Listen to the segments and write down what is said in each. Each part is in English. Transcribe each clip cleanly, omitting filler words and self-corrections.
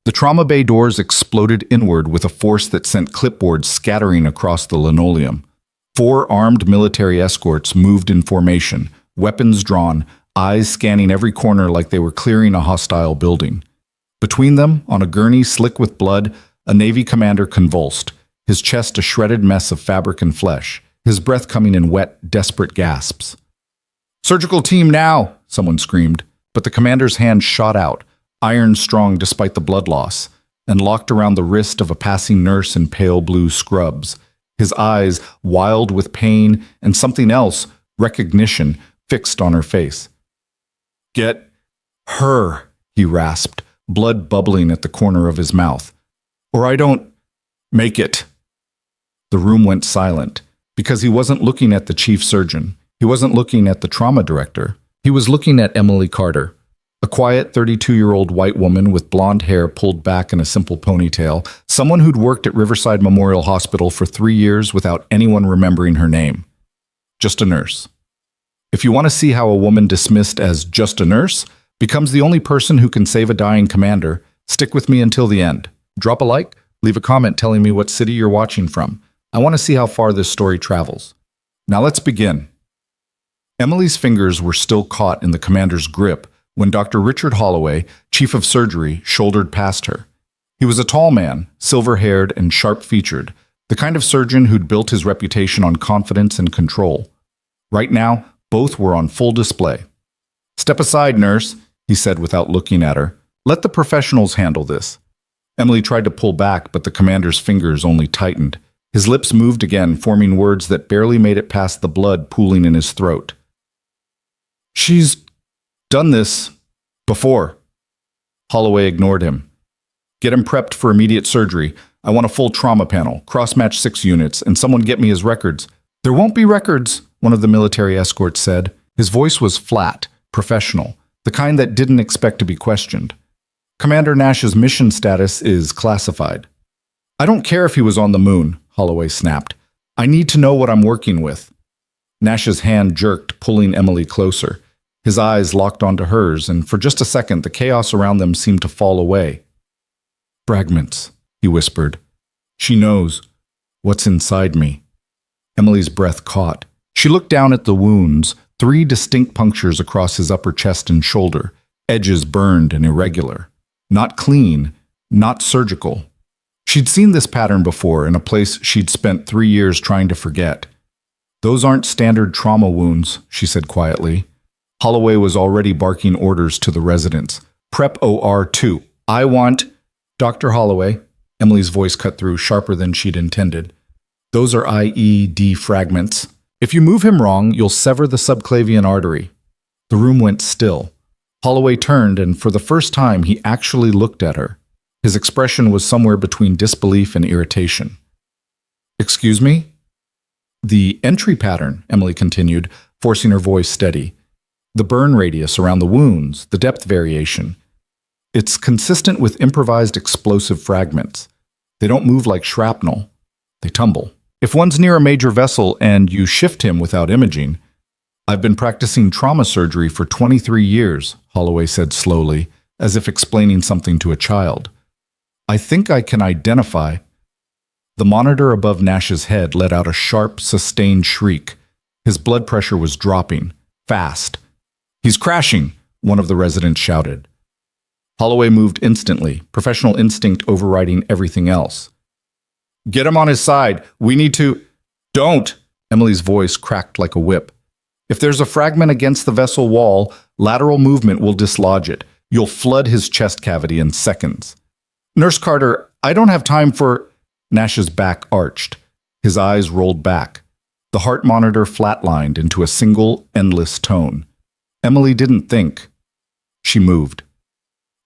The trauma bay doors exploded inward with a force that sent clipboards scattering across the linoleum. 4 armed military escorts moved in formation, weapons drawn, eyes scanning every corner like they were clearing a hostile building. Between them, on a gurney slick with blood, a Navy commander convulsed, his chest a shredded mess of fabric and flesh, his breath coming in wet, desperate gasps. "Surgical team now!" someone screamed, but the commander's hand shot out, iron strong despite the blood loss, and locked around the wrist of a passing nurse in pale blue scrubs. His eyes, wild with pain and something else, recognition, fixed on her face. "Get her," he rasped, blood bubbling at the corner of his mouth. "Or I don't make it." The room went silent, because he wasn't looking at the chief surgeon. He wasn't looking at the trauma director. He was looking at Emily Carter, a quiet 32-year-old white woman with blonde hair pulled back in a simple ponytail, someone who'd worked at Riverside Memorial Hospital for 3 years without anyone remembering her name. Just a nurse. If you want to see how a woman dismissed as just a nurse becomes the only person who can save a dying commander, stick with me until the end. Drop a like, leave a comment telling me what city you're watching from. I want to see how far this story travels. Now let's begin. Emily's fingers were still caught in the commander's grip when Dr. Richard Holloway, chief of surgery, shouldered past her. He was a tall man, silver-haired and sharp-featured, the kind of surgeon who'd built his reputation on confidence and control. Right now, both were on full display. "Step aside, nurse," he said without looking at her. "Let the professionals handle this." Emily tried to pull back, but the commander's fingers only tightened. His lips moved again, forming words that barely made it past the blood pooling in his throat. "She's done this before." Holloway ignored him. "Get him prepped for immediate surgery. I want a full trauma panel, cross-match 6 units, and someone get me his records." "There won't be records," one of the military escorts said. His voice was flat, professional, the kind that didn't expect to be questioned. "Commander Nash's mission status is classified." "I don't care if he was on the moon," Holloway snapped. "I need to know what I'm working with." Nash's hand jerked, pulling Emily closer. His eyes locked onto hers, and for just a second the chaos around them seemed to fall away. "Fragments," he whispered. "She knows what's inside me." Emily's breath caught. She looked down at the wounds, 3 distinct punctures across his upper chest and shoulder, edges burned and irregular. Not clean, not surgical. She'd seen this pattern before in a place she'd spent 3 years trying to forget. "Those aren't standard trauma wounds," she said quietly. Holloway was already barking orders to the residents. "Prep OR2. I want—" "Dr. Holloway," Emily's voice cut through, sharper than she'd intended. "Those are IED fragments. If you move him wrong, you'll sever the subclavian artery." The room went still. Holloway turned, and for the first time he actually looked at her. His expression was somewhere between disbelief and irritation. "Excuse me?" "The entry pattern," Emily continued, forcing her voice steady. "The burn radius around the wounds, the depth variation. It's consistent with improvised explosive fragments. They don't move like shrapnel. They tumble. If one's near a major vessel and you shift him without imaging—" "I've been practicing trauma surgery for 23 years, Holloway said slowly, as if explaining something to a child. "I think I can identify—" The monitor above Nash's head let out a sharp, sustained shriek. His blood pressure was dropping, fast. "He's crashing," one of the residents shouted. Holloway moved instantly, professional instinct overriding everything else. "Get him on his side. We need to—" "Don't!" Emily's voice cracked like a whip. "If there's a fragment against the vessel wall, lateral movement will dislodge it. You'll flood his chest cavity in seconds." "Nurse Carter, I don't have time for—" Nash's back arched. His eyes rolled back. The heart monitor flatlined into a single, endless tone. Emily didn't think. She moved.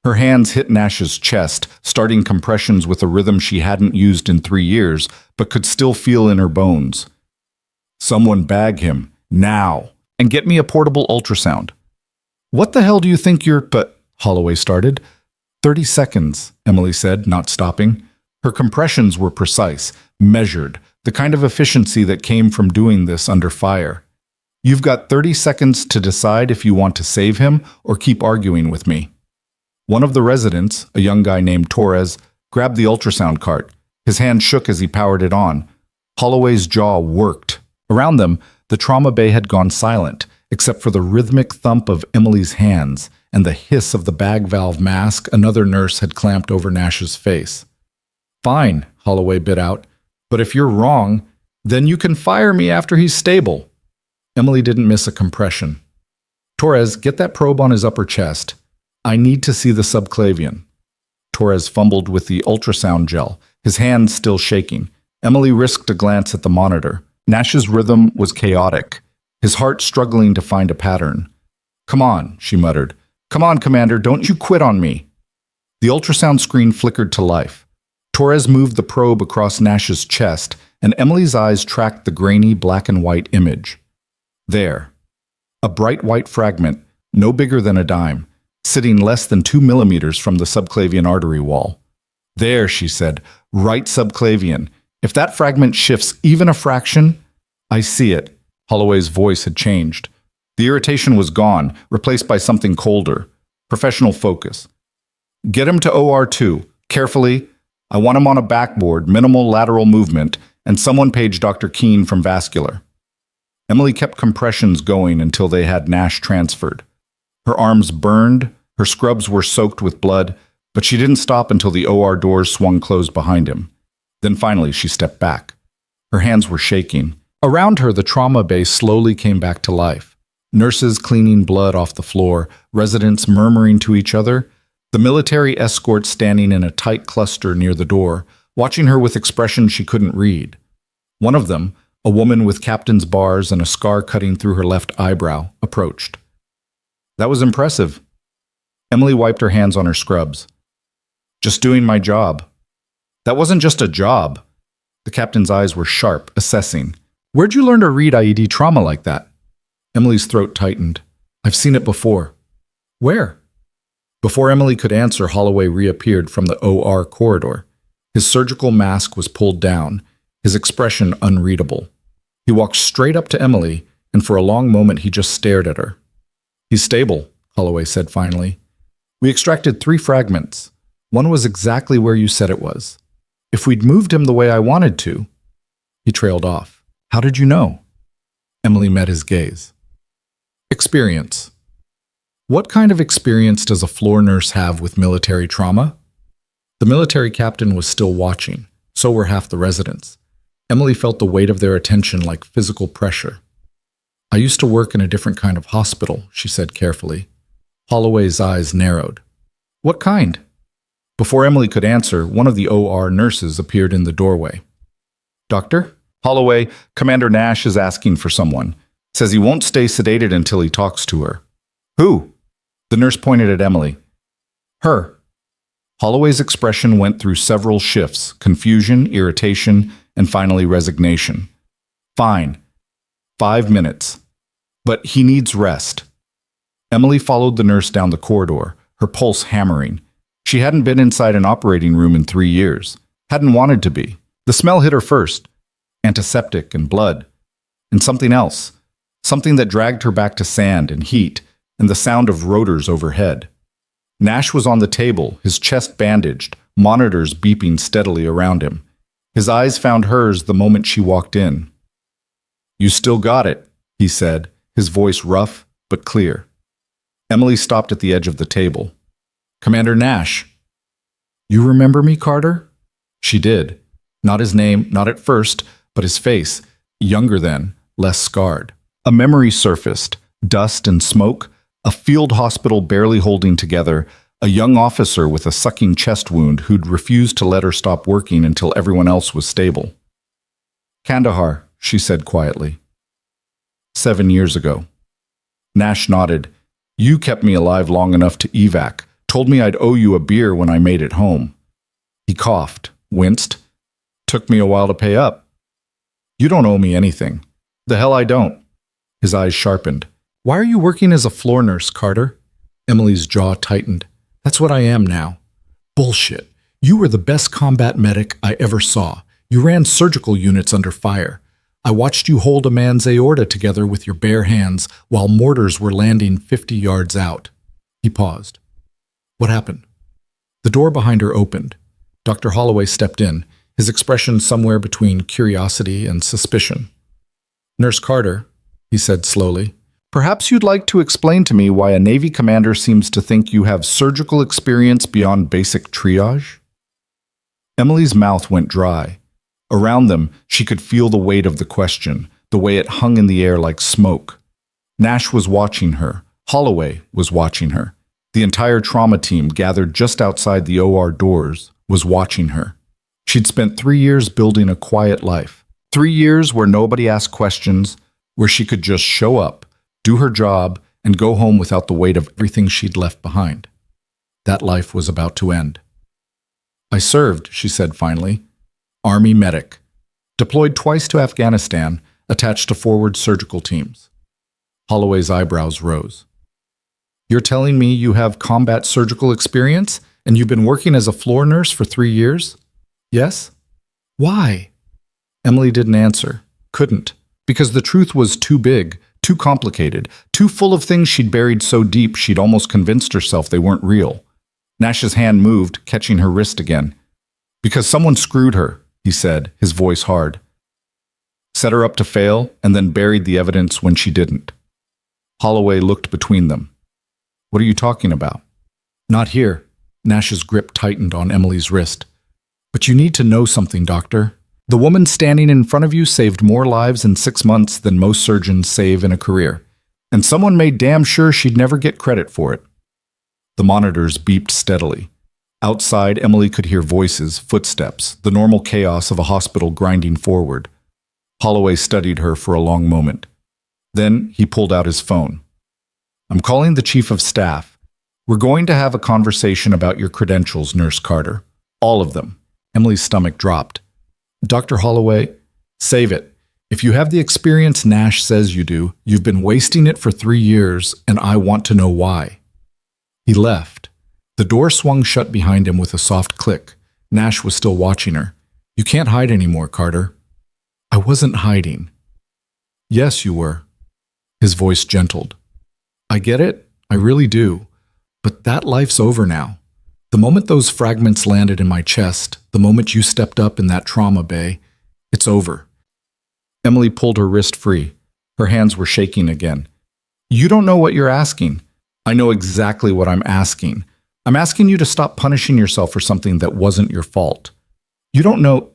Her hands hit Nash's chest, starting compressions with a rhythm she hadn't used in 3 years, but could still feel in her bones. "Someone bag him, now, and get me a portable ultrasound." "What the hell do you think you're—" "But," Holloway started. 30 seconds, Emily said, not stopping. Her compressions were precise, measured, the kind of efficiency that came from doing this under fire. "You've got 30 seconds to decide if you want to save him or keep arguing with me." One of the residents, a young guy named Torres, grabbed the ultrasound cart. His hand shook as he powered it on. Holloway's jaw worked. Around them, the trauma bay had gone silent, except for the rhythmic thump of Emily's hands and the hiss of the bag valve mask another nurse had clamped over Nash's face. "Fine," Holloway bit out, "but if you're wrong, then you can fire me after he's stable." Emily didn't miss a compression. "Torres, get that probe on his upper chest. I need to see the subclavian." Torres fumbled with the ultrasound gel, his hands still shaking. Emily risked a glance at the monitor. Nash's rhythm was chaotic, his heart struggling to find a pattern. "Come on," she muttered. "Come on, Commander, don't you quit on me." The ultrasound screen flickered to life. Torres moved the probe across Nash's chest, and Emily's eyes tracked the grainy black and white image. There. A bright white fragment, no bigger than a dime, sitting less than 2 millimeters from the subclavian artery wall. "There," she said, "right subclavian. If that fragment shifts even a fraction—" "I see it." Holloway's voice had changed. The irritation was gone, replaced by something colder. Professional focus. "Get him to OR2. Carefully. I want him on a backboard, minimal lateral movement, and someone page Dr. Keene from vascular." Emily kept compressions going until they had Nash transferred. Her arms burned, her scrubs were soaked with blood, but she didn't stop until the OR doors swung closed behind him. Then finally she stepped back. Her hands were shaking. Around her, the trauma bay slowly came back to life. Nurses cleaning blood off the floor, residents murmuring to each other, the military escort standing in a tight cluster near the door, watching her with expressions she couldn't read. One of them, a woman with captain's bars and a scar cutting through her left eyebrow, approached. "That was impressive." Emily wiped her hands on her scrubs. "Just doing my job." "That wasn't just a job." The captain's eyes were sharp, assessing. "Where'd you learn to read IED trauma like that?" Emily's throat tightened. "I've seen it before." "Where?" Before Emily could answer, Holloway reappeared from the OR corridor. His surgical mask was pulled down, his expression unreadable. He walked straight up to Emily, and for a long moment he just stared at her. "He's stable," Holloway said finally. "We extracted 3 fragments. One was exactly where you said it was. If we'd moved him the way I wanted to—" He trailed off. "How did you know?" Emily met his gaze. "Experience." "What kind of experience does a floor nurse have with military trauma?" The military captain was still watching. So were half the residents. Emily felt the weight of their attention like physical pressure. "I used to work in a different kind of hospital," she said carefully. Holloway's eyes narrowed. "What kind?" Before Emily could answer, one of the OR nurses appeared in the doorway. "Doctor?" "Holloway, Commander Nash is asking for someone. Says he won't stay sedated until he talks to her." "Who?" The nurse pointed at Emily. "Her." Holloway's expression went through several shifts: confusion, irritation, and finally resignation. "Fine. 5 minutes. But he needs rest." Emily followed the nurse down the corridor, her pulse hammering. She hadn't been inside an operating room in 3 years. Hadn't wanted to be. The smell hit her first. Antiseptic and blood. And something else. Something that dragged her back to sand and heat, and the sound of rotors overhead. Nash was on the table, his chest bandaged, monitors beeping steadily around him. His eyes found hers the moment she walked in. "You still got it," he said, his voice rough but clear. Emily stopped at the edge of the table. "Commander Nash." "You remember me, Carter?" She did. Not his name, not at first, but his face, younger then, less scarred. A memory surfaced, dust and smoke, a field hospital barely holding together, a young officer with a sucking chest wound who'd refused to let her stop working until everyone else was stable. "Kandahar," she said quietly. 7 years ago. Nash nodded. "You kept me alive long enough to evac, told me I'd owe you a beer when I made it home." He coughed, winced. "Took me a while to pay up." "You don't owe me anything." "The hell I don't." His eyes sharpened. "Why are you working as a floor nurse, Carter?" Emily's jaw tightened. "That's what I am now." "Bullshit. You were the best combat medic I ever saw. You ran surgical units under fire. I watched you hold a man's aorta together with your bare hands while mortars were landing 50 yards out." He paused. What happened? The door behind her opened. Dr. Holloway stepped in, his expression somewhere between curiosity and suspicion. Nurse Carter, he said slowly, perhaps you'd like to explain to me why a Navy commander seems to think you have surgical experience beyond basic triage? Emily's mouth went dry. Around them, she could feel the weight of the question, the way it hung in the air like smoke. Nash was watching her. Holloway was watching her. The entire trauma team, gathered just outside the OR doors, was watching her. She'd spent 3 years building a quiet life. 3 years where nobody asked questions, where she could just show up, do her job, and go home without the weight of everything she'd left behind. That life was about to end. I served, she said finally. Army medic. Deployed twice to Afghanistan, attached to forward surgical teams. Holloway's eyebrows rose. You're telling me you have combat surgical experience, and you've been working as a floor nurse for 3 years? Yes? Why? Emily didn't answer. Couldn't. Because the truth was too big, too complicated, too full of things she'd buried so deep she'd almost convinced herself they weren't real. Nash's hand moved, catching her wrist again. Because someone screwed her, he said, his voice hard. Set her up to fail, and then buried the evidence when she didn't. Holloway looked between them. What are you talking about? Not here. Nash's grip tightened on Emily's wrist. But you need to know something, doctor. The woman standing in front of you saved more lives in 6 months than most surgeons save in a career. And someone made damn sure she'd never get credit for it. The monitors beeped steadily. Outside, Emily could hear voices, footsteps, the normal chaos of a hospital grinding forward. Holloway studied her for a long moment. Then he pulled out his phone. I'm calling the chief of staff. We're going to have a conversation about your credentials, Nurse Carter. All of them. Emily's stomach dropped. Dr. Holloway, save it. If you have the experience Nash says you do, you've been wasting it for 3 years, and I want to know why. He left. The door swung shut behind him with a soft click. Nash was still watching her. You can't hide anymore, Carter. I wasn't hiding. Yes, you were. His voice gentled. I get it. I really do. But that life's over now. The moment those fragments landed in my chest, the moment you stepped up in that trauma bay, it's over. Emily pulled her wrist free. Her hands were shaking again. You don't know what you're asking. I know exactly what I'm asking. I'm asking you to stop punishing yourself for something that wasn't your fault. You don't know...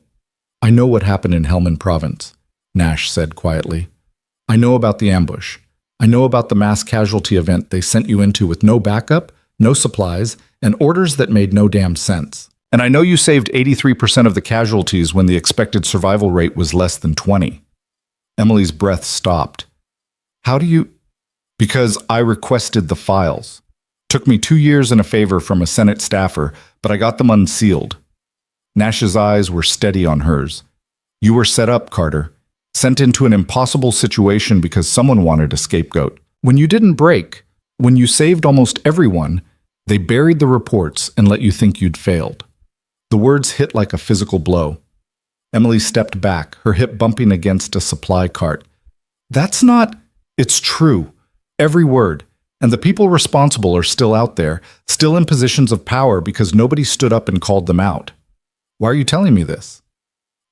I know what happened in Helmand Province, Nash said quietly. I know about the ambush. I know about the mass casualty event they sent you into with no backup, no supplies, and orders that made no damn sense. And I know you saved 83% of the casualties when the expected survival rate was less than 20. Emily's breath stopped. How do you... Because I requested the files. Took me 2 years and a favor from a Senate staffer, but I got them unsealed. Nash's eyes were steady on hers. You were set up, Carter. Sent into an impossible situation because someone wanted a scapegoat. When you didn't break, when you saved almost everyone, they buried the reports and let you think you'd failed. The words hit like a physical blow. Emily stepped back, her hip bumping against a supply cart. That's not... It's true. Every word. And the people responsible are still out there, still in positions of power because nobody stood up and called them out. Why are you telling me this?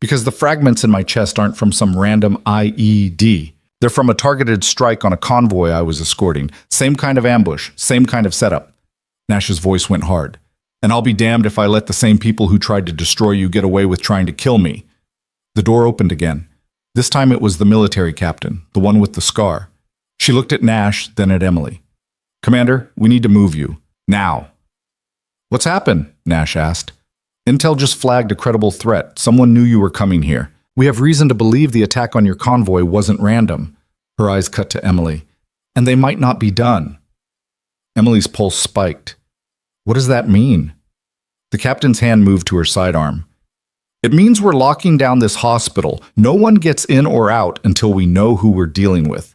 Because the fragments in my chest aren't from some random IED. They're from a targeted strike on a convoy I was escorting. Same kind of ambush, same kind of setup. Nash's voice went hard. And I'll be damned if I let the same people who tried to destroy you get away with trying to kill me. The door opened again. This time it was the military captain, the one with the scar. She looked at Nash, then at Emily. Commander, we need to move you. Now. What's happened? Nash asked. Intel just flagged a credible threat. Someone knew you were coming here. We have reason to believe the attack on your convoy wasn't random. Her eyes cut to Emily. And they might not be done. Emily's pulse spiked. What does that mean? The captain's hand moved to her sidearm. It means we're locking down this hospital. No one gets in or out until we know who we're dealing with.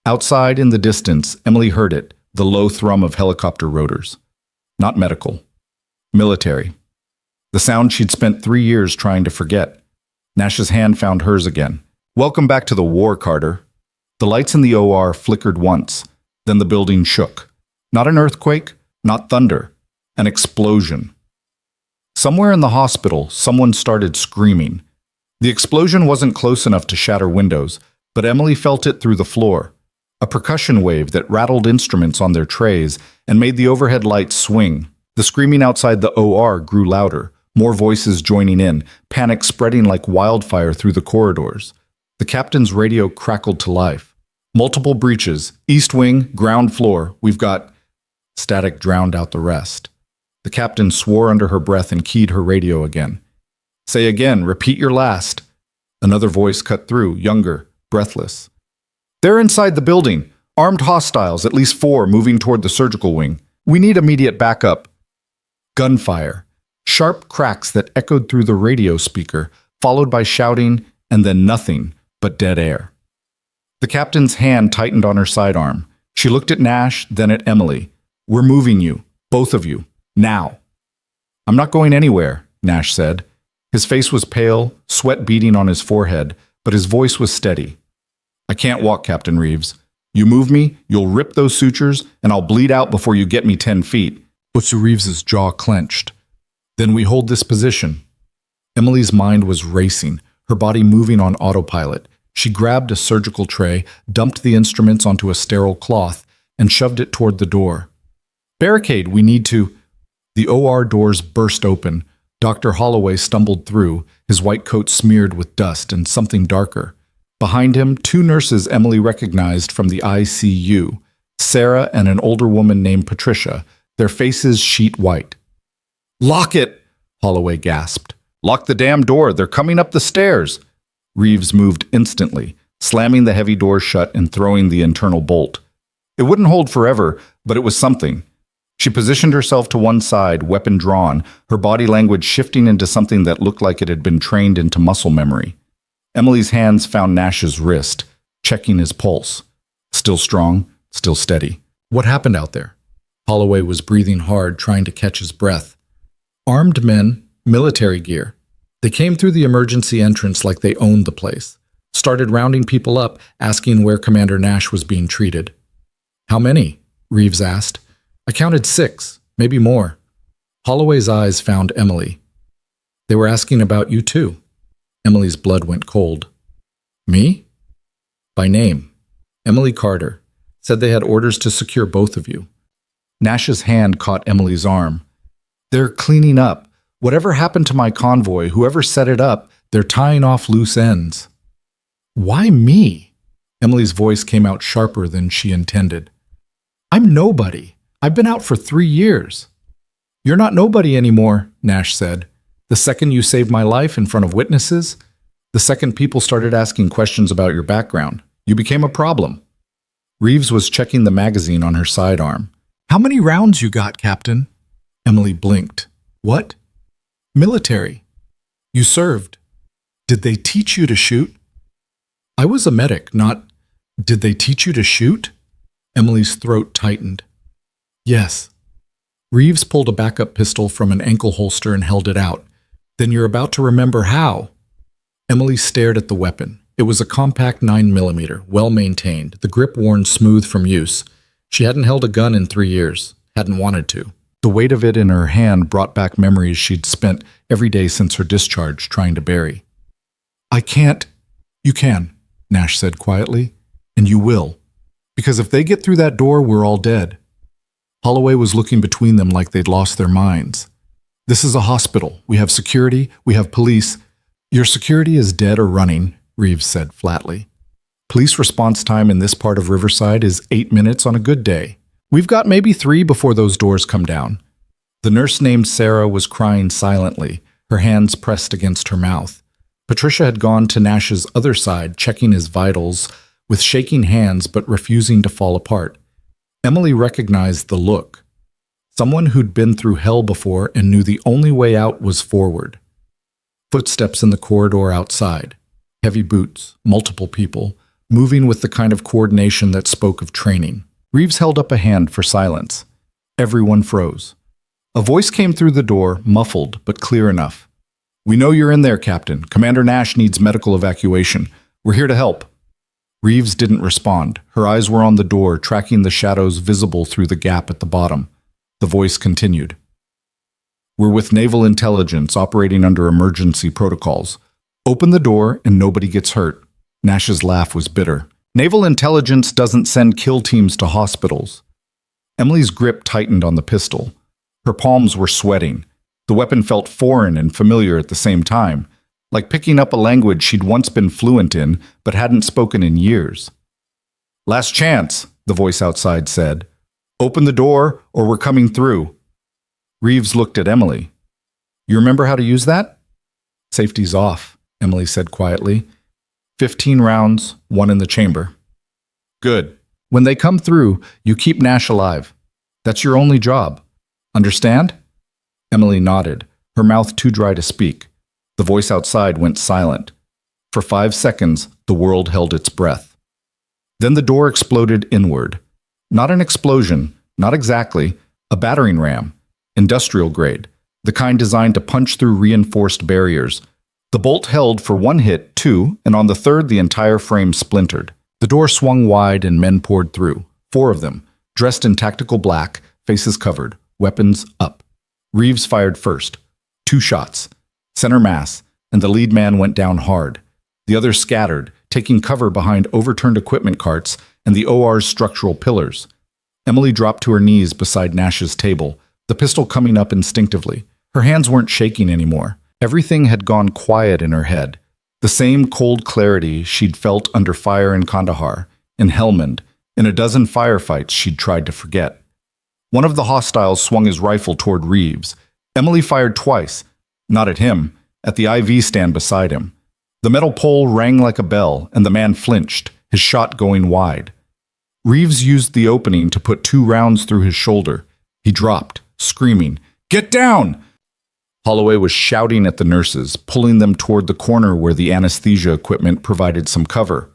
Outside in the distance, Emily heard it, the low thrum of helicopter rotors. Not medical. Military. The sound she'd spent 3 years trying to forget. Nash's hand found hers again. Welcome back to the war, Carter. The lights in the OR flickered once, then the building shook. Not an earthquake, not thunder, An explosion. Somewhere in the hospital, someone started screaming. The explosion wasn't close enough to shatter windows, but Emily felt it through the floor. A percussion wave that rattled instruments on their trays and made the overhead lights swing. The screaming outside the OR grew louder, more voices joining in, panic spreading like wildfire through the corridors. The captain's radio crackled to life. Multiple breaches, east wing, ground floor, we've got... Static drowned out the rest. The captain swore under her breath and keyed her radio again. Say again, repeat your last. Another voice cut through, younger, breathless. They're inside the building. Armed hostiles, at least 4, moving toward the surgical wing. We need immediate backup. Gunfire. Sharp cracks that echoed through the radio speaker, followed by shouting, and then nothing but dead air. The captain's hand tightened on her sidearm. She looked at Nash, then at Emily. We're moving you, both of you, now. I'm not going anywhere, Nash said. His face was pale, sweat beading on his forehead, but his voice was steady. I can't walk, Captain Reeves. You move me, you'll rip those sutures, and I'll bleed out before you get me 10 feet. Butsu Reeves's jaw clenched. Then we hold this position. Emily's mind was racing, her body moving on autopilot. She grabbed a surgical tray, dumped the instruments onto a sterile cloth, and shoved it toward the door. Barricade, we need to... The OR doors burst open. Dr. Holloway stumbled through, his white coat smeared with dust and something darker. Behind him, 2 nurses Emily recognized from the ICU, Sarah and an older woman named Patricia, their faces sheet white. Lock it, Holloway gasped. Lock the damn door, they're coming up the stairs. Reeves moved instantly, slamming the heavy door shut and throwing the internal bolt. It wouldn't hold forever, but it was something. She positioned herself to one side, weapon drawn, her body language shifting into something that looked like it had been trained into muscle memory. Emily's hands found Nash's wrist, checking his pulse. Still strong, still steady. What happened out there? Holloway was breathing hard, trying to catch his breath. Armed men, military gear. They came through the emergency entrance like they owned the place. Started rounding people up, asking where Commander Nash was being treated. How many? Reeves asked. I counted 6, maybe more. Holloway's eyes found Emily. They were asking about you too. Emily's blood went cold. Me? By name. Emily Carter. Said they had orders to secure both of you. Nash's hand caught Emily's arm. They're cleaning up. Whatever happened to my convoy, whoever set it up, they're tying off loose ends. Why me? Emily's voice came out sharper than she intended. I'm nobody. I've been out for 3 years. You're not nobody anymore, Nash said. The second you saved my life in front of witnesses, the second people started asking questions about your background, you became a problem. Reeves was checking the magazine on her sidearm. How many rounds you got, Captain? Emily blinked. What? Military. You served. Did they teach you to shoot? I was a medic, not... Did they teach you to shoot? Emily's throat tightened. Yes. Reeves pulled a backup pistol from an ankle holster and held it out. Then you're about to remember how. Emily stared at the weapon. It was a compact 9mm, well-maintained, the grip worn smooth from use. She hadn't held a gun in 3 years, hadn't wanted to. The weight of it in her hand brought back memories she'd spent every day since her discharge trying to bury. I can't. You can, Nash said quietly, and you will. Because if they get through that door, we're all dead. Holloway was looking between them like they'd lost their minds. This is a hospital. We have security. We have police. Your security is dead or running, Reeves said flatly. Police response time in this part of Riverside is 8 minutes on a good day. We've got maybe 3 before those doors come down. The nurse named Sarah was crying silently, her hands pressed against her mouth. Patricia had gone to Nash's other side, checking his vitals, with shaking hands but refusing to fall apart. Emily recognized the look. Someone who'd been through hell before and knew the only way out was forward. Footsteps in the corridor outside. Heavy boots, multiple people, moving with the kind of coordination that spoke of training. Reeves held up a hand for silence. Everyone froze. A voice came through the door, muffled but clear enough. We know you're in there, Captain. Commander Nash needs medical evacuation. We're here to help. Reeves didn't respond. Her eyes were on the door, tracking the shadows visible through the gap at the bottom. The voice continued. We're with Naval Intelligence operating under emergency protocols. Open the door and nobody gets hurt. Nash's laugh was bitter. Naval Intelligence doesn't send kill teams to hospitals. Emily's grip tightened on the pistol. Her palms were sweating. The weapon felt foreign and familiar at the same time, like picking up a language she'd once been fluent in but hadn't spoken in years. "Last chance," the voice outside said. "Open the door or we're coming through." Reeves looked at Emily. "You remember how to use that?" "Safety's off," Emily said quietly. 15 rounds, 1 in the chamber. "Good. When they come through, you keep Nash alive. That's your only job. Understand?" Emily nodded, her mouth too dry to speak. The voice outside went silent. For 5 seconds, the world held its breath. Then the door exploded inward. Not an explosion, not exactly, a battering ram, industrial grade, the kind designed to punch through reinforced barriers. The bolt held for 1 hit, 2, and on the third the entire frame splintered. The door swung wide and men poured through, 4 of them, dressed in tactical black, faces covered, weapons up. Reeves fired first. 2 shots. Center mass, and the lead man went down hard. The others scattered, taking cover behind overturned equipment carts and the OR's structural pillars. Emily dropped to her knees beside Nash's table, the pistol coming up instinctively. Her hands weren't shaking anymore. Everything had gone quiet in her head. The same cold clarity she'd felt under fire in Kandahar, in Helmand, in a dozen firefights she'd tried to forget. One of the hostiles swung his rifle toward Reeves. Emily fired twice, not at him, at the IV stand beside him. The metal pole rang like a bell, and the man flinched, his shot going wide. Reeves used the opening to put 2 rounds through his shoulder. He dropped, screaming, "Get down!" Holloway was shouting at the nurses, pulling them toward the corner where the anesthesia equipment provided some cover.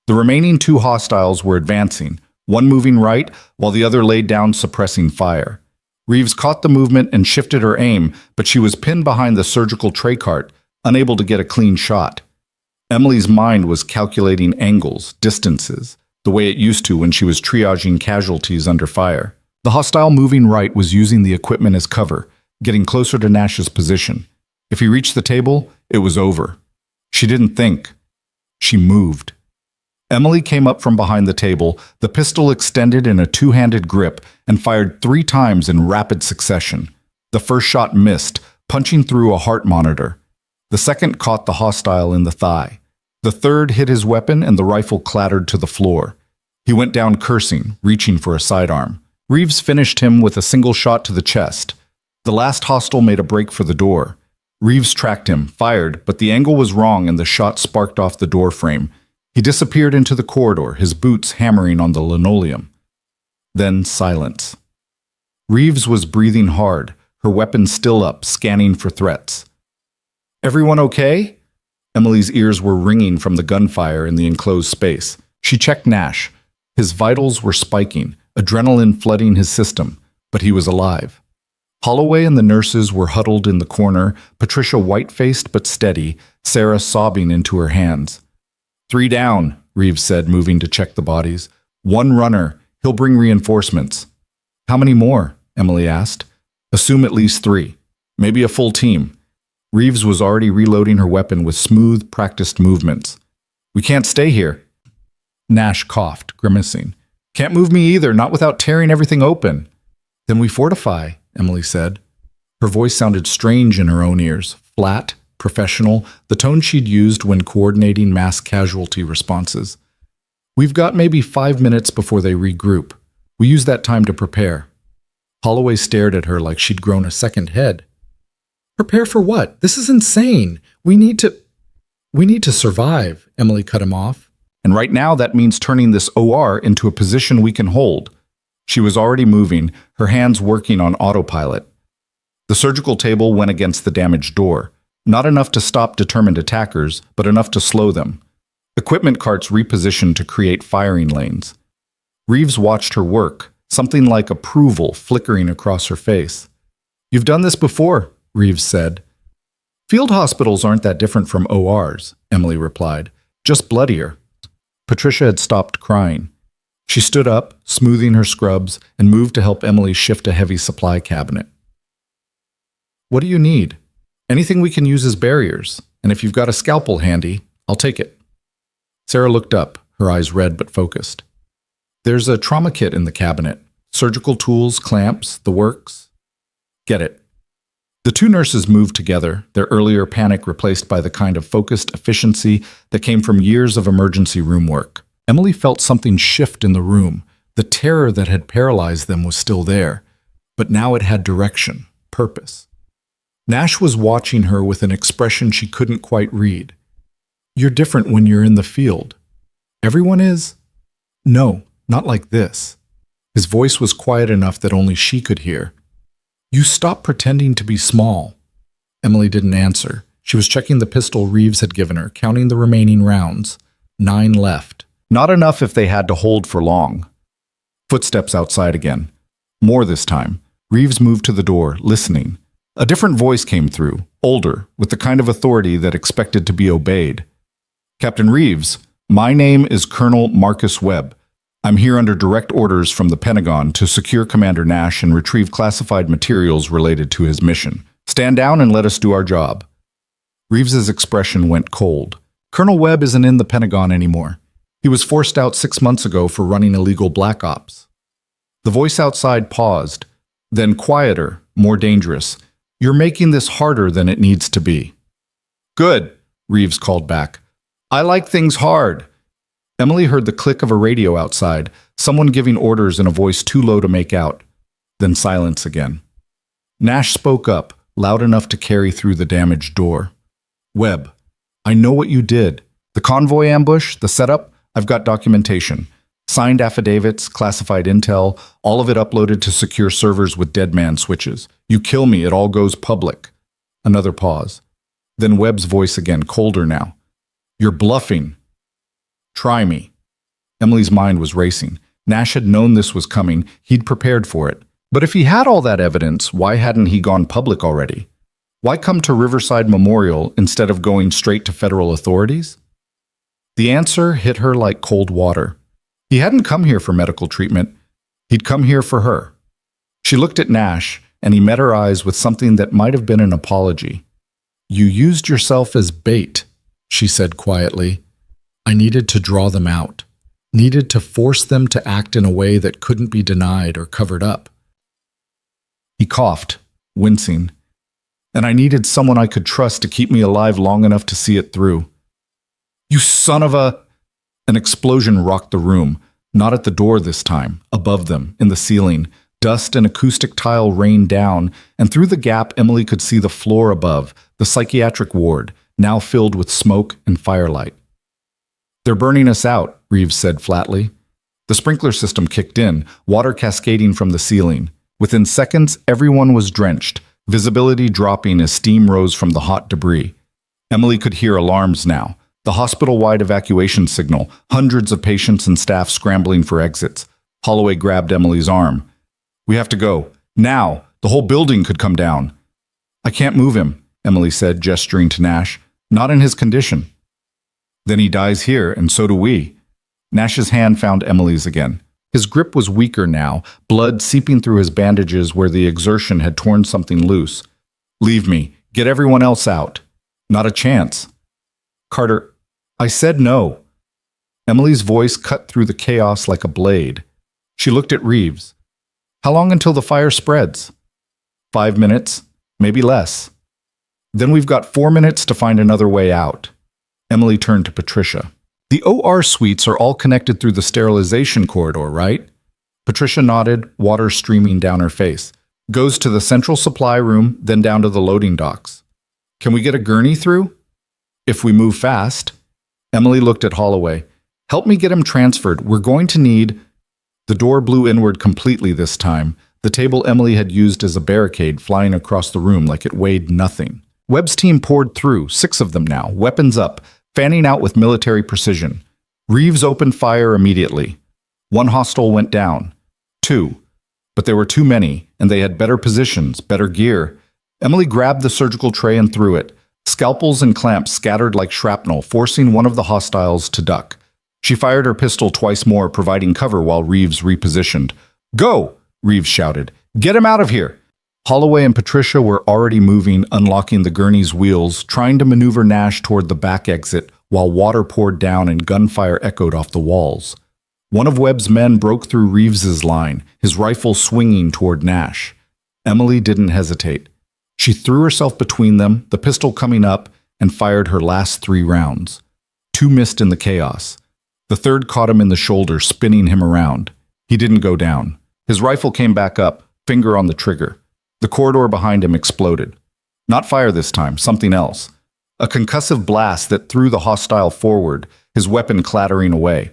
The remaining 2 hostiles were advancing, one moving right while the other laid down suppressing fire. Reeves caught the movement and shifted her aim, but she was pinned behind the surgical tray cart, unable to get a clean shot. Emily's mind was calculating angles, distances, the way it used to when she was triaging casualties under fire. The hostile moving right was using the equipment as cover, getting closer to Nash's position. If he reached the table, it was over. She didn't think. She moved. Emily came up from behind the table, the pistol extended in a 2-handed grip, and fired 3 times in rapid succession. The first shot missed, punching through a heart monitor. The second caught the hostile in the thigh. The third hit his weapon and the rifle clattered to the floor. He went down cursing, reaching for a sidearm. Reeves finished him with a single shot to the chest. The last hostile made a break for the door. Reeves tracked him, fired, but the angle was wrong and the shot sparked off the door frame. He disappeared into the corridor, his boots hammering on the linoleum. Then silence. Reeves was breathing hard, her weapon still up, scanning for threats. "Everyone okay?" Emily's ears were ringing from the gunfire in the enclosed space. She checked Nash. His vitals were spiking, adrenaline flooding his system, but he was alive. Holloway and the nurses were huddled in the corner, Patricia white-faced but steady, Sarah sobbing into her hands. 3 down, Reeves said, moving to check the bodies. 1 runner. He'll bring reinforcements. How many more? Emily asked. Assume at least 3. Maybe a full team. Reeves was already reloading her weapon with smooth, practiced movements. We can't stay here. Nash coughed, grimacing. Can't move me either, not without tearing everything open. Then we fortify, Emily said. Her voice sounded strange in her own ears, flat, professional, the tone she'd used when coordinating mass casualty responses. We've got maybe 5 minutes before they regroup. We use that time to prepare. Holloway stared at her like she'd grown a second head. Prepare for what? This is insane. We need to survive, Emily cut him off. And right now that means turning this OR into a position we can hold. She was already moving, her hands working on autopilot. The surgical table went against the damaged door. Not enough to stop determined attackers, but enough to slow them. Equipment carts repositioned to create firing lanes. Reeves watched her work, something like approval flickering across her face. You've done this before, Reeves said. Field hospitals aren't that different from ORs, Emily replied. Just bloodier. Patricia had stopped crying. She stood up, smoothing her scrubs, and moved to help Emily shift a heavy supply cabinet. What do you need? Anything we can use as barriers, and if you've got a scalpel handy, I'll take it. Sarah looked up, her eyes red but focused. There's a trauma kit in the cabinet. Surgical tools, clamps, the works. Get it. The two nurses moved together, their earlier panic replaced by the kind of focused efficiency that came from years of emergency room work. Emily felt something shift in the room. The terror that had paralyzed them was still there, but now it had direction, purpose. Nash was watching her with an expression she couldn't quite read. You're different when you're in the field. Everyone is? No, not like this. His voice was quiet enough that only she could hear. You stop pretending to be small. Emily didn't answer. She was checking the pistol Reeves had given her, counting the remaining rounds. 9 left. Not enough if they had to hold for long. Footsteps outside again. More this time. Reeves moved to the door, listening. A different voice came through, older, with the kind of authority that expected to be obeyed. Captain Reeves, my name is Colonel Marcus Webb. I'm here under direct orders from the Pentagon to secure Commander Nash and retrieve classified materials related to his mission. Stand down and let us do our job. Reeves's expression went cold. Colonel Webb isn't in the Pentagon anymore. He was forced out 6 months ago for running illegal black ops. The voice outside paused, then quieter, more dangerous. You're making this harder than it needs to be. Good, Reeves called back. I like things hard. Emily heard the click of a radio outside, someone giving orders in a voice too low to make out. Then silence again. Nash spoke up, loud enough to carry through the damaged door. Webb, I know what you did. The convoy ambush, the setup, I've got documentation. Signed affidavits, classified intel, all of it uploaded to secure servers with dead man switches. You kill me, it all goes public. Another pause. Then Webb's voice again, colder now. You're bluffing. Try me. Emily's mind was racing. Nash had known this was coming. He'd prepared for it. But if he had all that evidence, why hadn't he gone public already? Why come to Riverside Memorial instead of going straight to federal authorities? The answer hit her like cold water. He hadn't come here for medical treatment. He'd come here for her. She looked at Nash, and he met her eyes with something that might have been an apology. You used yourself as bait, she said quietly. I needed to draw them out, needed to force them to act in a way that couldn't be denied or covered up. He coughed, wincing. And I needed someone I could trust to keep me alive long enough to see it through. You son of a... An explosion rocked the room, not at the door this time, above them, in the ceiling. Dust and acoustic tile rained down, and through the gap Emily could see the floor above, the psychiatric ward, now filled with smoke and firelight. They're burning us out, Reeves said flatly. The sprinkler system kicked in, water cascading from the ceiling. Within seconds, everyone was drenched, visibility dropping as steam rose from the hot debris. Emily could hear alarms now. The hospital-wide evacuation signal, hundreds of patients and staff scrambling for exits. Holloway grabbed Emily's arm. We have to go. Now! The whole building could come down. I can't move him, Emily said, gesturing to Nash. Not in his condition. Then he dies here, and so do we. Nash's hand found Emily's again. His grip was weaker now, blood seeping through his bandages where the exertion had torn something loose. Leave me. Get everyone else out. Not a chance. Carter, I said no. Emily's voice cut through the chaos like a blade. She looked at Reeves. How long until the fire spreads? 5 minutes, maybe less. Then we've got 4 minutes to find another way out. Emily turned to Patricia. The OR suites are all connected through the sterilization corridor, right? Patricia nodded, water streaming down her face. Goes to the central supply room, then down to the loading docks. Can we get a gurney through? If we move fast. Emily looked at Holloway. Help me get him transferred. We're going to need... The door blew inward completely this time, the table Emily had used as a barricade flying across the room like it weighed nothing. Webb's team poured through, 6 of them now, weapons up, fanning out with military precision. Reeves opened fire immediately. 1 hostile went down. 2. But there were too many, and they had better positions, better gear. Emily grabbed the surgical tray and threw it. Scalpels and clamps scattered like shrapnel, forcing one of the hostiles to duck. She fired her pistol twice more, providing cover while Reeves repositioned. Go! Reeves shouted. Get him out of here! Holloway and Patricia were already moving, unlocking the gurney's wheels, trying to maneuver Nash toward the back exit while water poured down and gunfire echoed off the walls. One of Webb's men broke through Reeves's line, his rifle swinging toward Nash. Emily didn't hesitate. She threw herself between them, the pistol coming up, and fired her last 3 rounds. 2 missed in the chaos. The third caught him in the shoulder, spinning him around. He didn't go down. His rifle came back up, finger on the trigger. The corridor behind him exploded. Not fire this time, something else. A concussive blast that threw the hostile forward, his weapon clattering away.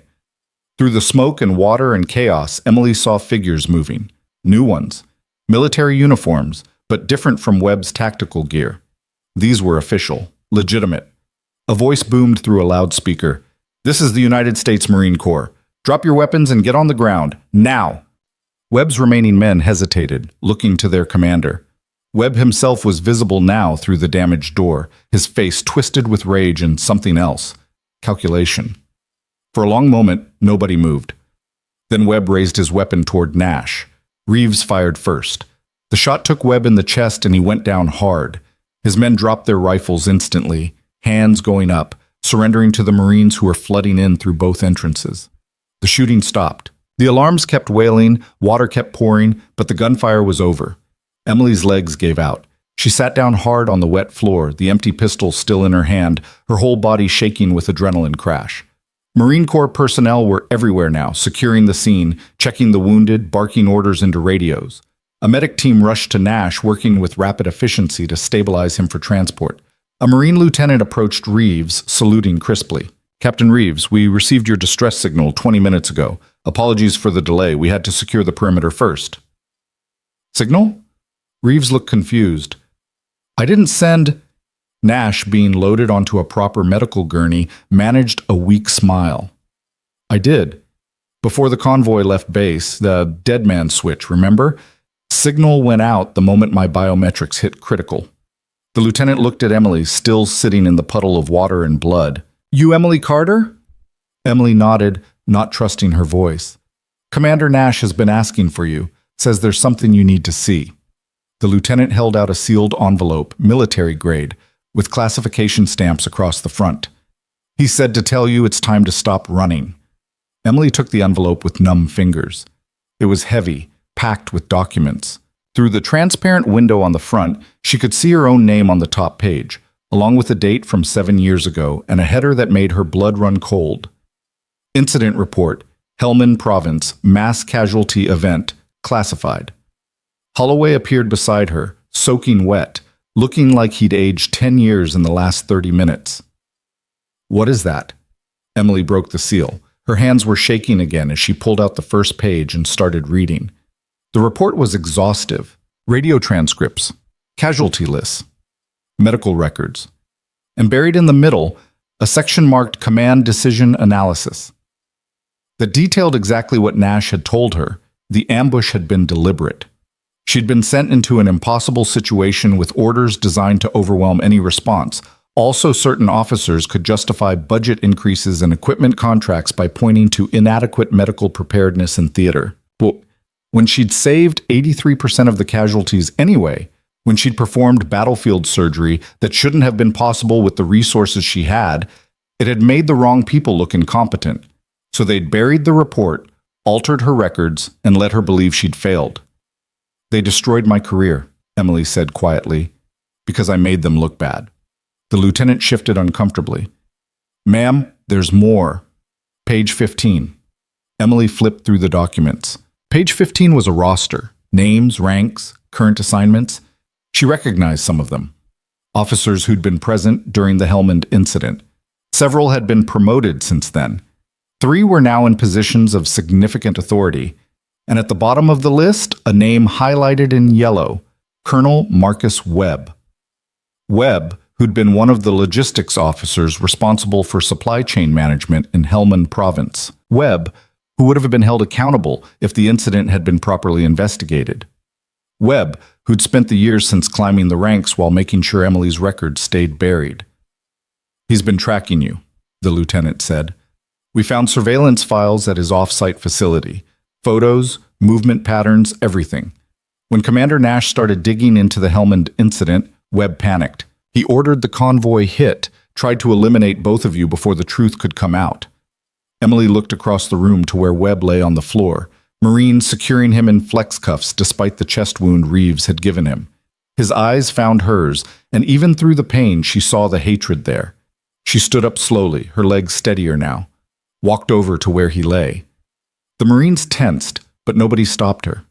Through the smoke and water and chaos, Emily saw figures moving. New ones. Military uniforms, but different from Webb's tactical gear. These were official, legitimate. A voice boomed through a loudspeaker. "This is the United States Marine Corps. Drop your weapons and get on the ground, now!" Webb's remaining men hesitated, looking to their commander. Webb himself was visible now through the damaged door, his face twisted with rage and something else. Calculation. For a long moment, nobody moved. Then Webb raised his weapon toward Nash. Reeves fired first. The shot took Webb in the chest and he went down hard. His men dropped their rifles instantly, hands going up, surrendering to the Marines who were flooding in through both entrances. The shooting stopped. The alarms kept wailing, water kept pouring, but the gunfire was over. Emily's legs gave out. She sat down hard on the wet floor, the empty pistol still in her hand, her whole body shaking with adrenaline crash. Marine Corps personnel were everywhere now, securing the scene, checking the wounded, barking orders into radios. A medic team rushed to Nash, working with rapid efficiency to stabilize him for transport. A Marine lieutenant approached Reeves, saluting crisply. "Captain Reeves, we received your distress signal 20 minutes ago. Apologies for the delay. We had to secure the perimeter first." "Signal?" Reeves looked confused. "I didn't send—" Nash, being loaded onto a proper medical gurney, managed a weak smile. "I did. Before the convoy left base, the dead man switch, remember? Signal went out the moment my biometrics hit critical." The lieutenant looked at Emily, still sitting in the puddle of water and blood. "You Emily Carter?" Emily nodded, not trusting her voice. "Commander Nash has been asking for you. Says there's something you need to see." The lieutenant held out a sealed envelope, military grade, with classification stamps across the front. "He said to tell you it's time to stop running." Emily took the envelope with numb fingers. It was heavy, packed with documents. Through the transparent window on the front, she could see her own name on the top page, along with a date from 7 years ago and a header that made her blood run cold. Incident report, Helmand Province, mass casualty event, classified. Holloway appeared beside her, soaking wet, looking like he'd aged 10 years in the last 30 minutes. "What is that?" Emily broke the seal. Her hands were shaking again as she pulled out the first page and started reading. The report was exhaustive. Radio transcripts, casualty lists, medical records, and buried in the middle, a section marked Command Decision Analysis. That detailed exactly what Nash had told her. The ambush had been deliberate. She'd been sent into an impossible situation with orders designed to overwhelm any response. Also, certain officers could justify budget increases and equipment contracts by pointing to inadequate medical preparedness in theater. But when she'd saved 83% of the casualties anyway, when she'd performed battlefield surgery that shouldn't have been possible with the resources she had, it had made the wrong people look incompetent. So they'd buried the report, altered her records, and let her believe she'd failed. "They destroyed my career," Emily said quietly, "because I made them look bad." The lieutenant shifted uncomfortably. "Ma'am, there's more. Page 15. Emily flipped through the documents. Page 15 was a roster. Names, ranks, current assignments. She recognized some of them. Officers who'd been present during the Helmand incident. Several had been promoted since then. 3 were now in positions of significant authority. And at the bottom of the list, a name highlighted in yellow, Colonel Marcus Webb. Webb, who'd been one of the logistics officers responsible for supply chain management in Helmand Province. Webb, who would have been held accountable if the incident had been properly investigated. Webb, who'd spent the years since climbing the ranks while making sure Emily's records stayed buried. "He's been tracking you," the lieutenant said. "We found surveillance files at his off-site facility. Photos, movement patterns, everything. When Commander Nash started digging into the Helmand incident, Webb panicked. He ordered the convoy hit, tried to eliminate both of you before the truth could come out. Emily looked across the room to where Webb lay on the floor, Marines securing him in flex cuffs despite the chest wound Reeves had given him. His eyes found hers, and even through the pain she saw the hatred there. She stood up slowly, her legs steadier now, walked over to where he lay. The Marines tensed, but nobody stopped her.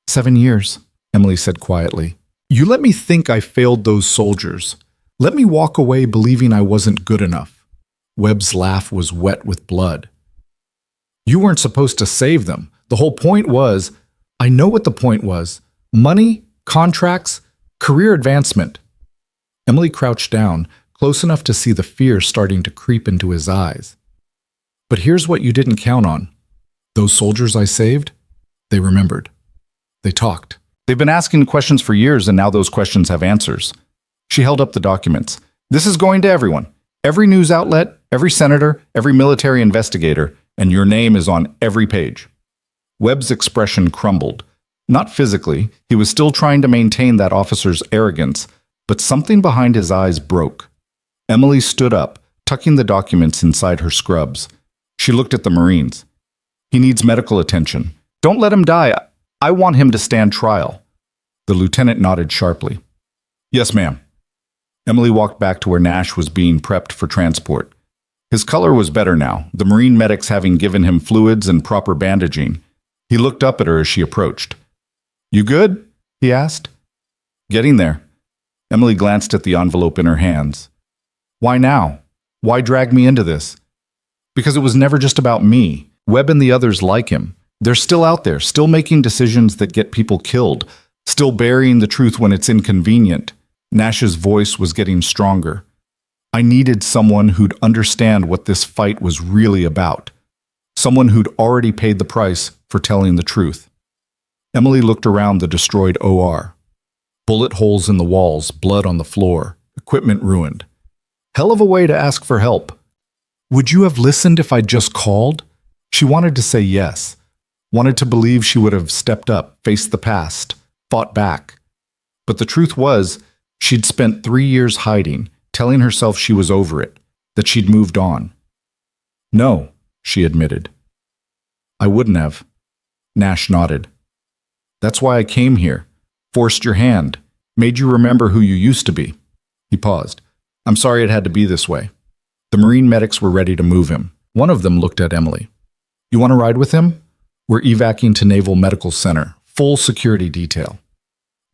7 years, Emily said quietly. You let me think I failed those soldiers. Let me walk away believing I wasn't good enough. Webb's laugh was wet with blood. You weren't supposed to save them. The whole point was, I know what the point was. Money, contracts, career advancement. Emily crouched down, close enough to see the fear starting to creep into his eyes. But here's what you didn't count on. Those soldiers I saved, they remembered. They talked. They've been asking questions for years, and now those questions have answers. She held up the documents. This is going to everyone. Every news outlet, every senator, every military investigator, and your name is on every page. Webb's expression crumbled. Not physically, he was still trying to maintain that officer's arrogance, but something behind his eyes broke. Emily stood up, tucking the documents inside her scrubs. She looked at the Marines. He needs medical attention. Don't let him die. I want him to stand trial. The lieutenant nodded sharply. Yes, ma'am. Emily walked back to where Nash was being prepped for transport. His color was better now, the Marine medics having given him fluids and proper bandaging. He looked up at her as she approached. You good? He asked. Getting there. Emily glanced at the envelope in her hands. Why now? Why drag me into this? Because it was never just about me. Webb and the others like him. They're still out there, still making decisions that get people killed, still burying the truth when it's inconvenient. Nash's voice was getting stronger. I needed someone who'd understand what this fight was really about. Someone who'd already paid the price for telling the truth. Emily looked around the destroyed OR. Bullet holes in the walls, blood on the floor, equipment ruined. Hell of a way to ask for help. Would you have listened if I'd just called? She wanted to say yes. Wanted to believe she would have stepped up, faced the past, fought back. But the truth was, she'd spent 3 years hiding, telling herself she was over it, that she'd moved on. No, she admitted. I wouldn't have. Nash nodded. That's why I came here. Forced your hand. Made you remember who you used to be. He paused. I'm sorry it had to be this way. The Marine medics were ready to move him. One of them looked at Emily. You want to ride with him? We're evacing to Naval Medical Center. Full security detail.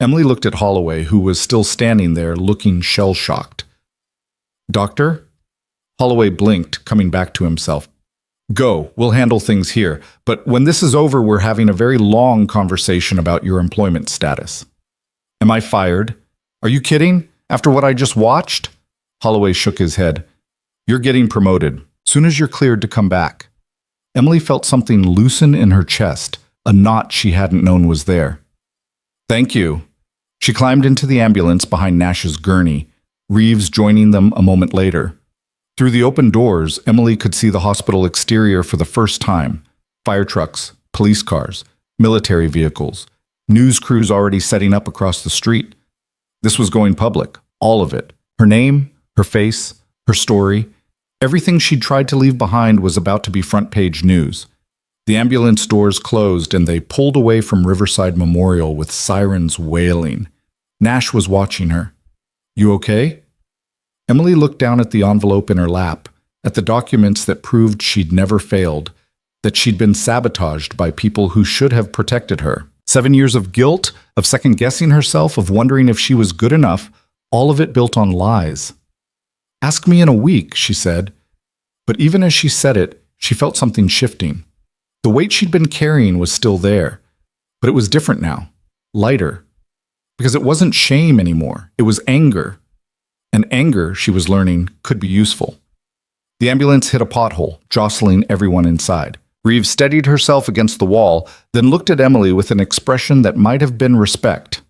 Emily looked at Holloway, who was still standing there looking shell-shocked. Doctor? Holloway blinked, coming back to himself. Go, we'll handle things here, but when this is over, we're having a very long conversation about your employment status. Am I fired? Are you kidding? After what I just watched? Holloway shook his head. You're getting promoted, soon as you're cleared to come back. Emily felt something loosen in her chest, a knot she hadn't known was there. Thank you. She climbed into the ambulance behind Nash's gurney, Reeves joining them a moment later. Through the open doors, Emily could see the hospital exterior for the first time. Fire trucks, police cars, military vehicles, news crews already setting up across the street. This was going public, all of it. Her name, her face, her story. Everything she'd tried to leave behind was about to be front-page news. The ambulance doors closed and they pulled away from Riverside Memorial with sirens wailing. Nash was watching her. You okay? Emily looked down at the envelope in her lap, at the documents that proved she'd never failed, that she'd been sabotaged by people who should have protected her. 7 years of guilt, of second-guessing herself, of wondering if she was good enough, all of it built on lies. Ask me in a week, she said. But even as she said it, she felt something shifting. The weight she'd been carrying was still there, but it was different now, lighter. Because it wasn't shame anymore, it was anger. And anger, she was learning, could be useful. The ambulance hit a pothole, jostling everyone inside. Reeves steadied herself against the wall, then looked at Emily with an expression that might have been respect.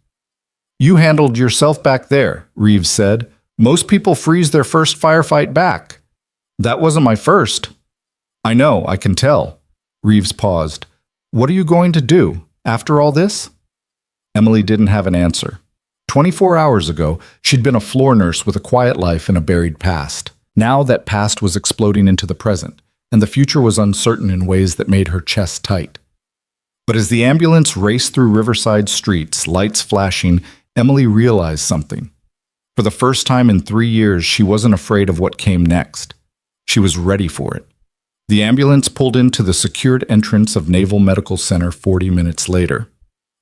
You handled yourself back there, Reeves said. Most people freeze their first firefight back. That wasn't my first. I know, I can tell. Reeves paused. What are you going to do after all this? Emily didn't have an answer. 24 hours ago, she'd been a floor nurse with a quiet life and a buried past. Now that past was exploding into the present, and the future was uncertain in ways that made her chest tight. But as the ambulance raced through Riverside streets, lights flashing, Emily realized something. For the first time in 3 years, she wasn't afraid of what came next. She was ready for it. The ambulance pulled into the secured entrance of Naval Medical Center 40 minutes later.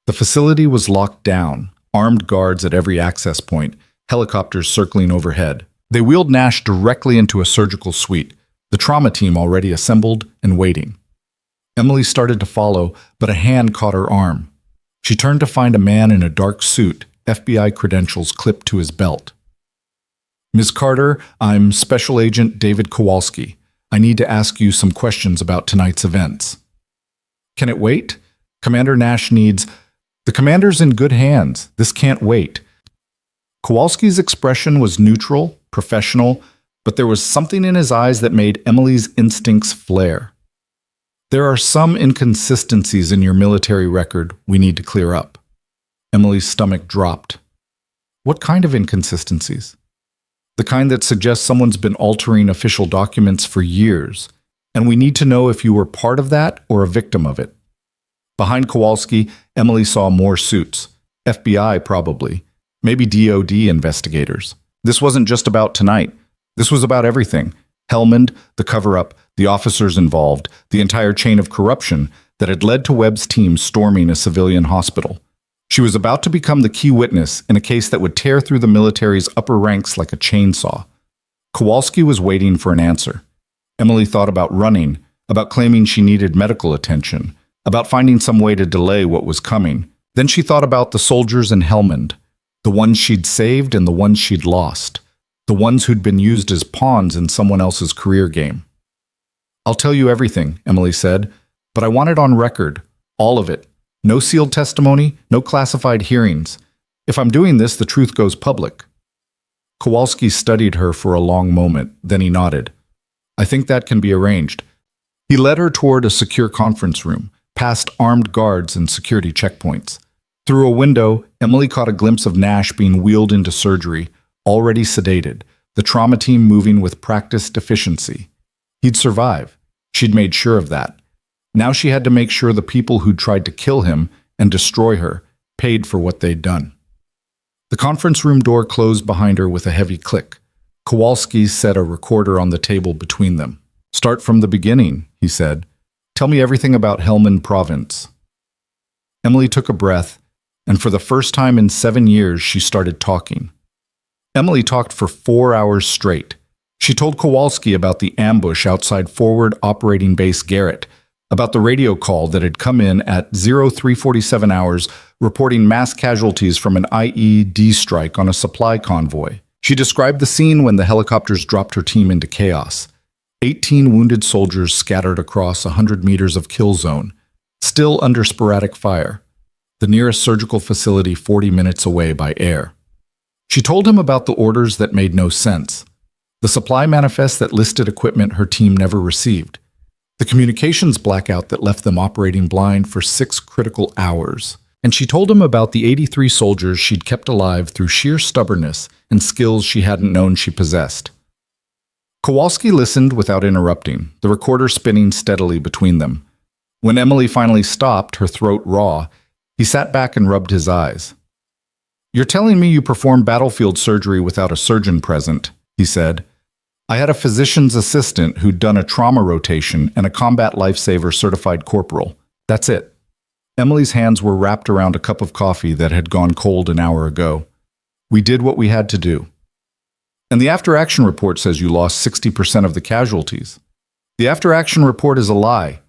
The facility was locked down, armed guards at every access point, helicopters circling overhead. They wheeled Nash directly into a surgical suite, the trauma team already assembled and waiting. Emily started to follow, but a hand caught her arm. She turned to find a man in a dark suit, FBI credentials clipped to his belt. "Ms. Carter, I'm Special Agent David Kowalski. I need to ask you some questions about tonight's events." "Can it wait? Commander Nash needs—" "The commander's in good hands. This can't wait." Kowalski's expression was neutral, professional, but there was something in his eyes that made Emily's instincts flare. "There are some inconsistencies in your military record we need to clear up." Emily's stomach dropped. "What kind of inconsistencies?" "The kind that suggests someone's been altering official documents for years, and we need to know if you were part of that or a victim of it." Behind Kowalski, Emily saw more suits. FBI, probably. Maybe DOD investigators. This wasn't just about tonight. This was about everything. Helmand, the cover-up, the officers involved, the entire chain of corruption that had led to Webb's team storming a civilian hospital. She was about to become the key witness in a case that would tear through the military's upper ranks like a chainsaw. Kowalski was waiting for an answer. Emily thought about running, about claiming she needed medical attention, about finding some way to delay what was coming. Then she thought about the soldiers in Helmand, the ones she'd saved and the ones she'd lost, the ones who'd been used as pawns in someone else's career game. "I'll tell you everything," Emily said, "but I want it on record, all of it. No sealed testimony, no classified hearings. If I'm doing this, the truth goes public." Kowalski studied her for a long moment, then he nodded. "I think that can be arranged." He led her toward a secure conference room, past armed guards and security checkpoints. Through a window, Emily caught a glimpse of Nash being wheeled into surgery, already sedated, the trauma team moving with practiced efficiency. He'd survive. She'd made sure of that. Now she had to make sure the people who'd tried to kill him and destroy her paid for what they'd done. The conference room door closed behind her with a heavy click. Kowalski set a recorder on the table between them. "Start from the beginning," he said. "Tell me everything about Helmand Province." Emily took a breath, and for the first time in 7 years, she started talking. Emily talked for 4 hours straight. She told Kowalski about the ambush outside Forward Operating Base Garrett, about the radio call that had come in at 0347 hours reporting mass casualties from an IED strike on a supply convoy. She described the scene when the helicopters dropped her team into chaos. 18 wounded soldiers scattered across 100 meters of kill zone, still under sporadic fire. The nearest surgical facility 40 minutes away by air. She told him about the orders that made no sense. The supply manifest that listed equipment her team never received. The communications blackout that left them operating blind for 6 critical hours. And she told him about the 83 soldiers she'd kept alive through sheer stubbornness and skills she hadn't known she possessed. Kowalski listened without interrupting, the recorder spinning steadily between them. When Emily finally stopped, her throat raw, he sat back and rubbed his eyes. "You're telling me you performed battlefield surgery without a surgeon present," he said. "I had a physician's assistant who'd done a trauma rotation and a combat lifesaver certified corporal. That's it." Emily's hands were wrapped around a cup of coffee that had gone cold an hour ago. "We did what we had to do." "And the after-action report says you lost 60% of the casualties." "The after-action report is a lie."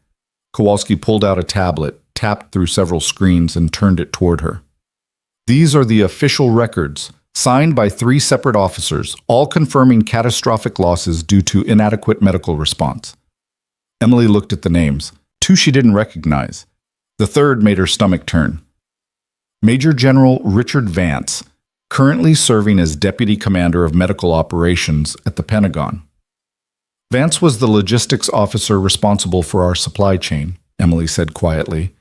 Kowalski pulled out a tablet, tapped through several screens, and turned it toward her. "These are the official records, signed by 3 separate officers, all confirming catastrophic losses due to inadequate medical response." Emily looked at the names. 2 she didn't recognize. The third made her stomach turn. Major General Richard Vance, currently serving as Deputy Commander of Medical Operations at the Pentagon. "Vance was the logistics officer responsible for our supply chain," Emily said quietly.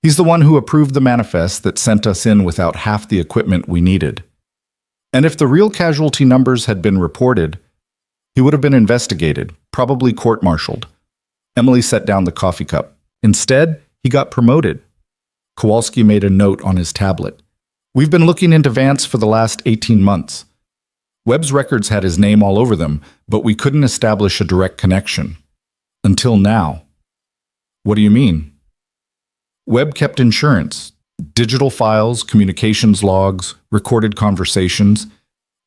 He's the one who approved the manifest that sent us in without half the equipment we needed. And if the real casualty numbers had been reported, he would have been investigated, probably court-martialed. Emily set down the coffee cup. Instead, he got promoted. Kowalski made a note on his tablet. We've been looking into Vance for the last 18 months. Webb's records had his name all over them, but we couldn't establish a direct connection. Until now. What do you mean? Webb kept insurance, digital files, communications logs, recorded conversations.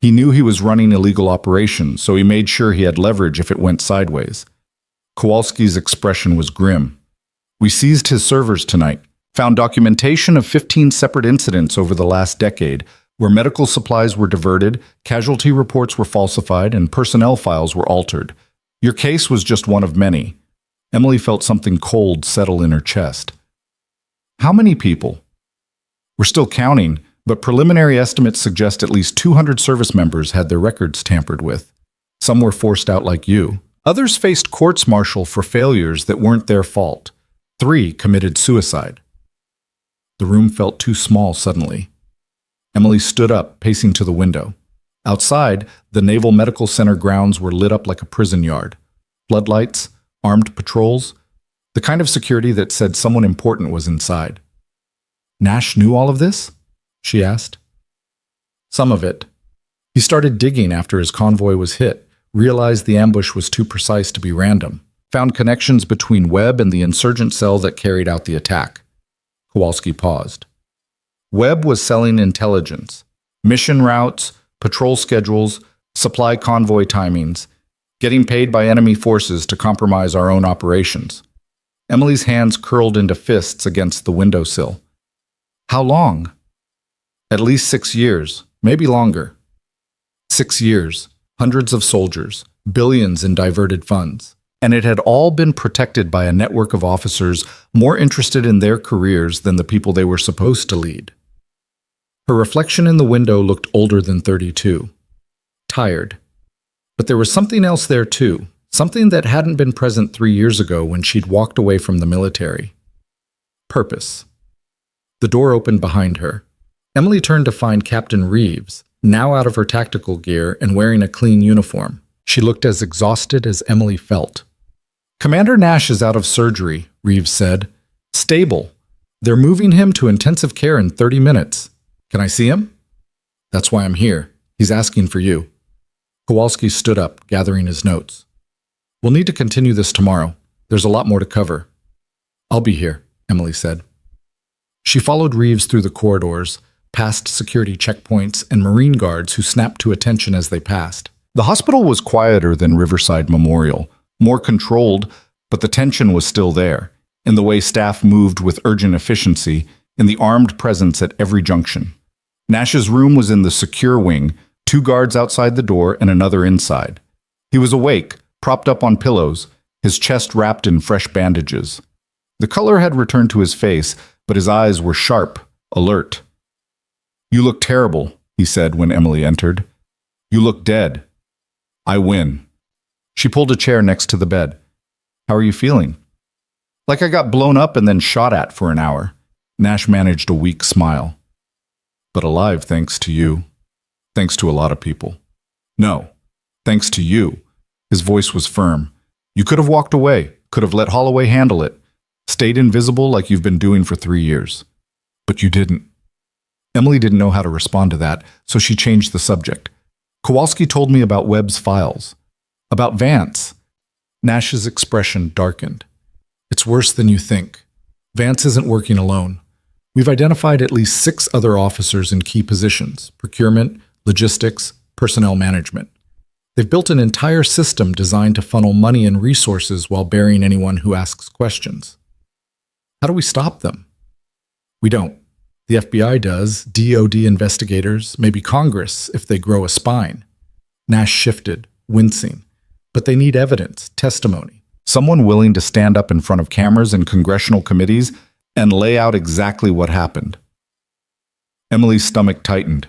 He knew he was running illegal operations, so he made sure he had leverage if it went sideways. Kowalski's expression was grim. We seized his servers tonight, found documentation of 15 separate incidents over the last decade where medical supplies were diverted, casualty reports were falsified, and personnel files were altered. Your case was just one of many. Emily felt something cold settle in her chest. How many people? We're still counting, but preliminary estimates suggest at least 200 service members had their records tampered with. Some were forced out like you. Others faced courts-martial for failures that weren't their fault. 3 committed suicide. The room felt too small suddenly. Emily stood up, pacing to the window. Outside, the Naval Medical Center grounds were lit up like a prison yard. Floodlights, armed patrols, the kind of security that said someone important was inside. Nash knew all of this? She asked. Some of it. He started digging after his convoy was hit, realized the ambush was too precise to be random, found connections between Webb and the insurgent cell that carried out the attack. Kowalski paused. Webb was selling intelligence, mission routes, patrol schedules, supply convoy timings, getting paid by enemy forces to compromise our own operations. Emily's hands curled into fists against the windowsill. How long? At least 6 years, maybe longer. 6 years, hundreds of soldiers, billions in diverted funds. And it had all been protected by a network of officers more interested in their careers than the people they were supposed to lead. Her reflection in the window looked older than 32. Tired. But there was something else there too, something that hadn't been present 3 years ago when she'd walked away from the military. Purpose. The door opened behind her. Emily turned to find Captain Reeves, now out of her tactical gear and wearing a clean uniform. She looked as exhausted as Emily felt. Commander Nash is out of surgery, Reeves said. Stable. They're moving him to intensive care in 30 minutes. Can I see him? That's why I'm here. He's asking for you. Kowalski stood up, gathering his notes. We'll need to continue this tomorrow. There's a lot more to cover. I'll be here, Emily said. She followed Reeves through the corridors, past security checkpoints and Marine guards who snapped to attention as they passed. The hospital was quieter than Riverside Memorial, more controlled, but the tension was still there, in the way staff moved with urgent efficiency, in the armed presence at every junction. Nash's room was in the secure wing, 2 guards outside the door and another inside. He was awake, propped up on pillows, his chest wrapped in fresh bandages. The color had returned to his face, but his eyes were sharp, alert. You look terrible, he said when Emily entered. You look dead. I win. She pulled a chair next to the bed. How are you feeling? Like I got blown up and then shot at for an hour. Nash managed a weak smile. But alive thanks to you. Thanks to a lot of people. No, thanks to you. His voice was firm. You could have walked away, could have let Holloway handle it, stayed invisible like you've been doing for 3 years. But you didn't. Emily didn't know how to respond to that, so she changed the subject. Kowalski told me about Webb's files. About Vance. Nash's expression darkened. It's worse than you think. Vance isn't working alone. We've identified at least 6 other officers in key positions: procurement, logistics, personnel management. They've built an entire system designed to funnel money and resources while burying anyone who asks questions. How do we stop them? We don't. The FBI does, DOD investigators, maybe Congress if they grow a spine. Nash shifted, wincing. But they need evidence, testimony. Someone willing to stand up in front of cameras and congressional committees and lay out exactly what happened. Emily's stomach tightened.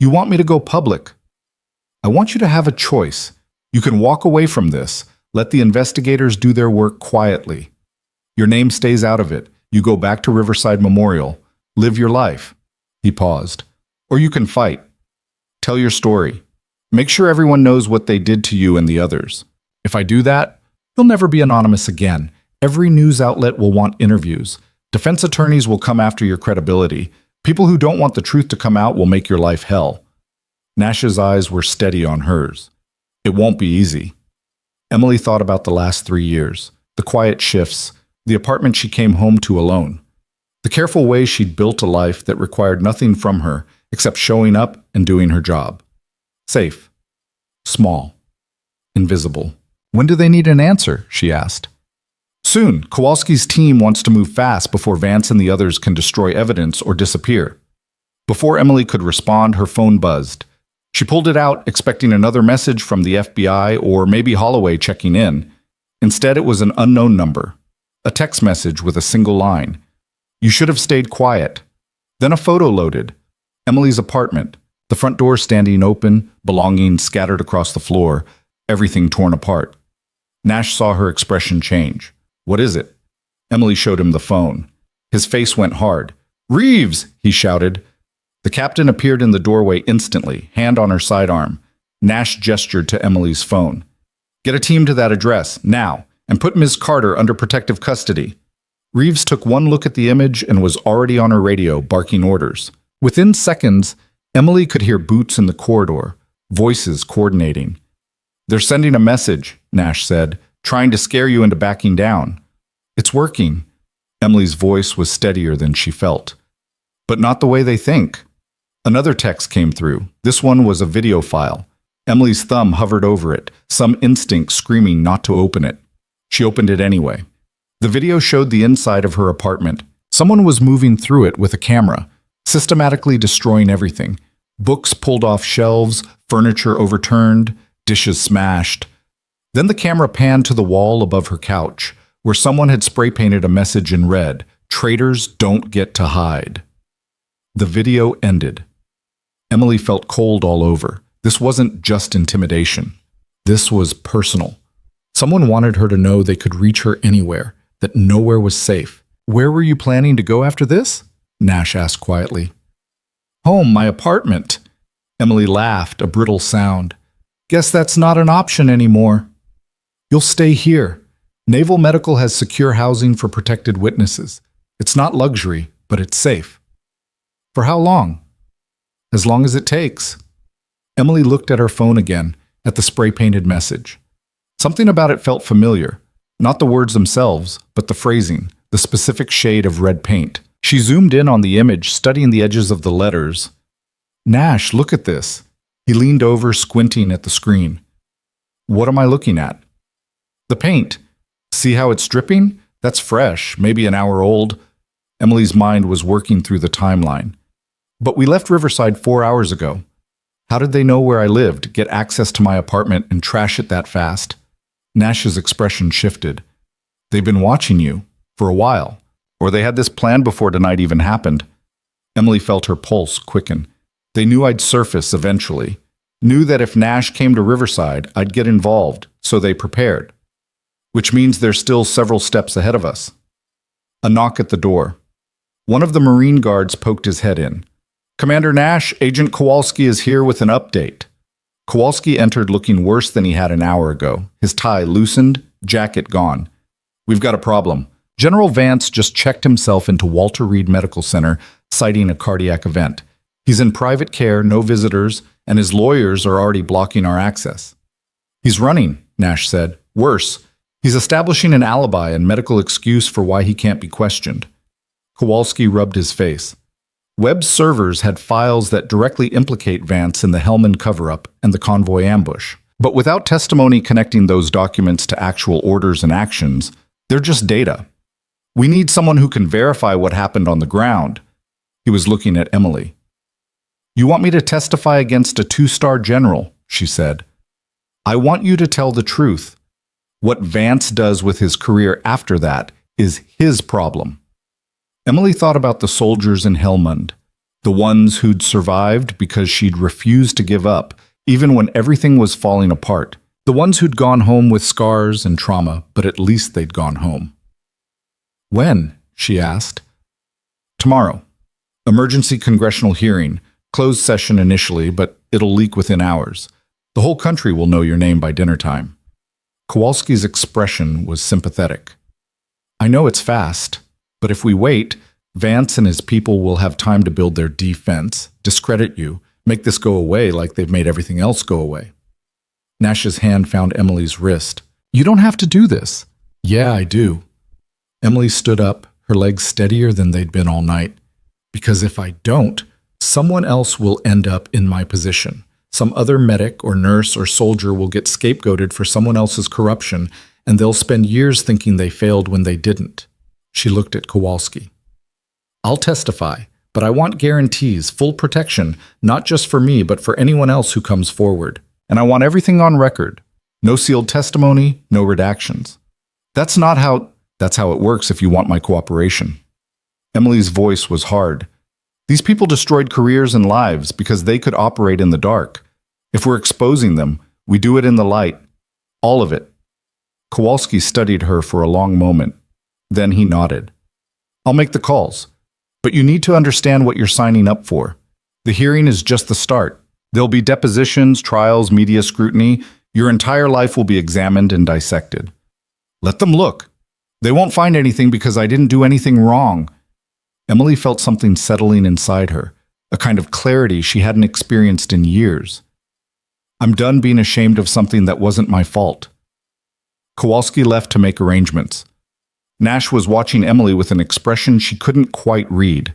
You want me to go public? I want you to have a choice. You can walk away from this. Let the investigators do their work quietly. Your name stays out of it. You go back to Riverside Memorial, live your life. He paused. Or you can fight. Tell your story. Make sure everyone knows what they did to you and the others. If I do that, you'll never be anonymous again. Every news outlet will want interviews. Defense attorneys will come after your credibility. People who don't want the truth to come out will make your life hell. Nash's eyes were steady on hers. It won't be easy. Emily thought about the last 3 years, the quiet shifts, the apartment she came home to alone, the careful way she'd built a life that required nothing from her except showing up and doing her job. Safe. Small. Invisible. When do they need an answer? She asked. Soon. Kowalski's team wants to move fast before Vance and the others can destroy evidence or disappear. Before Emily could respond, her phone buzzed. She pulled it out, expecting another message from the FBI or maybe Holloway checking in. Instead, it was an unknown number. A text message with a single line. You should have stayed quiet. Then a photo loaded. Emily's apartment, the front door standing open, belongings scattered across the floor, everything torn apart. Nash saw her expression change. What is it? Emily showed him the phone. His face went hard. Reeves! He shouted. The captain appeared in the doorway instantly, hand on her sidearm. Nash gestured to Emily's phone. Get a team to that address, now, and put Ms. Carter under protective custody. Reeves took one look at the image and was already on her radio, barking orders. Within seconds, Emily could hear boots in the corridor, voices coordinating. They're sending a message, Nash said, trying to scare you into backing down. It's working. Emily's voice was steadier than she felt. But not the way they think. Another text came through. This one was a video file. Emily's thumb hovered over it, some instinct screaming not to open it. She opened it anyway. The video showed the inside of her apartment. Someone was moving through it with a camera, systematically destroying everything. Books pulled off shelves, furniture overturned, dishes smashed. Then the camera panned to the wall above her couch, where someone had spray-painted a message in red, "Traitors don't get to hide." The video ended. Emily felt cold all over. This wasn't just intimidation. This was personal. Someone wanted her to know they could reach her anywhere, that nowhere was safe. Where were you planning to go after this? Nash asked quietly. Home, my apartment. Emily laughed, a brittle sound. Guess that's not an option anymore. You'll stay here. Naval Medical has secure housing for protected witnesses. It's not luxury, but it's safe. For how long? As long as it takes. Emily looked at her phone again, at the spray-painted message. Something about it felt familiar. Not the words themselves, but the phrasing, the specific shade of red paint. She zoomed in on the image, studying the edges of the letters. Nash, look at this. He leaned over, squinting at the screen. What am I looking at? The paint. See how it's dripping? That's fresh, maybe an hour old. Emily's mind was working through the timeline. But we left Riverside 4 hours ago. How did they know where I lived, get access to my apartment, and trash it that fast? Nash's expression shifted. They've been watching you, for a while. Or they had this plan before tonight even happened. Emily felt her pulse quicken. They knew I'd surface eventually. Knew that if Nash came to Riverside, I'd get involved, so they prepared. Which means there's still several steps ahead of us. A knock at the door. One of the Marine guards poked his head in. Commander Nash, Agent Kowalski is here with an update. Kowalski entered looking worse than he had an hour ago. His tie loosened, jacket gone. We've got a problem. General Vance just checked himself into Walter Reed Medical Center, citing a cardiac event. He's in private care, no visitors, and his lawyers are already blocking our access. He's running, Nash said. Worse, he's establishing an alibi and medical excuse for why he can't be questioned. Kowalski rubbed his face. Webb's servers had files that directly implicate Vance in the Hellman cover-up and the convoy ambush. But without testimony connecting those documents to actual orders and actions, they're just data. We need someone who can verify what happened on the ground. He was looking at Emily. You want me to testify against a 2-star general, she said. I want you to tell the truth. What Vance does with his career after that is his problem. Emily thought about the soldiers in Helmand, the ones who'd survived because she'd refused to give up, even when everything was falling apart, the ones who'd gone home with scars and trauma, but at least they'd gone home. When? she asked. Tomorrow. Emergency congressional hearing. Closed session initially, but it'll leak within hours. The whole country will know your name by dinner time. Kowalski's expression was sympathetic. I know it's fast, but if we wait, Vance and his people will have time to build their defense, discredit you, make this go away like they've made everything else go away. Nash's hand found Emily's wrist. You don't have to do this. Yeah, I do. Emily stood up, her legs steadier than they'd been all night. Because if I don't, someone else will end up in my position. Some other medic or nurse or soldier will get scapegoated for someone else's corruption, and they'll spend years thinking they failed when they didn't. She looked at Kowalski. I'll testify, but I want guarantees, full protection, not just for me, but for anyone else who comes forward. And I want everything on record. No sealed testimony, no redactions. That's how it works if you want my cooperation. Emily's voice was hard. These people destroyed careers and lives because they could operate in the dark. If we're exposing them, we do it in the light. All of it. Kowalski studied her for a long moment. Then he nodded. I'll make the calls. But you need to understand what you're signing up for. The hearing is just the start. There'll be depositions, trials, media scrutiny. Your entire life will be examined and dissected. Let them look. They won't find anything because I didn't do anything wrong. Emily felt something settling inside her, a kind of clarity she hadn't experienced in years. I'm done being ashamed of something that wasn't my fault. Kowalski left to make arrangements. Nash was watching Emily with an expression she couldn't quite read.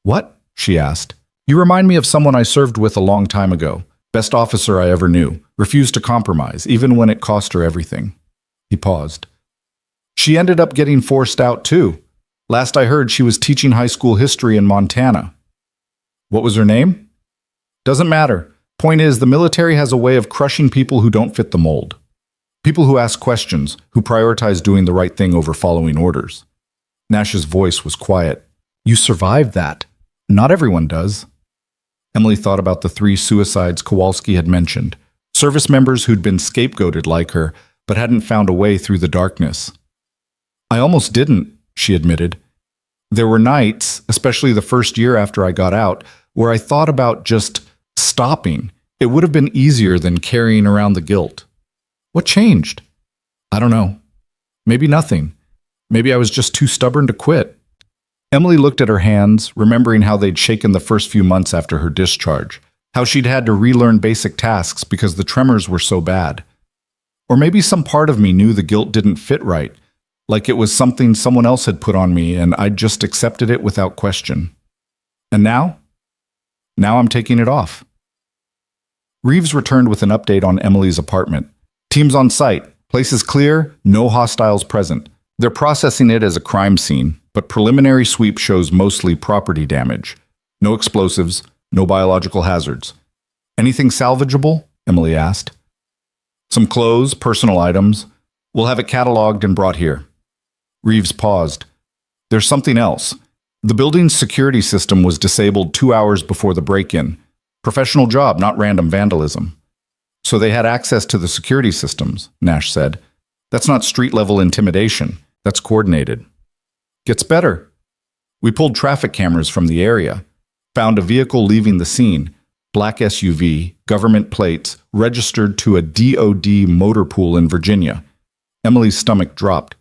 What? She asked. You remind me of someone I served with a long time ago. Best officer I ever knew. Refused to compromise, even when it cost her everything. He paused. She ended up getting forced out too. Last I heard, she was teaching high school history in Montana. What was her name? Doesn't matter. Point is, the military has a way of crushing people who don't fit the mold. People who ask questions, who prioritize doing the right thing over following orders. Nash's voice was quiet. You survived that. Not everyone does. Emily thought about the 3 suicides Kowalski had mentioned. Service members who'd been scapegoated like her, but hadn't found a way through the darkness. I almost didn't, she admitted. There were nights, especially the first year after I got out, where I thought about just stopping. It would have been easier than carrying around the guilt. What changed? I don't know. Maybe nothing. Maybe I was just too stubborn to quit. Emily looked at her hands, remembering how they'd shaken the first few months after her discharge, how she'd had to relearn basic tasks because the tremors were so bad. Or maybe some part of me knew the guilt didn't fit right, like it was something someone else had put on me and I'd just accepted it without question. And now? Now I'm taking it off. Reeves returned with an update on Emily's apartment. Teams on site. Place is clear, no hostiles present. They're processing it as a crime scene, but preliminary sweep shows mostly property damage. No explosives, no biological hazards. Anything salvageable? Emily asked. Some clothes, personal items. We'll have it cataloged and brought here. Reeves paused. There's something else. The building's security system was disabled 2 hours before the break-in. Professional job, not random vandalism. So they had access to the security systems, Nash said. That's not street-level intimidation. That's coordinated. Gets better. We pulled traffic cameras from the area. Found a vehicle leaving the scene. Black SUV, government plates, registered to a DOD motor pool in Virginia. Emily's stomach dropped.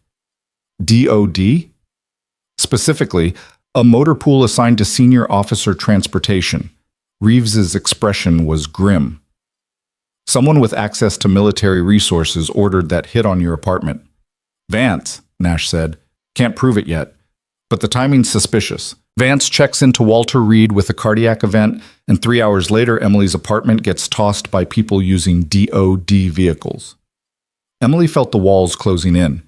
DOD? Specifically, a motor pool assigned to senior officer transportation. Reeves's expression was grim. Someone with access to military resources ordered that hit on your apartment. Vance, Nash said. Can't prove it yet. But the timing's suspicious. Vance checks into Walter Reed with a cardiac event, and 3 hours later, Emily's apartment gets tossed by people using DOD vehicles. Emily felt the walls closing in.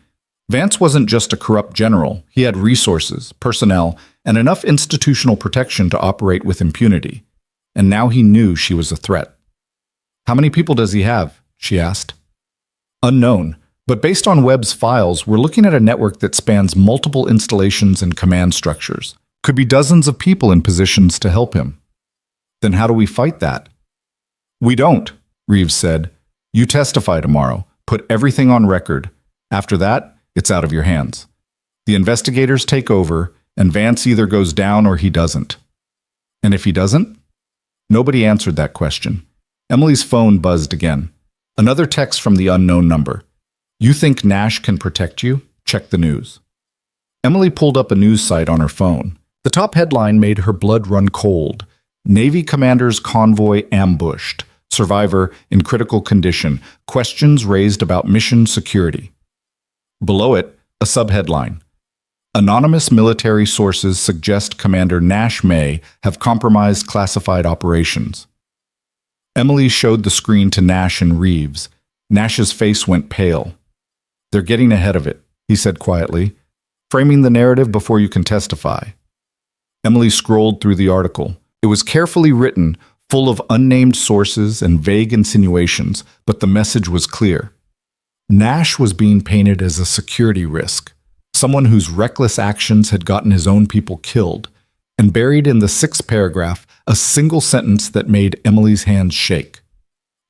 Vance wasn't just a corrupt general. He had resources, personnel, and enough institutional protection to operate with impunity. And now he knew she was a threat. How many people does he have? She asked. Unknown, but based on Webb's files, we're looking at a network that spans multiple installations and command structures. Could be dozens of people in positions to help him. Then how do we fight that? We don't, Reeves said. You testify tomorrow. Put everything on record. After that, it's out of your hands. The investigators take over, and Vance either goes down or he doesn't. And if he doesn't? Nobody answered that question. Emily's phone buzzed again. Another text from the unknown number. You think Nash can protect you? Check the news. Emily pulled up a news site on her phone. The top headline made her blood run cold. Navy commander's convoy ambushed. Survivor in critical condition. Questions raised about mission security. Below it, a subheadline. Anonymous military sources suggest Commander Nash may have compromised classified operations. Emily showed the screen to Nash and Reeves. Nash's face went pale. They're getting ahead of it, he said quietly. Framing the narrative before you can testify. Emily scrolled through the article. It was carefully written, full of unnamed sources and vague insinuations, but the message was clear. Nash was being painted as a security risk, someone whose reckless actions had gotten his own people killed, and buried in the sixth paragraph, a single sentence that made Emily's hands shake.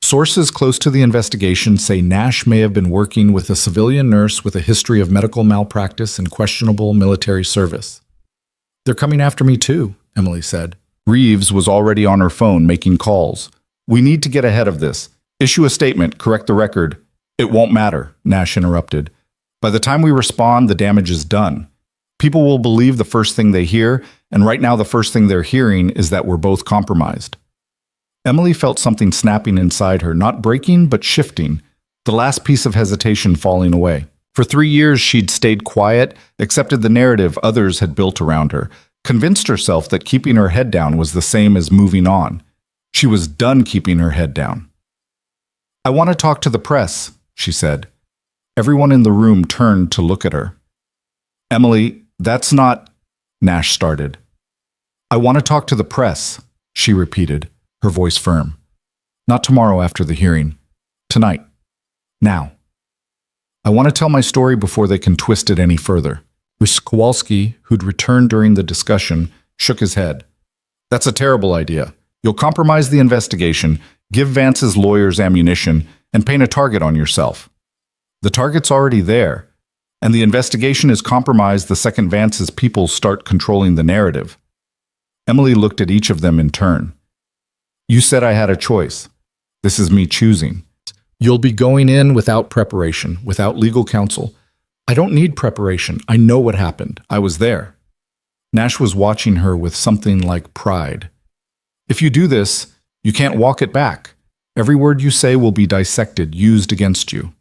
Sources close to the investigation say Nash may have been working with a civilian nurse with a history of medical malpractice and questionable military service. They're coming after me too, Emily said. Reeves was already on her phone making calls. We need to get ahead of this. Issue a statement, correct the record. It won't matter, Nash interrupted. By the time we respond, the damage is done. People will believe the first thing they hear, and right now the first thing they're hearing is that we're both compromised. Emily felt something snapping inside her, not breaking, but shifting, the last piece of hesitation falling away. For 3 years, she'd stayed quiet, accepted the narrative others had built around her, convinced herself that keeping her head down was the same as moving on. She was done keeping her head down. I want to talk to the press, she said. Everyone in the room turned to look at her. Emily, that's not... Nash started. I want to talk to the press, she repeated, her voice firm. Not tomorrow after the hearing. Tonight. Now. I want to tell my story before they can twist it any further. Kowalski, who'd returned during the discussion, shook his head. That's a terrible idea. You'll compromise the investigation, give Vance's lawyers ammunition, and paint a target on yourself. The target's already there, and the investigation is compromised the second Vance's people start controlling the narrative. Emily looked at each of them in turn. You said I had a choice. This is me choosing. You'll be going in without preparation, without legal counsel. I don't need preparation. I know what happened. I was there. Nash was watching her with something like pride. If you do this, you can't walk it back. Every word you say will be dissected, used against you.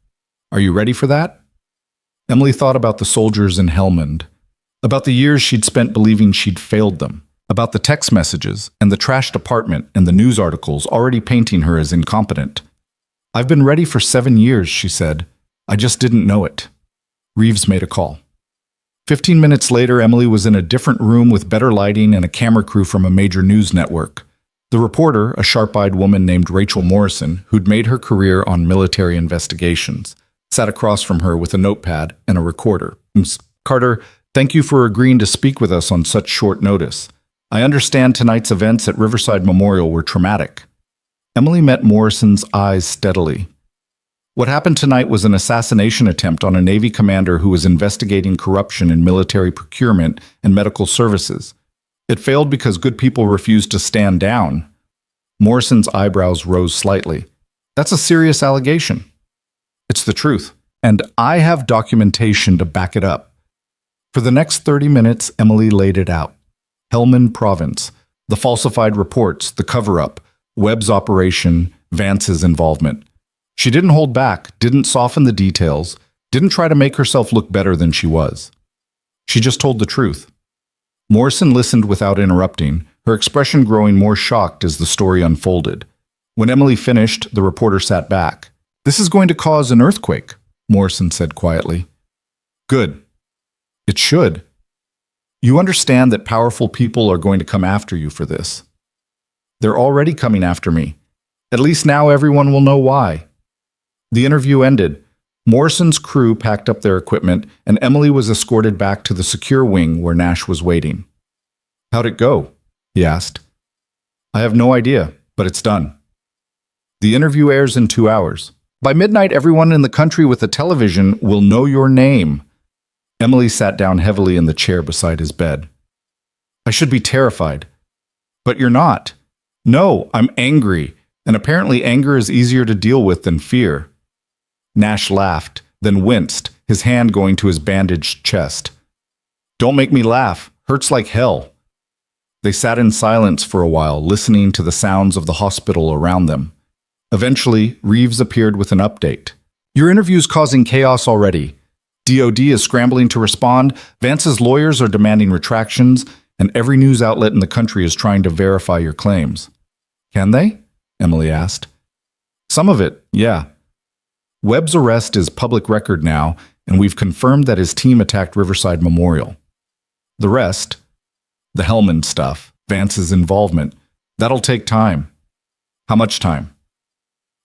Are you ready for that? Emily thought about the soldiers in Helmand, about the years she'd spent believing she'd failed them, about the text messages and the trashed apartment and the news articles already painting her as incompetent. I've been ready for 7 years, she said. I just didn't know it. Reeves made a call. 15 minutes later, Emily was in a different room with better lighting and a camera crew from a major news network. The reporter, a sharp-eyed woman named Rachel Morrison, who'd made her career on military investigations, sat across from her with a notepad and a recorder. Ms. Carter, thank you for agreeing to speak with us on such short notice. I understand tonight's events at Riverside Memorial were traumatic. Emily met Morrison's eyes steadily. What happened tonight was an assassination attempt on a Navy commander who was investigating corruption in military procurement and medical services. It failed because good people refused to stand down. Morrison's eyebrows rose slightly. That's a serious allegation. It's the truth, and I have documentation to back it up. For the next 30 minutes, Emily laid it out. Helmand Province, the falsified reports, the cover-up, Webb's operation, Vance's involvement. She didn't hold back, didn't soften the details, didn't try to make herself look better than she was. She just told the truth. Morrison listened without interrupting, her expression growing more shocked as the story unfolded. When Emily finished, the reporter sat back. This is going to cause an earthquake, Morrison said quietly. Good. It should. You understand that powerful people are going to come after you for this. They're already coming after me. At least now everyone will know why. The interview ended. Morrison's crew packed up their equipment, and Emily was escorted back to the secure wing where Nash was waiting. How'd it go? He asked. I have no idea, but it's done. The interview airs in 2 hours. By midnight, everyone in the country with a television will know your name. Emily sat down heavily in the chair beside his bed. I should be terrified. But you're not. No, I'm angry, and apparently anger is easier to deal with than fear. Nash laughed, then winced, his hand going to his bandaged chest. Don't make me laugh. Hurts like hell. They sat in silence for a while, listening to the sounds of the hospital around them. Eventually, Reeves appeared with an update. Your interview's causing chaos already. DOD is scrambling to respond, Vance's lawyers are demanding retractions, and every news outlet in the country is trying to verify your claims. Can they? Emily asked. Some of it, yeah. Webb's arrest is public record now, and we've confirmed that his team attacked Riverside Memorial. The rest, the Hellman stuff, Vance's involvement, that'll take time. How much time?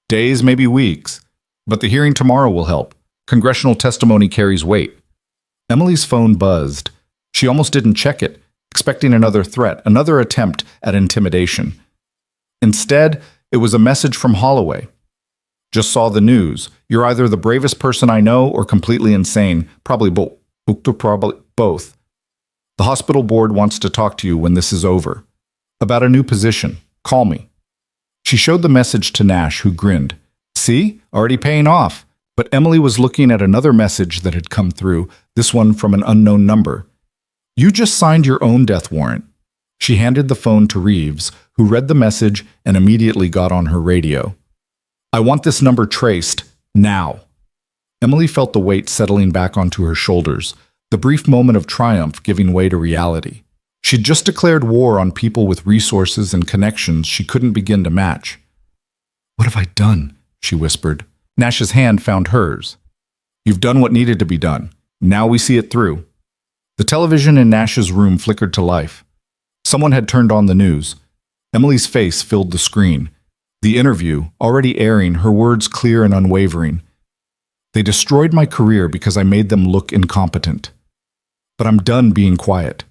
Days, maybe weeks. But the hearing tomorrow will help. Congressional testimony carries weight. Emily's phone buzzed. She almost didn't check it, expecting another threat, another attempt at intimidation. Instead, it was a message from Holloway. Just saw the news. You're either the bravest person I know or completely insane. Probably both. The hospital board wants to talk to you when this is over. About a new position. Call me. She showed the message to Nash, who grinned. See? Already paying off. But Emily was looking at another message that had come through, this one from an unknown number. You just signed your own death warrant. She handed the phone to Reeves, who read the message and immediately got on her radio. I want this number traced, now. Emily felt the weight settling back onto her shoulders, the brief moment of triumph giving way to reality. She'd just declared war on people with resources and connections she couldn't begin to match. What have I done? She whispered. Nash's hand found hers. You've done what needed to be done. Now we see it through. The television in Nash's room flickered to life. Someone had turned on the news. Emily's face filled the screen. The interview, already airing, her words clear and unwavering. They destroyed my career because I made them look incompetent. But I'm done being quiet.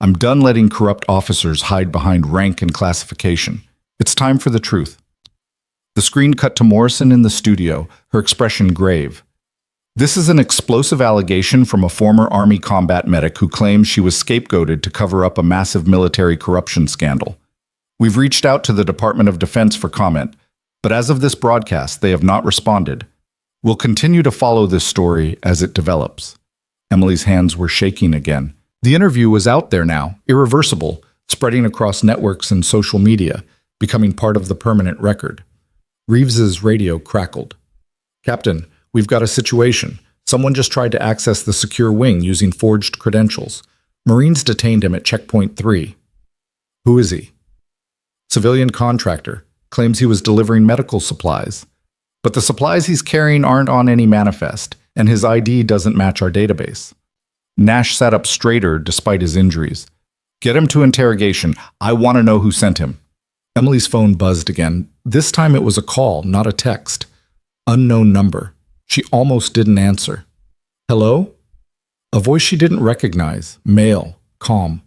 I'm done letting corrupt officers hide behind rank and classification. It's time for the truth. The screen cut to Morrison in the studio, her expression grave. This is an explosive allegation from a former Army combat medic who claims she was scapegoated to cover up a massive military corruption scandal. We've reached out to the Department of Defense for comment, but as of this broadcast, they have not responded. We'll continue to follow this story as it develops. Emily's hands were shaking again. The interview was out there now, irreversible, spreading across networks and social media, becoming part of the permanent record. Reeves's radio crackled. Captain, we've got a situation. Someone just tried to access the secure wing using forged credentials. Marines detained him at Checkpoint 3. Who is he? Civilian contractor. Claims he was delivering medical supplies. But the supplies he's carrying aren't on any manifest, and his ID doesn't match our database. Nash sat up straighter despite his injuries. Get him to interrogation. I want to know who sent him. Emily's phone buzzed again. This time it was a call, not a text. Unknown number. She almost didn't answer. Hello? A voice she didn't recognize. Male. Calm.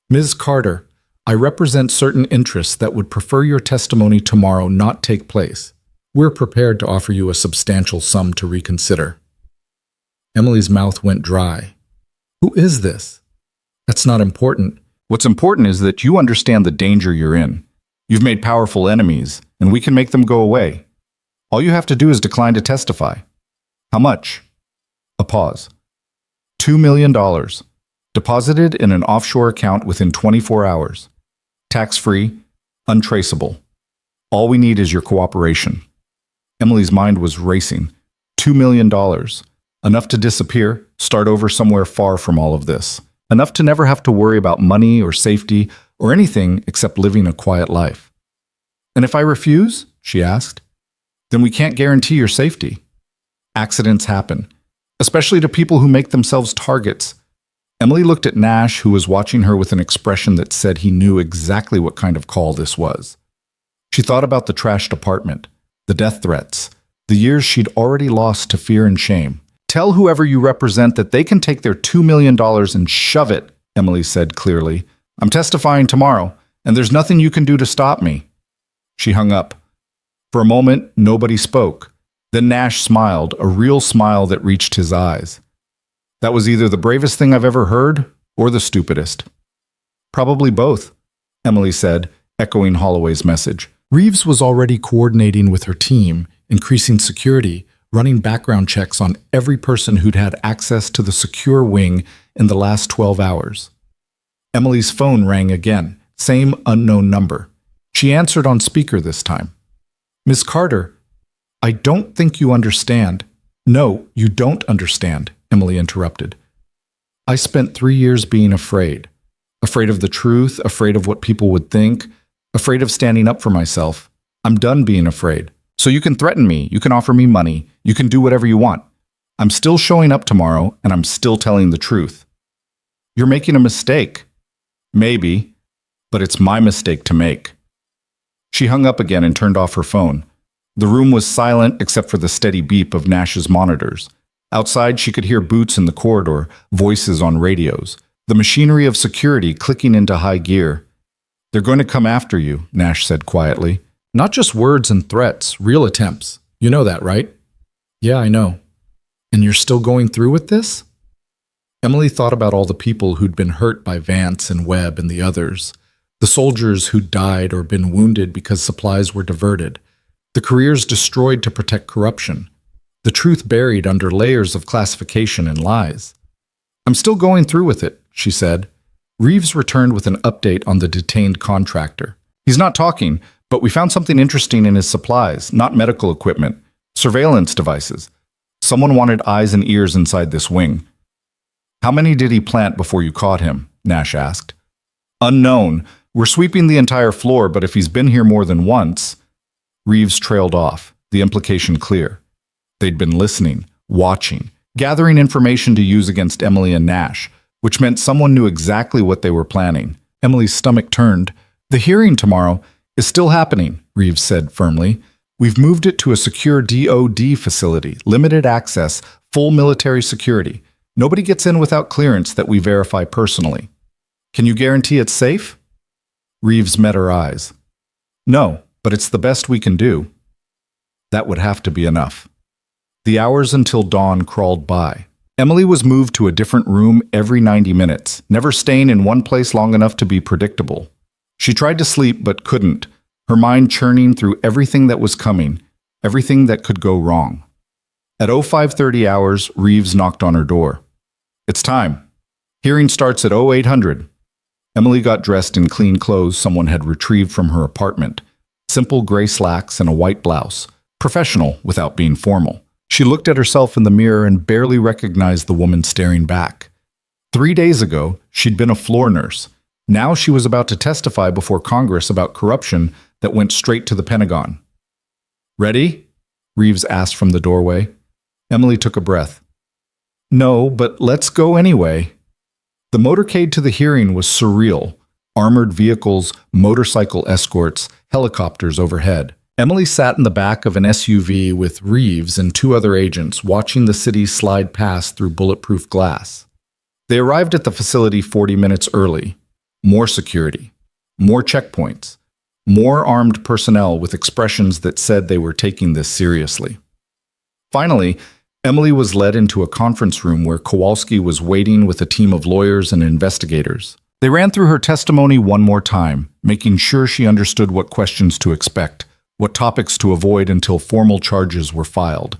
Ms. Carter, I represent certain interests that would prefer your testimony tomorrow not take place. We're prepared to offer you a substantial sum to reconsider. Emily's mouth went dry. Who is this? That's not important. What's important is that you understand the danger you're in. You've made powerful enemies, and we can make them go away. All you have to do is decline to testify. How much? A pause. $2 million. Deposited in an offshore account within 24 hours. Tax-free, untraceable. All we need is your cooperation. Emily's mind was racing. $2 million. Enough to disappear, start over somewhere far from all of this. Enough to never have to worry about money or safety or anything except living a quiet life. And if I refuse, she asked, then we can't guarantee your safety. Accidents happen, especially to people who make themselves targets. Emily looked at Nash, who was watching her with an expression that said he knew exactly what kind of call this was. She thought about the trashed apartment, the death threats, the years she'd already lost to fear and shame. Tell whoever you represent that they can take their $2 million and shove it, Emily said clearly. I'm testifying tomorrow, and there's nothing you can do to stop me. She hung up. For a moment, nobody spoke. Then Nash smiled, a real smile that reached his eyes. That was either the bravest thing I've ever heard or the stupidest. Probably both, Emily said, echoing Holloway's message. Reeves was already coordinating with her team, increasing security, running background checks on every person who'd had access to the secure wing in the last 12 hours. Emily's phone rang again, same unknown number. She answered on speaker this time. Miss Carter, I don't think you understand. No, you don't understand, Emily interrupted. I spent 3 years being afraid. Afraid of the truth, afraid of what people would think, afraid of standing up for myself. I'm done being afraid. So you can threaten me, you can offer me money, you can do whatever you want. I'm still showing up tomorrow, and I'm still telling the truth. You're making a mistake. Maybe, but it's my mistake to make. She hung up again and turned off her phone. The room was silent except for the steady beep of Nash's monitors. Outside, she could hear boots in the corridor, voices on radios, the machinery of security clicking into high gear. They're going to come after you, Nash said quietly. Not just words and threats, real attempts. You know that, right? Yeah, I know. And you're still going through with this? Emily thought about all the people who'd been hurt by Vance and Webb and the others, the soldiers who'd died or been wounded because supplies were diverted, the careers destroyed to protect corruption, the truth buried under layers of classification and lies. I'm still going through with it, she said. Reeves returned with an update on the detained contractor. He's not talking, but we found something interesting in his supplies, not medical equipment, surveillance devices. Someone wanted eyes and ears inside this wing. How many did he plant before you caught him? Nash asked. Unknown. We're sweeping the entire floor, but if he's been here more than once... Reeves trailed off, the implication clear. They'd been listening, watching, gathering information to use against Emily and Nash, which meant someone knew exactly what they were planning. Emily's stomach turned. The hearing tomorrow is still happening, Reeves said firmly. We've moved it to a secure DOD facility, limited access, full military security. Nobody gets in without clearance that we verify personally. Can you guarantee it's safe? Reeves met her eyes. No, but it's the best we can do. That would have to be enough. The hours until dawn crawled by. Emily was moved to a different room every 90 minutes, never staying in one place long enough to be predictable. She tried to sleep but couldn't, her mind churning through everything that was coming, everything that could go wrong. At 0530 hours, Reeves knocked on her door. It's time. Hearing starts at 0800. Emily got dressed in clean clothes someone had retrieved from her apartment. Simple gray slacks and a white blouse. Professional without being formal. She looked at herself in the mirror and barely recognized the woman staring back. 3 days ago, she'd been a floor nurse. Now she was about to testify before Congress about corruption that went straight to the Pentagon. Ready? Reeves asked from the doorway. Emily took a breath. No, but let's go anyway. The motorcade to the hearing was surreal. Armored vehicles, motorcycle escorts, helicopters overhead. Emily sat in the back of an SUV with Reeves and 2 other agents watching the city slide past through bulletproof glass. They arrived at the facility 40 minutes early. More security. More checkpoints. More armed personnel with expressions that said they were taking this seriously. Finally, Emily was led into a conference room where Kowalski was waiting with a team of lawyers and investigators. They ran through her testimony one more time, making sure she understood what questions to expect, what topics to avoid until formal charges were filed.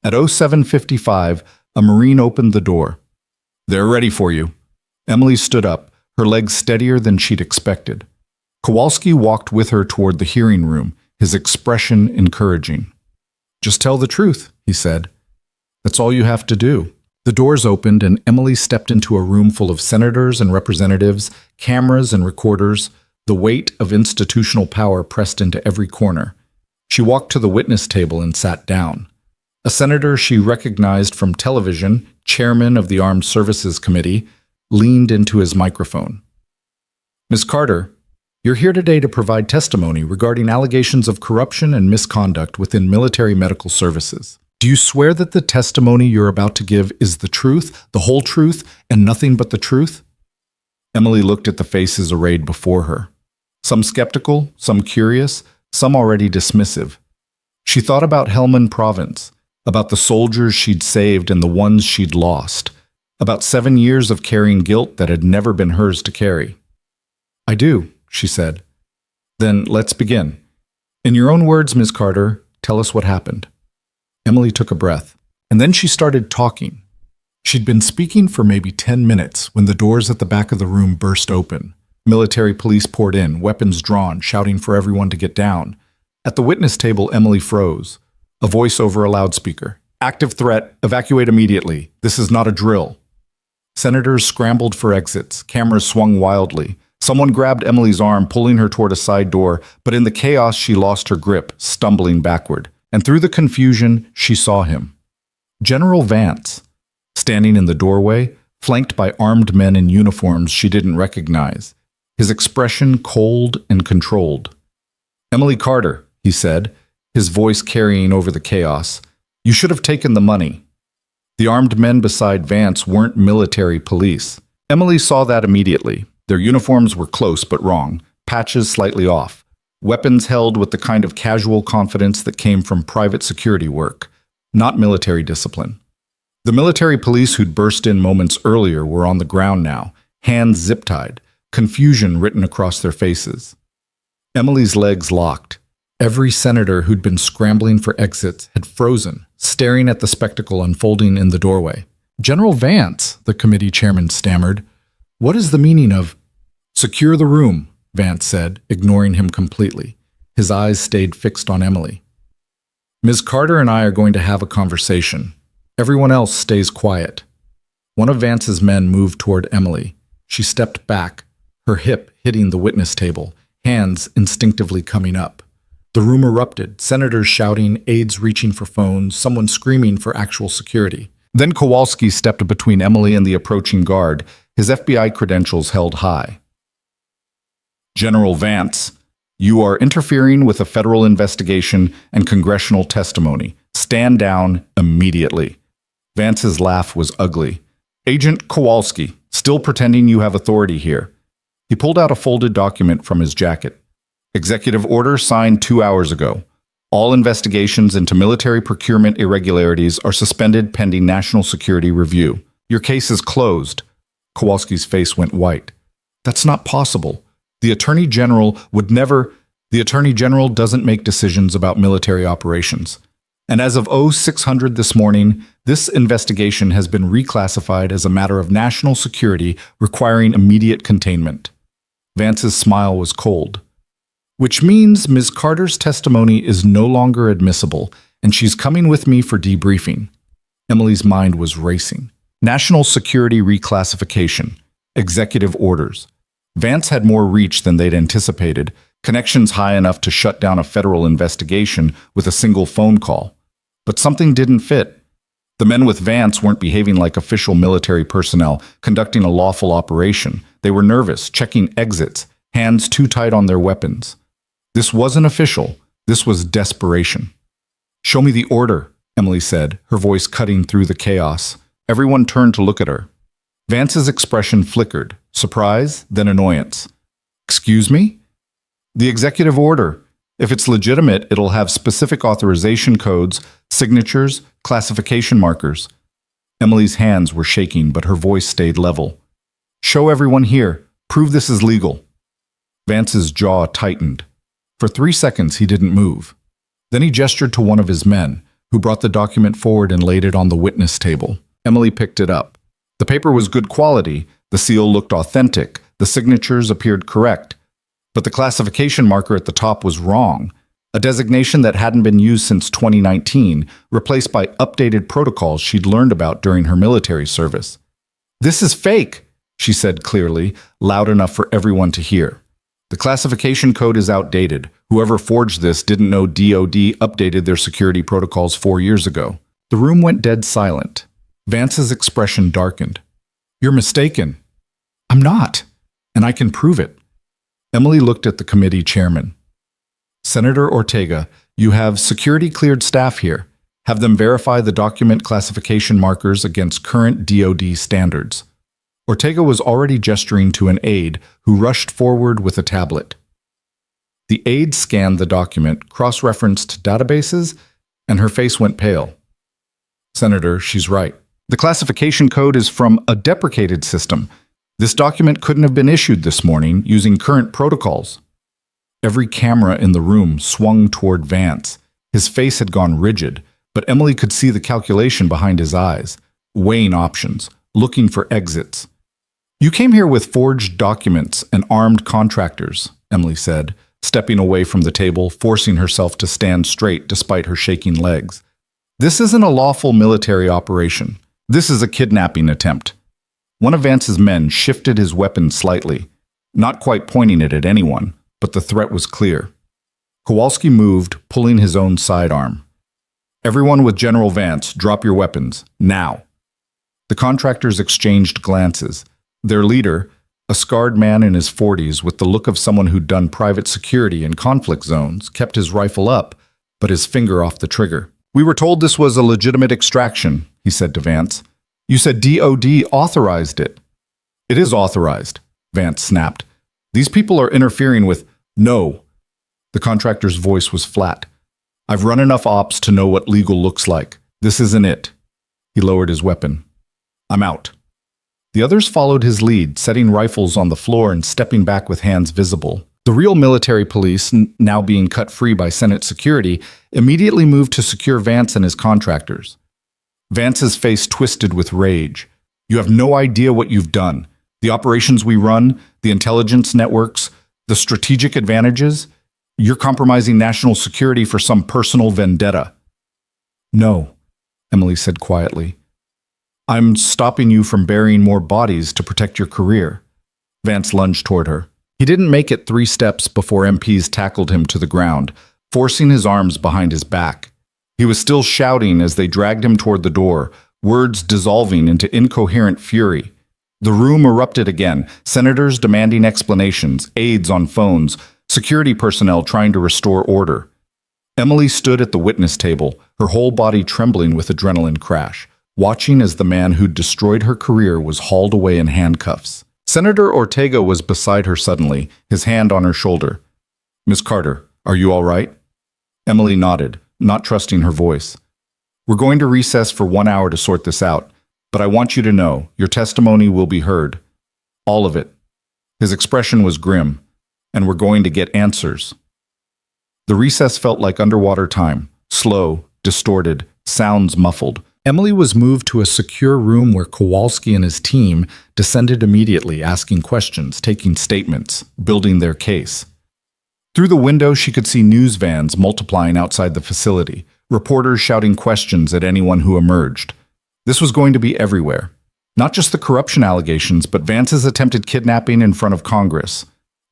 At 07:55, a Marine opened the door. They're ready for you. Emily stood up, her legs steadier than she'd expected. Kowalski walked with her toward the hearing room, his expression encouraging. Just tell the truth, he said. That's all you have to do. The doors opened and Emily stepped into a room full of senators and representatives, cameras and recorders, the weight of institutional power pressed into every corner. She walked to the witness table and sat down. A senator she recognized from television, chairman of the Armed Services Committee, leaned into his microphone. Ms. Carter, you're here today to provide testimony regarding allegations of corruption and misconduct within military medical services. Do you swear that the testimony you're about to give is the truth, the whole truth, and nothing but the truth? Emily looked at the faces arrayed before her. Some skeptical, some curious, some already dismissive. She thought about Helmand Province, about the soldiers she'd saved and the ones she'd lost, About 7 years of carrying guilt that had never been hers to carry. I do, she said. Then let's begin. In your own words, Ms. Carter, tell us what happened. Emily took a breath, and then she started talking. She'd been speaking for maybe 10 minutes when the doors at the back of the room burst open. Military police poured in, weapons drawn, shouting for everyone to get down. At the witness table, Emily froze. A voice over a loudspeaker. Active threat, evacuate immediately. This is not a drill. Senators scrambled for exits. Cameras swung wildly. Someone grabbed Emily's arm, pulling her toward a side door, but in the chaos she lost her grip, stumbling backward. And through the confusion, she saw him. General Vance, standing in the doorway, flanked by armed men in uniforms she didn't recognize, his expression cold and controlled. Emily Carter, he said, his voice carrying over the chaos, you should have taken the money. The armed men beside Vance weren't military police. Emily saw that immediately. Their uniforms were close but wrong, patches slightly off, weapons held with the kind of casual confidence that came from private security work, not military discipline. The military police who'd burst in moments earlier were on the ground now, hands zip-tied, confusion written across their faces. Emily's legs locked. Every senator who'd been scrambling for exits had frozen, staring at the spectacle unfolding in the doorway. General Vance, the committee chairman stammered. What is the meaning of... Secure the room, Vance said, ignoring him completely. His eyes stayed fixed on Emily. Ms. Carter and I are going to have a conversation. Everyone else stays quiet. One of Vance's men moved toward Emily. She stepped back, her hip hitting the witness table, hands instinctively coming up. The room erupted, senators shouting, aides reaching for phones, someone screaming for actual security. Then Kowalski stepped between Emily and the approaching guard, his FBI credentials held high. General Vance, you are interfering with a federal investigation and congressional testimony. Stand down immediately. Vance's laugh was ugly. Agent Kowalski, still pretending you have authority here. He pulled out a folded document from his jacket. Executive order signed 2 hours ago. All investigations into military procurement irregularities are suspended pending national security review. Your case is closed. Kowalski's face went white. That's not possible. The Attorney General would never... The Attorney General doesn't make decisions about military operations. And as of 0600 this morning, this investigation has been reclassified as a matter of national security requiring immediate containment. Vance's smile was cold. Which means Ms. Carter's testimony is no longer admissible, and she's coming with me for debriefing. Emily's mind was racing. National security reclassification. Executive orders. Vance had more reach than they'd anticipated, connections high enough to shut down a federal investigation with a single phone call. But something didn't fit. The men with Vance weren't behaving like official military personnel, conducting a lawful operation. They were nervous, checking exits, hands too tight on their weapons. This wasn't official. This was desperation. Show me the order, Emily said, her voice cutting through the chaos. Everyone turned to look at her. Vance's expression flickered, surprise, then annoyance. Excuse me? The executive order. If it's legitimate, it'll have specific authorization codes, signatures, classification markers. Emily's hands were shaking, but her voice stayed level. Show everyone here. Prove this is legal. Vance's jaw tightened. For 3 seconds, he didn't move. Then he gestured to one of his men, who brought the document forward and laid it on the witness table. Emily picked it up. The paper was good quality, the seal looked authentic, the signatures appeared correct. But the classification marker at the top was wrong, a designation that hadn't been used since 2019, replaced by updated protocols she'd learned about during her military service. This is fake, she said clearly, loud enough for everyone to hear. The classification code is outdated. Whoever forged this didn't know DoD updated their security protocols 4 years ago. The room went dead silent. Vance's expression darkened. You're mistaken. I'm not, and I can prove it. Emily looked at the committee chairman. Senator Ortega, you have security-cleared staff here. Have them verify the document classification markers against current DoD standards. Ortega was already gesturing to an aide who rushed forward with a tablet. The aide scanned the document, cross-referenced databases, and her face went pale. Senator, she's right. The classification code is from a deprecated system. This document couldn't have been issued this morning using current protocols. Every camera in the room swung toward Vance. His face had gone rigid, but Emily could see the calculation behind his eyes, weighing options, looking for exits. "You came here with forged documents and armed contractors," Emily said, stepping away from the table, forcing herself to stand straight despite her shaking legs. "This isn't a lawful military operation. This is a kidnapping attempt." One of Vance's men shifted his weapon slightly, not quite pointing it at anyone, but the threat was clear. Kowalski moved, pulling his own sidearm. "Everyone with General Vance, drop your weapons, now." The contractors exchanged glances. Their leader, a scarred man in his 40s with the look of someone who'd done private security in conflict zones, kept his rifle up, but his finger off the trigger. "We were told this was a legitimate extraction," he said to Vance. "You said DOD authorized it." "It is authorized," Vance snapped. "These people are interfering with—" "No." The contractor's voice was flat. "I've run enough ops to know what legal looks like. This isn't it." He lowered his weapon. "I'm out." The others followed his lead, setting rifles on the floor and stepping back with hands visible. The real military police, now being cut free by Senate security, immediately moved to secure Vance and his contractors. Vance's face twisted with rage. "You have no idea what you've done. The operations we run, the intelligence networks, the strategic advantages. You're compromising national security for some personal vendetta." "No," Emily said quietly. "I'm stopping you from burying more bodies to protect your career." Vance lunged toward her. He didn't make it 3 steps before MPs tackled him to the ground, forcing his arms behind his back. He was still shouting as they dragged him toward the door, words dissolving into incoherent fury. The room erupted again, senators demanding explanations, aides on phones, security personnel trying to restore order. Emily stood at the witness table, her whole body trembling with adrenaline crash, watching as the man who'd destroyed her career was hauled away in handcuffs. Senator Ortega was beside her suddenly, his hand on her shoulder. "Miss Carter, are you all right?" Emily nodded, not trusting her voice. "We're going to recess for 1 hour to sort this out, but I want you to know, your testimony will be heard. All of it." His expression was grim. "And we're going to get answers." The recess felt like underwater time, slow, distorted, sounds muffled. Emily was moved to a secure room where Kowalski and his team descended immediately, asking questions, taking statements, building their case. Through the window, she could see news vans multiplying outside the facility, reporters shouting questions at anyone who emerged. This was going to be everywhere. Not just the corruption allegations, but Vance's attempted kidnapping in front of Congress,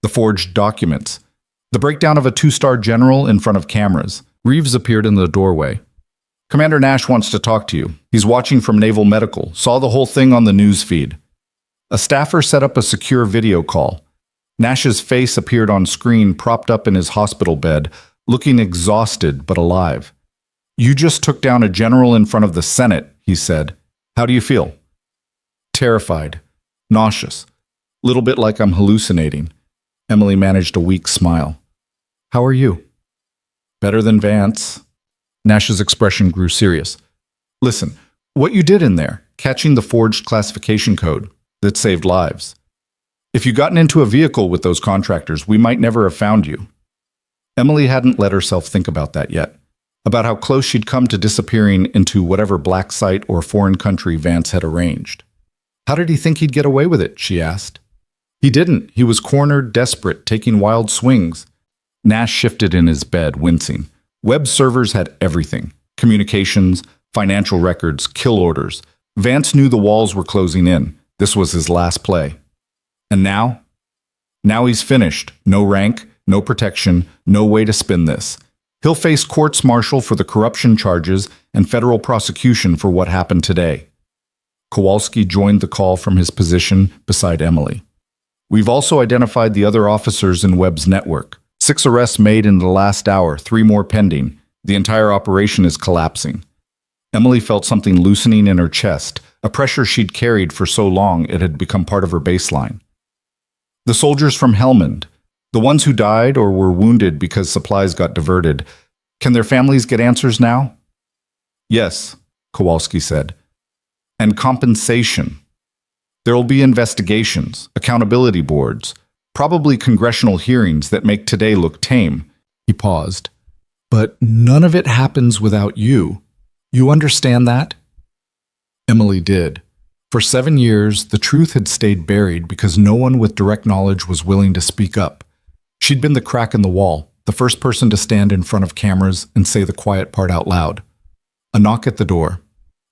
the forged documents, the breakdown of a 2-star general in front of cameras. Reeves appeared in the doorway. "Commander Nash wants to talk to you. He's watching from Naval Medical, saw the whole thing on the news feed." A staffer set up a secure video call. Nash's face appeared on screen, propped up in his hospital bed, looking exhausted but alive. "You just took down a general in front of the Senate," he said. "How do you feel?" "Terrified. Nauseous. Little bit like I'm hallucinating." Emily managed a weak smile. "How are you?" "Better than Vance." Nash's expression grew serious. "Listen, what you did in there, catching the forged classification code, that saved lives. If you'd gotten into a vehicle with those contractors, we might never have found you." Emily hadn't let herself think about that yet, about how close she'd come to disappearing into whatever black site or foreign country Vance had arranged. "How did he think he'd get away with it?" she asked. "He didn't. He was cornered, desperate, taking wild swings." Nash shifted in his bed, wincing. Web servers had everything: communications, financial records, kill orders. Vance knew the walls were closing in. This was his last play. And now? Now he's finished. No rank, no protection, no way to spin this. He'll face courts-martial for the corruption charges and federal prosecution for what happened today. Kowalski joined the call from his position beside Emily. "We've also identified the other officers in Webb's network. 6 arrests made in the last hour, 3 more pending. The entire operation is collapsing." Emily felt something loosening in her chest, a pressure she'd carried for so long it had become part of her baseline. "The soldiers from Helmand, the ones who died or were wounded because supplies got diverted, can their families get answers now?" "Yes," Kowalski said. And compensation. There will be investigations, accountability boards, probably congressional hearings that make today look tame. He paused. But none of it happens without you. You understand that? Emily did. For 7 years, the truth had stayed buried because no one with direct knowledge was willing to speak up. She'd been the crack in the wall, the first person to stand in front of cameras and say the quiet part out loud. A knock at the door.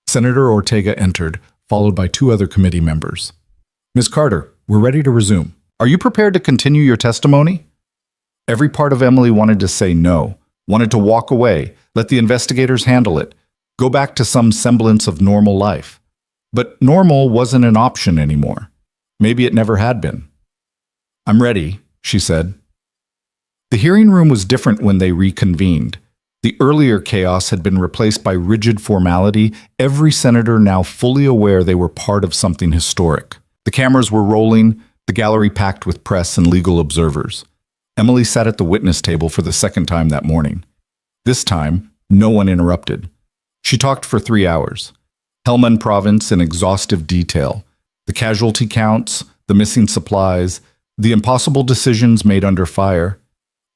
Senator Ortega entered, followed by 2 other committee members. Ms. Carter, we're ready to resume. Are you prepared to continue your testimony? Every part of Emily wanted to say no, wanted to walk away, let the investigators handle it, go back to some semblance of normal life. But normal wasn't an option anymore. Maybe it never had been. I'm ready, she said. The hearing room was different when they reconvened. The earlier chaos had been replaced by rigid formality, every senator now fully aware they were part of something historic. The cameras were rolling, the gallery packed with press and legal observers. Emily sat at the witness table for the second time that morning. This time, no one interrupted. She talked for 3 hours. Helmand Province in exhaustive detail. The casualty counts, the missing supplies, the impossible decisions made under fire.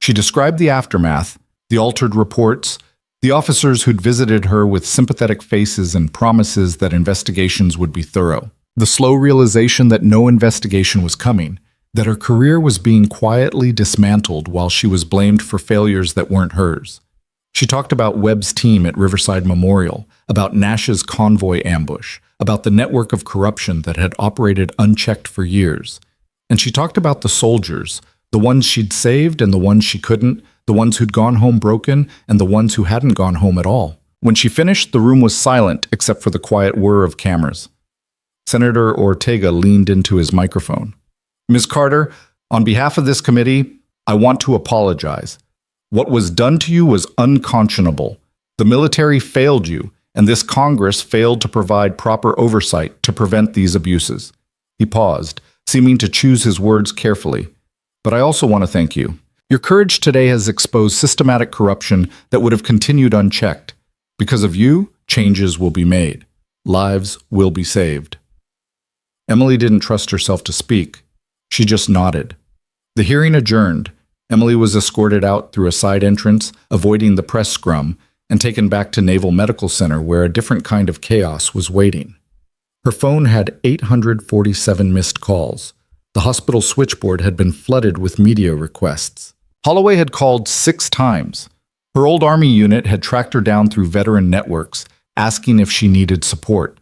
She described the aftermath, the altered reports, the officers who'd visited her with sympathetic faces and promises that investigations would be thorough. The slow realization that no investigation was coming, that her career was being quietly dismantled while she was blamed for failures that weren't hers. She talked about Webb's team at Riverside Memorial, about Nash's convoy ambush, about the network of corruption that had operated unchecked for years. And she talked about the soldiers, the ones she'd saved and the ones she couldn't, the ones who'd gone home broken and the ones who hadn't gone home at all. When she finished, the room was silent except for the quiet whir of cameras. Senator Ortega leaned into his microphone. Ms. Carter, on behalf of this committee, I want to apologize. What was done to you was unconscionable. The military failed you, and this Congress failed to provide proper oversight to prevent these abuses. He paused, seeming to choose his words carefully. But I also want to thank you. Your courage today has exposed systematic corruption that would have continued unchecked. Because of you, changes will be made. Lives will be saved. Emily didn't trust herself to speak. She just nodded. The hearing adjourned. Emily was escorted out through a side entrance, avoiding the press scrum, and taken back to Naval Medical Center where a different kind of chaos was waiting. Her phone had 847 missed calls. The hospital switchboard had been flooded with media requests. Holloway had called 6 times. Her old Army unit had tracked her down through veteran networks, asking if she needed support.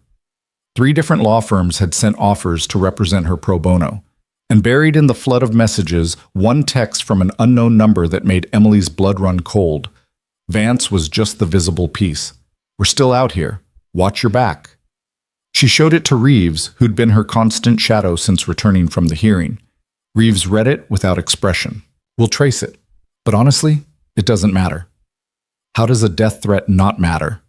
3 different law firms had sent offers to represent her pro bono. And buried in the flood of messages, one text from an unknown number that made Emily's blood run cold. Vance was just the visible piece. We're still out here. Watch your back. She showed it to Reeves, who'd been her constant shadow since returning from the hearing. Reeves read it without expression. We'll trace it. But honestly, it doesn't matter. How does a death threat not matter?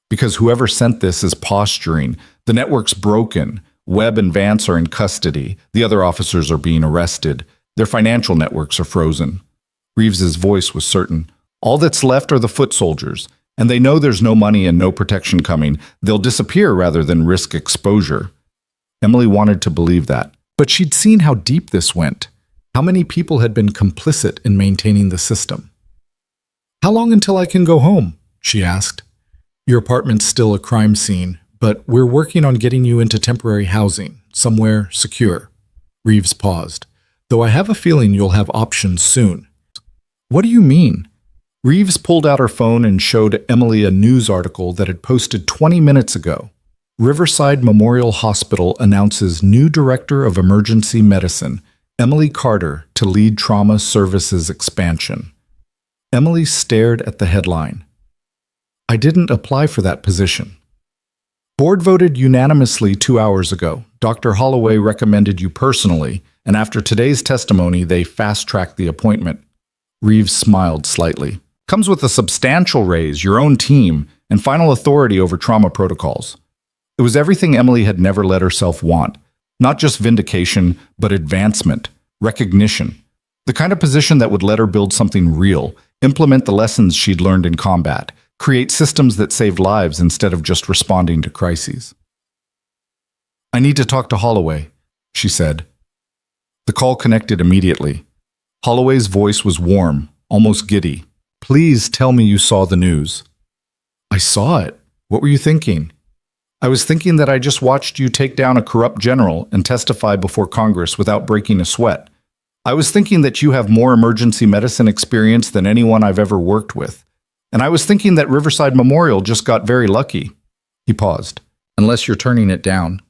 Because whoever sent this is posturing. The network's broken. Webb and Vance are in custody. The other officers are being arrested. Their financial networks are frozen. Reeves's voice was certain. All that's left are the foot soldiers, and they know there's no money and no protection coming. They'll disappear rather than risk exposure. Emily wanted to believe that, but she'd seen how deep this went. How many people had been complicit in maintaining the system? How long until I can go home? She asked. Your apartment's still a crime scene, but we're working on getting you into temporary housing, somewhere secure. Reeves paused. Though I have a feeling you'll have options soon. What do you mean? Reeves pulled out her phone and showed Emily a news article that had posted 20 minutes ago. Riverside Memorial Hospital announces new Director of Emergency Medicine, Emily Carter, to lead trauma services expansion. Emily stared at the headline. I didn't apply for that position. Board voted unanimously 2 hours ago. Dr. Holloway recommended you personally, and after today's testimony, they fast-tracked the appointment. Reeves smiled slightly. Comes with a substantial raise, your own team, and final authority over trauma protocols. It was everything Emily had never let herself want. Not just vindication, but advancement, recognition. The kind of position that would let her build something real, implement the lessons she'd learned in combat, create systems that saved lives instead of just responding to crises. I need to talk to Holloway, she said. The call connected immediately. Holloway's voice was warm, almost giddy. Please tell me you saw the news. I saw it. What were you thinking? I was thinking that I just watched you take down a corrupt general and testify before Congress without breaking a sweat. I was thinking that you have more emergency medicine experience than anyone I've ever worked with. And I was thinking that Riverside Memorial just got very lucky. He paused. Unless you're turning it down.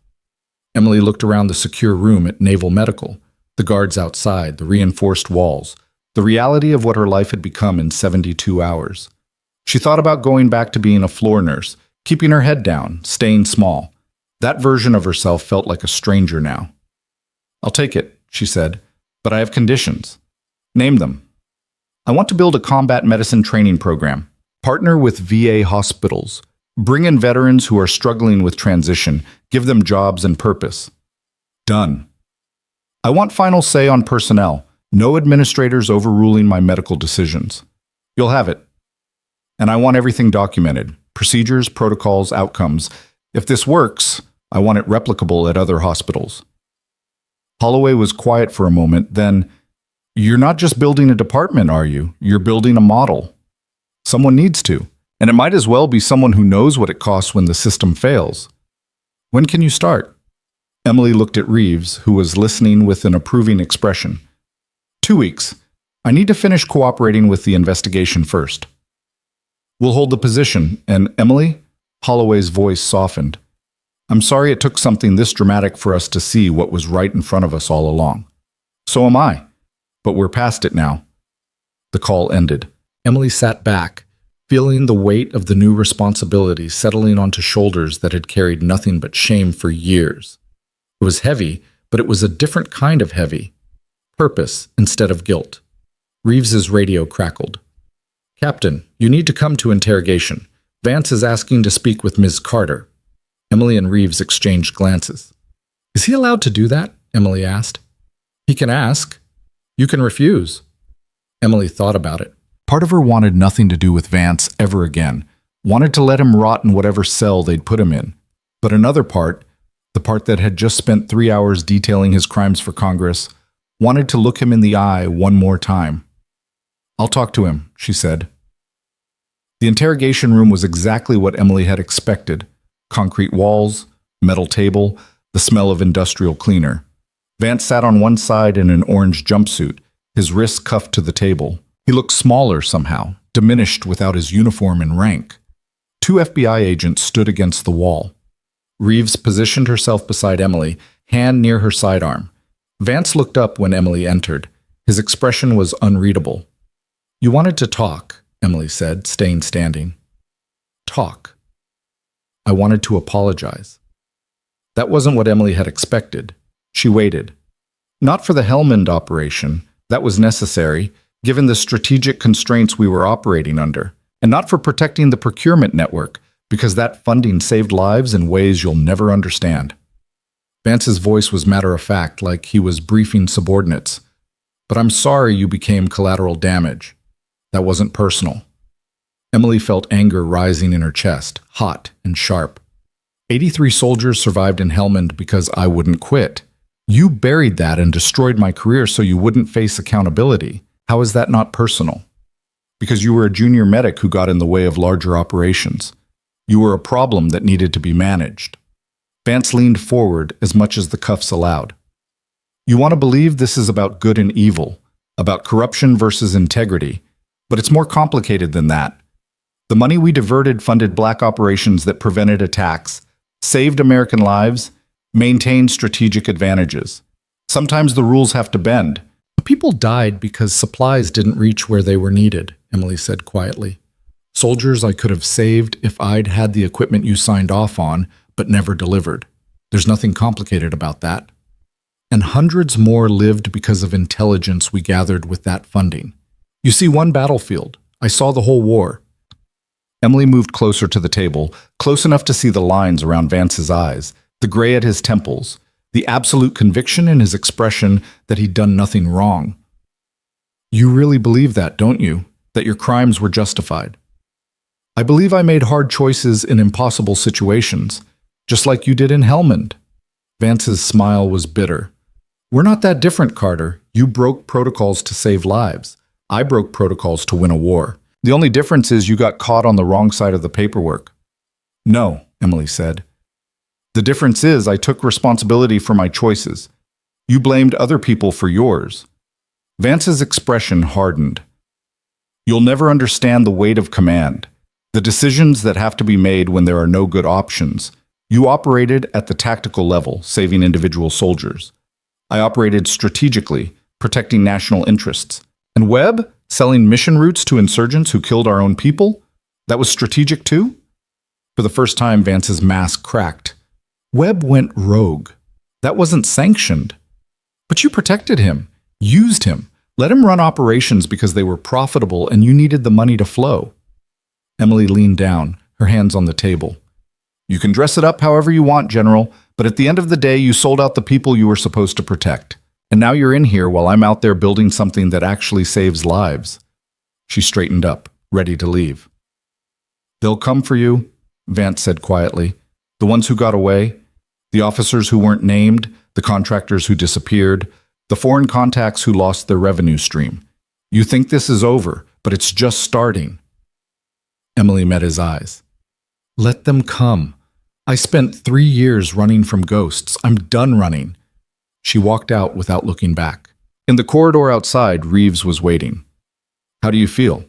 Emily looked around the secure room at Naval Medical, the guards outside, the reinforced walls, the reality of what her life had become in 72 hours. She thought about going back to being a floor nurse, keeping her head down, staying small. That version of herself felt like a stranger now. I'll take it, she said, but I have conditions. Name them. I want to build a combat medicine training program, partner with VA hospitals, bring in veterans who are struggling with transition, give them jobs and purpose. Done. I want final say on personnel, no administrators overruling my medical decisions. You'll have it. And I want everything documented, procedures, protocols, outcomes. If this works, I want it replicable at other hospitals. Holloway was quiet for a moment, then, you're not just building a department, are you? You're building a model. Someone needs to, and it might as well be someone who knows what it costs when the system fails. When can you start? Emily looked at Reeves, who was listening with an approving expression. 2 weeks. I need to finish cooperating with the investigation first. We'll hold the position, and Emily? Holloway's voice softened. I'm sorry it took something this dramatic for us to see what was right in front of us all along. So am I. But we're past it now. The call ended. Emily sat back, feeling the weight of the new responsibility settling onto shoulders that had carried nothing but shame for years. It was heavy, but it was a different kind of heavy. Purpose instead of guilt. Reeves's radio crackled. Captain, you need to come to interrogation. Vance is asking to speak with Ms. Carter. Emily and Reeves exchanged glances. Is he allowed to do that? Emily asked. He can ask. You can refuse. Emily thought about it. Part of her wanted nothing to do with Vance ever again, wanted to let him rot in whatever cell they'd put him in. But another part, the part that had just spent 3 hours detailing his crimes for Congress, wanted to look him in the eye one more time. I'll talk to him, she said. The interrogation room was exactly what Emily had expected. Concrete walls, metal table, the smell of industrial cleaner. Vance sat on one side in an orange jumpsuit, his wrists cuffed to the table. He looked smaller somehow, diminished without his uniform and rank. 2 FBI agents stood against the wall. Reeves positioned herself beside Emily, hand near her sidearm. Vance looked up when Emily entered. His expression was unreadable. You wanted to talk, Emily said, staying standing. Talk. I wanted to apologize. That wasn't what Emily had expected. She waited. Not for the Helmand operation. That was necessary, given the strategic constraints we were operating under, and not for protecting the procurement network, because that funding saved lives in ways you'll never understand. Vance's voice was matter-of-fact, like he was briefing subordinates. But I'm sorry you became collateral damage. That wasn't personal. Emily felt anger rising in her chest, hot and sharp. 83 soldiers survived in Helmand because I wouldn't quit. You buried that and destroyed my career so you wouldn't face accountability. How is that not personal? Because you were a junior medic who got in the way of larger operations. You were a problem that needed to be managed. Vance leaned forward as much as the cuffs allowed. You want to believe this is about good and evil, about corruption versus integrity, but it's more complicated than that. The money we diverted funded black operations that prevented attacks, saved American lives, maintained strategic advantages. Sometimes the rules have to bend. People died because supplies didn't reach where they were needed, Emily said quietly. Soldiers I could have saved if I'd had the equipment you signed off on, but never delivered. There's nothing complicated about that. And hundreds more lived because of intelligence we gathered with that funding. You see one battlefield. I saw the whole war. Emily moved closer to the table, close enough to see the lines around Vance's eyes, the gray at his temples, the absolute conviction in his expression that he'd done nothing wrong. You really believe that, don't you? That your crimes were justified? I believe I made hard choices in impossible situations, just like you did in Helmand. Vance's smile was bitter. We're not that different, Carter. You broke protocols to save lives. I broke protocols to win a war. The only difference is you got caught on the wrong side of the paperwork. No, Emily said. The difference is I took responsibility for my choices. You blamed other people for yours. Vance's expression hardened. You'll never understand the weight of command, the decisions that have to be made when there are no good options. You operated at the tactical level, saving individual soldiers. I operated strategically, protecting national interests. And Webb, selling mission routes to insurgents who killed our own people? That was strategic too? For the first time, Vance's mask cracked. Webb went rogue. That wasn't sanctioned. But you protected him, used him, let him run operations because they were profitable and you needed the money to flow. Emily leaned down, her hands on the table. You can dress it up however you want, General, but at the end of the day, you sold out the people you were supposed to protect. And now you're in here while I'm out there building something that actually saves lives. She straightened up, ready to leave. They'll come for you, Vance said quietly. The ones who got away, the officers who weren't named, the contractors who disappeared, the foreign contacts who lost their revenue stream. You think this is over, but it's just starting. Emily met his eyes. Let them come. I spent 3 years running from ghosts. I'm done running. She walked out without looking back. In the corridor outside, Reeves was waiting. How do you feel?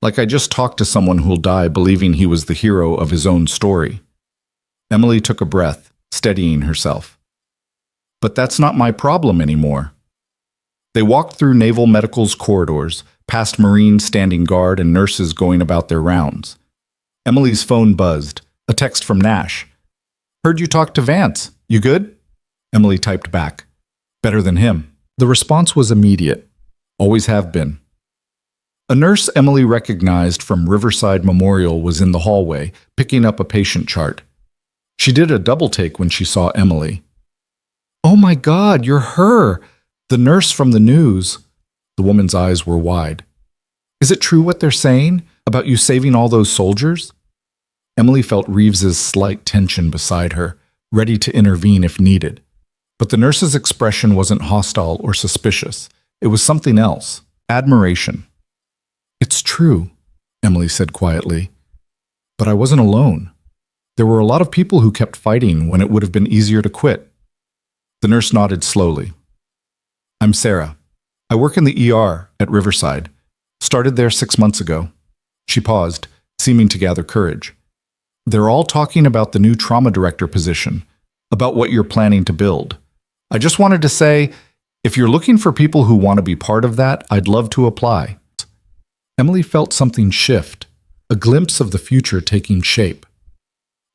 Like I just talked to someone who'll die believing he was the hero of his own story. Emily took a breath, steadying herself. But that's not my problem anymore. They walked through Naval Medical's corridors, past Marines standing guard and nurses going about their rounds. Emily's phone buzzed, a text from Nash. Heard you talk to Vance. You good? Emily typed back. Better than him. The response was immediate. Always have been. A nurse Emily recognized from Riverside Memorial was in the hallway, picking up a patient chart. She did a double take when she saw Emily. Oh my God, you're her! The nurse from the news. The woman's eyes were wide. Is it true what they're saying about you saving all those soldiers? Emily felt Reeves's slight tension beside her, ready to intervene if needed. But the nurse's expression wasn't hostile or suspicious. It was something else. Admiration. It's true, Emily said quietly. But I wasn't alone. There were a lot of people who kept fighting when it would have been easier to quit. The nurse nodded slowly. I'm Sarah. I work in the ER at Riverside. Started there 6 months ago. She paused, seeming to gather courage. They're all talking about the new trauma director position, about what you're planning to build. I just wanted to say, if you're looking for people who want to be part of that, I'd love to apply. Emily felt something shift, a glimpse of the future taking shape.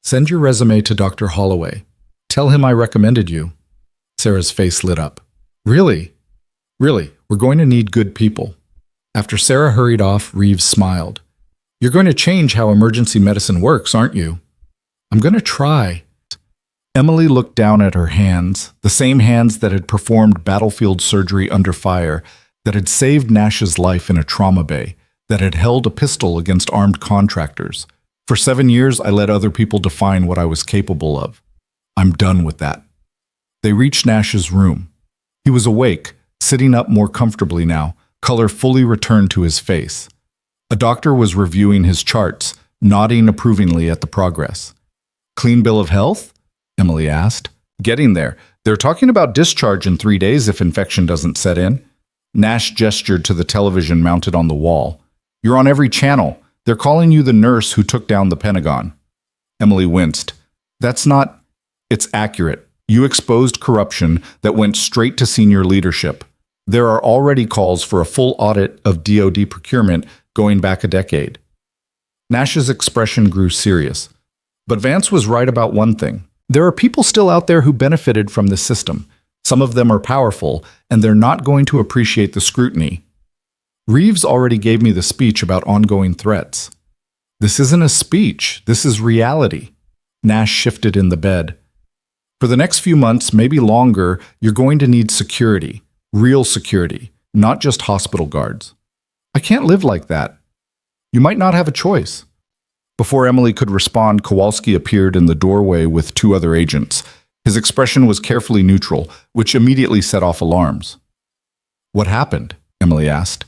Send your resume to Dr. Holloway. Tell him I recommended you. Sarah's face lit up. Really? Really, we're going to need good people. After Sarah hurried off, Reeves smiled. You're going to change how emergency medicine works, aren't you? I'm going to try. Emily looked down at her hands, the same hands that had performed battlefield surgery under fire, that had saved Nash's life in a trauma bay, that had held a pistol against armed contractors. For 7 years, I let other people define what I was capable of. I'm done with that. They reached Nash's room. He was awake, sitting up more comfortably now, color fully returned to his face. A doctor was reviewing his charts, nodding approvingly at the progress. Clean bill of health? Emily asked. Getting there. They're talking about discharge in 3 days if infection doesn't set in. Nash gestured to the television mounted on the wall. You're on every channel. They're calling you the nurse who took down the Pentagon. Emily winced. That's not... It's accurate. You exposed corruption that went straight to senior leadership. There are already calls for a full audit of DoD procurement going back a decade. Nash's expression grew serious. But Vance was right about one thing. There are people still out there who benefited from this system. Some of them are powerful, and they're not going to appreciate the scrutiny. Reeves already gave me the speech about ongoing threats. This isn't a speech. This is reality. Nash shifted in the bed. For the next few months, maybe longer, you're going to need security. Real security, not just hospital guards. I can't live like that. You might not have a choice. Before Emily could respond, Kowalski appeared in the doorway with 2 other agents. His expression was carefully neutral, which immediately set off alarms. "What happened?" Emily asked.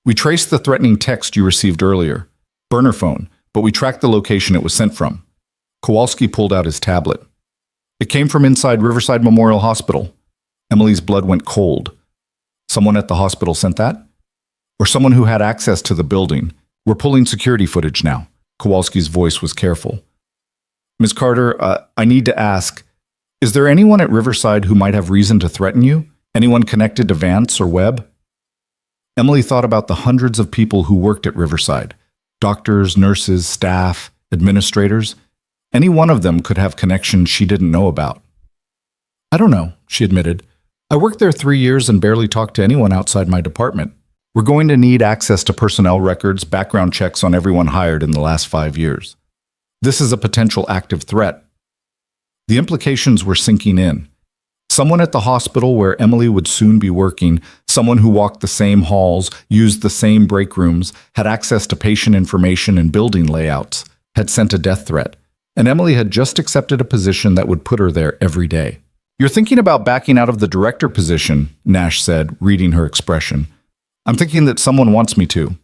"We traced the threatening text you received earlier. Burner phone, but we tracked the location it was sent from." Kowalski pulled out his tablet. "It came from inside Riverside Memorial Hospital." Emily's blood went cold. "Someone at the hospital sent that? Or someone who had access to the building? We're pulling security footage now." Kowalski's voice was careful. "Ms. Carter, I need to ask, is there anyone at Riverside who might have reason to threaten you? Anyone connected to Vance or Webb?" Emily thought about the hundreds of people who worked at Riverside. Doctors, nurses, staff, administrators. Any one of them could have connections she didn't know about. "I don't know," she admitted. "I worked there 3 years and barely talked to anyone outside my department. We're going to need access to personnel records, background checks on everyone hired in the last 5 years. This is a potential active threat." The implications were sinking in. Someone at the hospital where Emily would soon be working, someone who walked the same halls, used the same break rooms, had access to patient information and building layouts, had sent a death threat. And Emily had just accepted a position that would put her there every day. "You're thinking about backing out of the director position," Nash said, reading her expression. "I'm thinking that someone wants me to."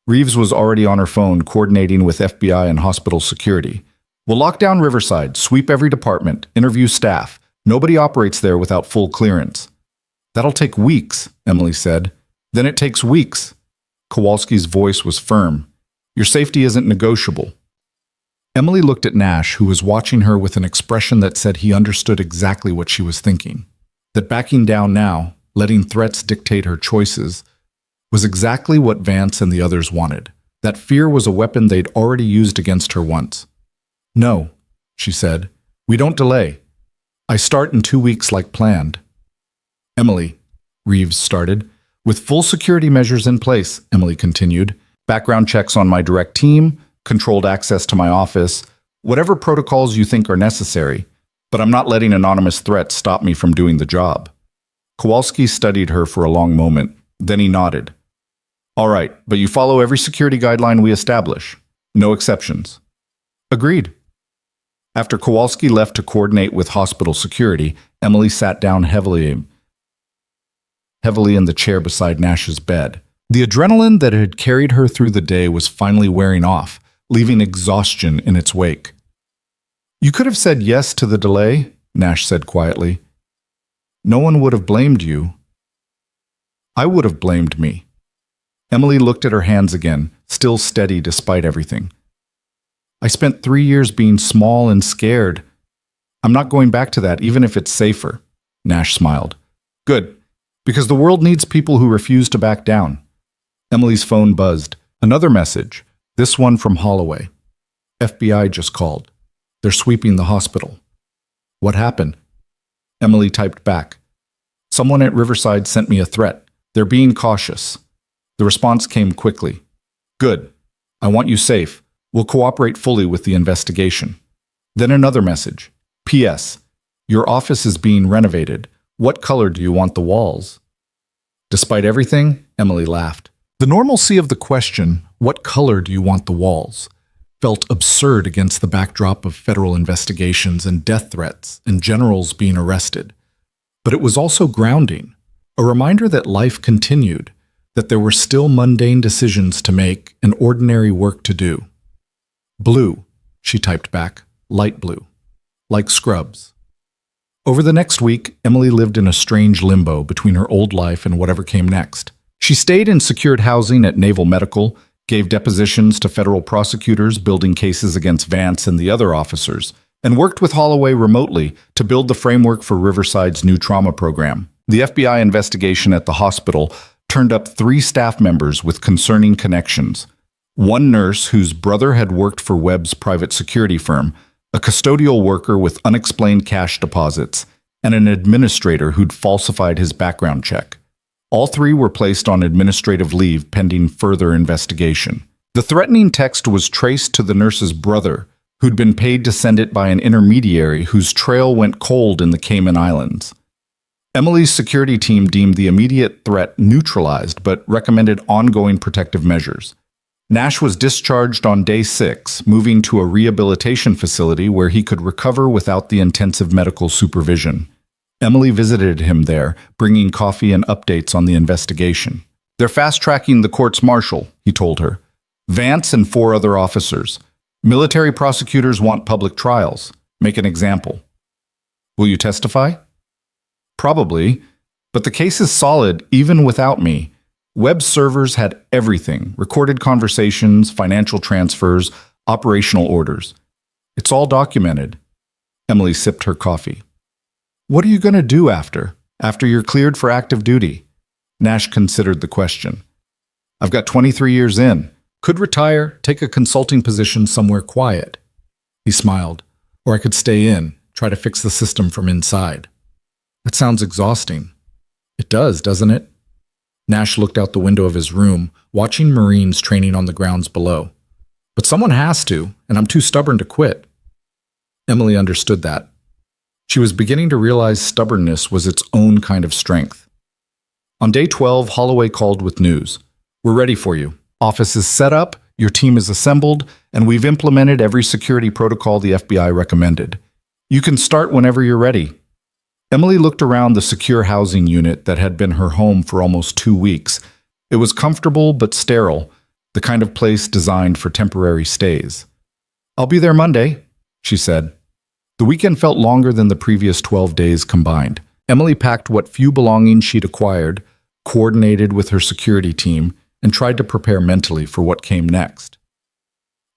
Reeves was already on her phone, coordinating with FBI and hospital security. "We'll lock down Riverside, sweep every department, interview staff. Nobody operates there without full clearance." "That'll take weeks," Emily said. "Then it takes weeks." Kowalski's voice was firm. "Your safety isn't negotiable." Emily looked at Nash, who was watching her with an expression that said he understood exactly what she was thinking. That backing down now, letting threats dictate her choices, was exactly what Vance and the others wanted. That fear was a weapon they'd already used against her once. "No," she said. "We don't delay. I start in 2 weeks like planned." "Emily," Reeves started. "With full security measures in place," Emily continued. "Background checks on my direct team, controlled access to my office, whatever protocols you think are necessary. But I'm not letting anonymous threats stop me from doing the job." Kowalski studied her for a long moment. Then he nodded. "All right, but you follow every security guideline we establish. No exceptions." "Agreed." After Kowalski left to coordinate with hospital security, Emily sat down heavily in the chair beside Nash's bed. The adrenaline that had carried her through the day was finally wearing off, leaving exhaustion in its wake. "You could have said yes to the delay," Nash said quietly. "No one would have blamed you." "I would have blamed me." Emily looked at her hands again, still steady despite everything. "I spent 3 years being small and scared. I'm not going back to that, even if it's safer." Nash smiled. "Good, because the world needs people who refuse to back down." Emily's phone buzzed. Another message, this one from Holloway. "FBI just called. They're sweeping the hospital." "What happened?" Emily typed back. "Someone at Riverside sent me a threat. They're being cautious." The response came quickly. "Good. I want you safe. We'll cooperate fully with the investigation." Then another message. "P.S. Your office is being renovated. What color do you want the walls?" Despite everything, Emily laughed. The normalcy of the question, "What color do you want the walls?" felt absurd against the backdrop of federal investigations and death threats and generals being arrested. But it was also grounding, a reminder that life continued, that there were still mundane decisions to make and ordinary work to do. "Blue," she typed back, "light blue, like Scrubs." Over the next week, Emily lived in a strange limbo between her old life and whatever came next. She stayed in secured housing at Naval Medical, gave depositions to federal prosecutors building cases against Vance and the other officers, and worked with Holloway remotely to build the framework for Riverside's new trauma program. The FBI investigation at the hospital turned up 3 staff members with concerning connections. One nurse whose brother had worked for Webb's private security firm, a custodial worker with unexplained cash deposits, and an administrator who'd falsified his background check. All 3 were placed on administrative leave pending further investigation. The threatening text was traced to the nurse's brother, who'd been paid to send it by an intermediary whose trail went cold in the Cayman Islands. Emily's security team deemed the immediate threat neutralized but recommended ongoing protective measures. Nash was discharged on day 6, moving to a rehabilitation facility where he could recover without the intensive medical supervision. Emily visited him there, bringing coffee and updates on the investigation. "They're fast-tracking the courts-martial," he told her. "Vance and 4 other officers. Military prosecutors want public trials. Make an example." "Will you testify?" "Probably, but the case is solid even without me. Web servers had everything: recorded conversations, financial transfers, operational orders. It's all documented." Emily sipped her coffee. "What are you going to do after you're cleared for active duty?" Nash considered the question. "I've got 23 years in. Could retire, take a consulting position somewhere quiet." He smiled. "Or I could stay in, try to fix the system from inside." "That sounds exhausting." "It does, doesn't it?" Nash looked out the window of his room, watching Marines training on the grounds below. "But someone has to, and I'm too stubborn to quit." Emily understood that. She was beginning to realize stubbornness was its own kind of strength. On day 12, Holloway called with news. "We're ready for you. Office is set up, your team is assembled, and we've implemented every security protocol the FBI recommended. You can start whenever you're ready." Emily looked around the secure housing unit that had been her home for almost 2 weeks. It was comfortable but sterile, the kind of place designed for temporary stays. "I'll be there Monday," she said. The weekend felt longer than the previous 12 days combined. Emily packed what few belongings she'd acquired, coordinated with her security team, and tried to prepare mentally for what came next.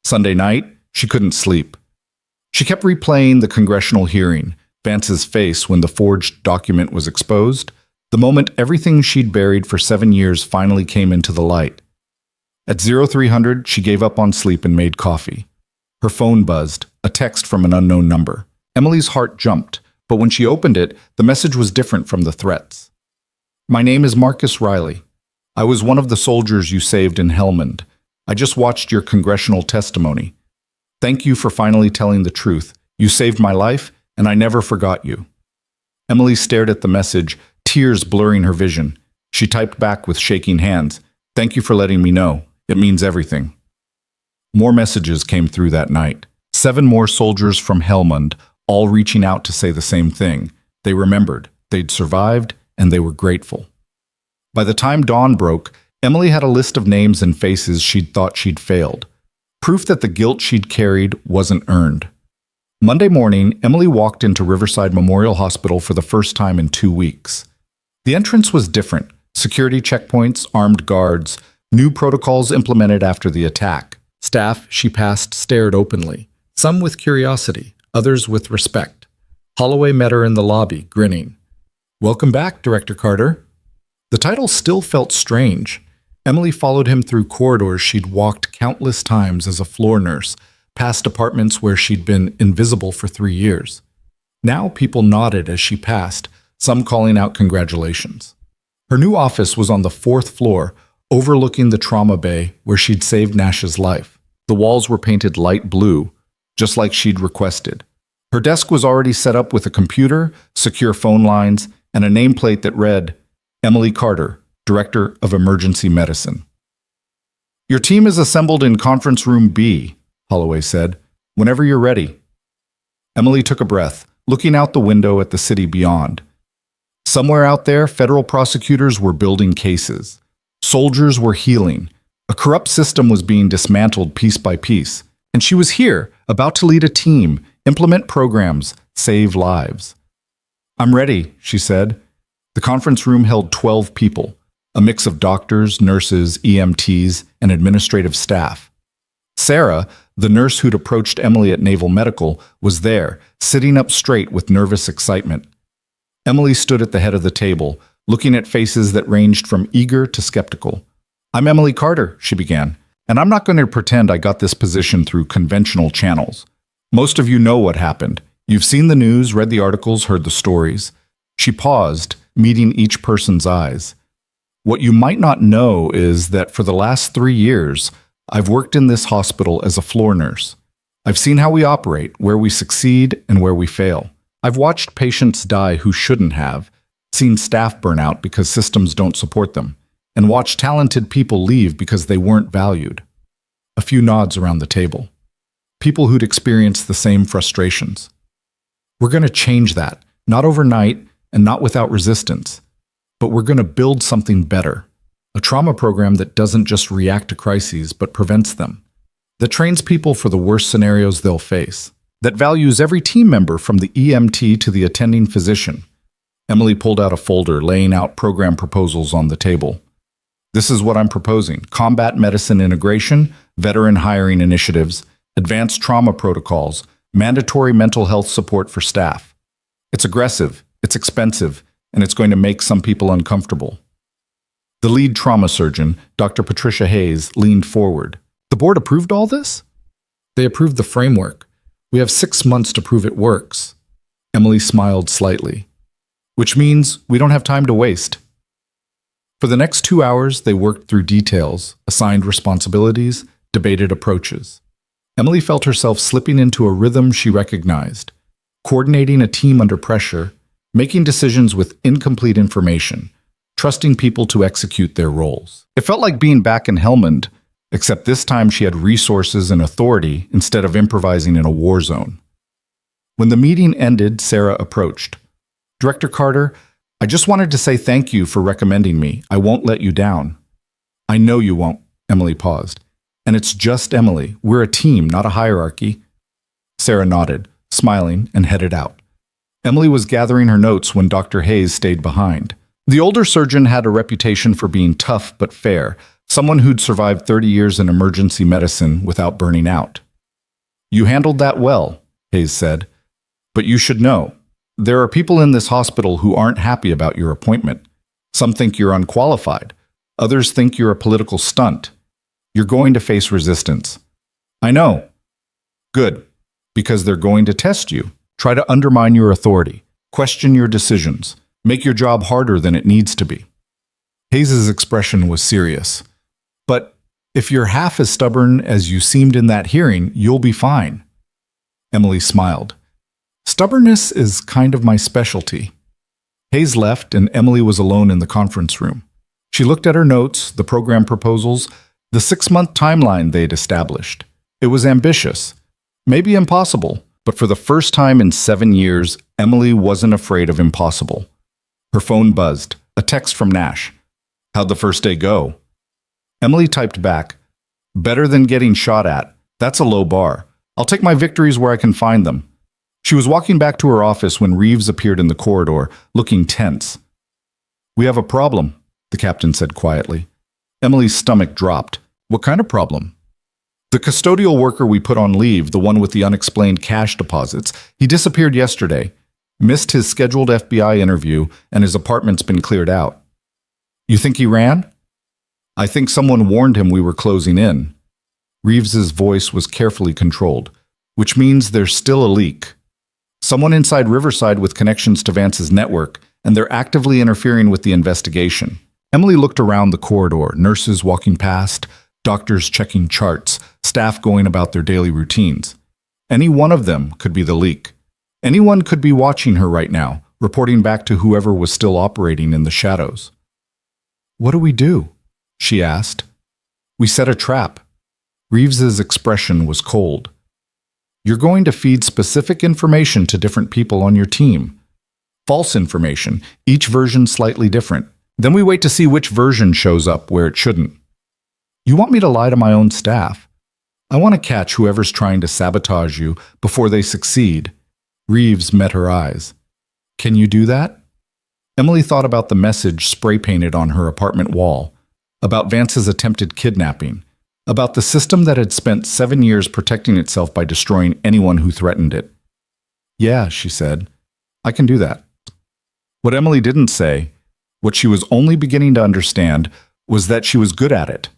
Sunday night, she couldn't sleep. She kept replaying the congressional hearing, Vance's face when the forged document was exposed, the moment everything she'd buried for 7 years finally came into the light. At 0300, she gave up on sleep and made coffee. Her phone buzzed, a text from an unknown number. Emily's heart jumped, but when she opened it, the message was different from the threats. "My name is Marcus Riley. I was one of the soldiers you saved in Helmand. I just watched your congressional testimony. Thank you for finally telling the truth. You saved my life, and I never forgot you." Emily stared at the message, tears blurring her vision. She typed back with shaking hands. "Thank you for letting me know. It means everything." More messages came through that night. 7 more soldiers from Helmand, all reaching out to say the same thing. They remembered, they'd survived, and they were grateful. By the time dawn broke, Emily had a list of names and faces she'd thought she'd failed. Proof that the guilt she'd carried wasn't earned. Monday morning, Emily walked into Riverside Memorial Hospital for the first time in 2 weeks. The entrance was different. Security checkpoints, armed guards, new protocols implemented after the attack. Staff she passed stared openly, some with curiosity, others with respect. Holloway met her in the lobby, grinning. "Welcome back, Director Carter." The title still felt strange. Emily followed him through corridors she'd walked countless times as a floor nurse, past apartments where she'd been invisible for 3 years. Now people nodded as she passed, some calling out congratulations. Her new office was on the 4th floor, overlooking the trauma bay where she'd saved Nash's life. The walls were painted light blue, just like she'd requested. Her desk was already set up with a computer, secure phone lines, and a nameplate that read, "Emily Carter, Director of Emergency Medicine." "Your team is assembled in Conference Room B," Holloway said. "Whenever you're ready." Emily took a breath, looking out the window at the city beyond. Somewhere out there, federal prosecutors were building cases. Soldiers were healing. A corrupt system was being dismantled piece by piece. And she was here, about to lead a team, implement programs, save lives. "I'm ready," she said. The conference room held 12 people, a mix of doctors, nurses, EMTs, and administrative staff. Sarah, the nurse who'd approached Emily at Naval Medical, was there, sitting up straight with nervous excitement. Emily stood at the head of the table, looking at faces that ranged from eager to skeptical. "I'm Emily Carter," she began, "and I'm not going to pretend I got this position through conventional channels. Most of you know what happened. You've seen the news, read the articles, heard the stories." She paused, meeting each person's eyes. "What you might not know is that for the last 3 years, I've worked in this hospital as a floor nurse. I've seen how we operate, where we succeed and where we fail. I've watched patients die who shouldn't have, seen staff burn out because systems don't support them, and watched talented people leave because they weren't valued. A few nods around the table. People who'd experienced the same frustrations. We're going to change that, not overnight and not without resistance, but we're going to build something better. A trauma program that doesn't just react to crises, but prevents them. That trains people for the worst scenarios they'll face. That values every team member from the EMT to the attending physician. Emily pulled out a folder, laying out program proposals on the table. This is what I'm proposing: combat medicine integration, veteran hiring initiatives, advanced trauma protocols, mandatory mental health support for staff. It's aggressive, it's expensive, and it's going to make some people uncomfortable. The lead trauma surgeon, Dr. Patricia Hayes, leaned forward. The board approved all this? They approved the framework. We have 6 months to prove it works. Emily smiled slightly. Which means we don't have time to waste. For the next 2 hours, they worked through details, assigned responsibilities, debated approaches. Emily felt herself slipping into a rhythm she recognized, coordinating a team under pressure, making decisions with incomplete information, trusting people to execute their roles. It felt like being back in Helmand, except this time she had resources and authority instead of improvising in a war zone. When the meeting ended, Sarah approached. Director Carter, I just wanted to say thank you for recommending me. I won't let you down. I know you won't, Emily paused. And it's just Emily. We're a team, not a hierarchy. Sarah nodded, smiling, and headed out. Emily was gathering her notes when Dr. Hayes stayed behind. The older surgeon had a reputation for being tough but fair, someone who'd survived 30 years in emergency medicine without burning out. You handled that well, Hayes said. But you should know, there are people in this hospital who aren't happy about your appointment. Some think you're unqualified. Others think you're a political stunt. You're going to face resistance. I know. Good, because they're going to test you, try to undermine your authority, question your decisions, make your job harder than it needs to be. Hayes's expression was serious. But if you're half as stubborn as you seemed in that hearing, you'll be fine. Emily smiled. Stubbornness is kind of my specialty. Hayes left, and Emily was alone in the conference room. She looked at her notes, the program proposals, the 6-month timeline they'd established. It was ambitious, maybe impossible, but for the first time in 7 years, Emily wasn't afraid of impossible. Her phone buzzed, a text from Nash. How'd the first day go? Emily typed back, better than getting shot at. That's a low bar. I'll take my victories where I can find them. She was walking back to her office when Reeves appeared in the corridor, looking tense. We have a problem, the captain said quietly. Emily's stomach dropped. What kind of problem? The custodial worker we put on leave, the one with the unexplained cash deposits, he disappeared yesterday, missed his scheduled FBI interview, and his apartment's been cleared out. You think he ran? I think someone warned him we were closing in. Reeves's voice was carefully controlled, which means there's still a leak. Someone inside Riverside with connections to Vance's network, and they're actively interfering with the investigation. Emily looked around the corridor, nurses walking past, doctors checking charts, staff going about their daily routines. Any one of them could be the leak. Anyone could be watching her right now, reporting back to whoever was still operating in the shadows. What do we do? She asked. We set a trap. Reeves's expression was cold. You're going to feed specific information to different people on your team. False information, each version slightly different. Then we wait to see which version shows up where it shouldn't. You want me to lie to my own staff? I want to catch whoever's trying to sabotage you before they succeed. Reeves met her eyes. Can you do that? Emily thought about the message spray-painted on her apartment wall, about Vance's attempted kidnapping, about the system that had spent 7 years protecting itself by destroying anyone who threatened it. Yeah, she said, I can do that. What Emily didn't say, what she was only beginning to understand, was that she was good at it.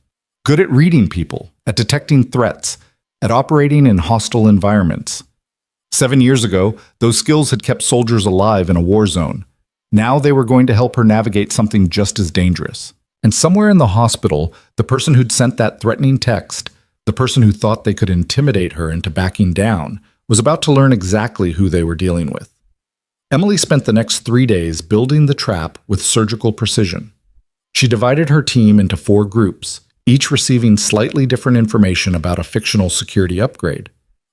Good at reading people, at detecting threats, at operating in hostile environments. 7 years ago, those skills had kept soldiers alive in a war zone. Now they were going to help her navigate something just as dangerous. And somewhere in the hospital, the person who'd sent that threatening text, the person who thought they could intimidate her into backing down, was about to learn exactly who they were dealing with. Emily spent the next 3 days building the trap with surgical precision. She divided her team into 4 groups, each receiving slightly different information about a fictional security upgrade.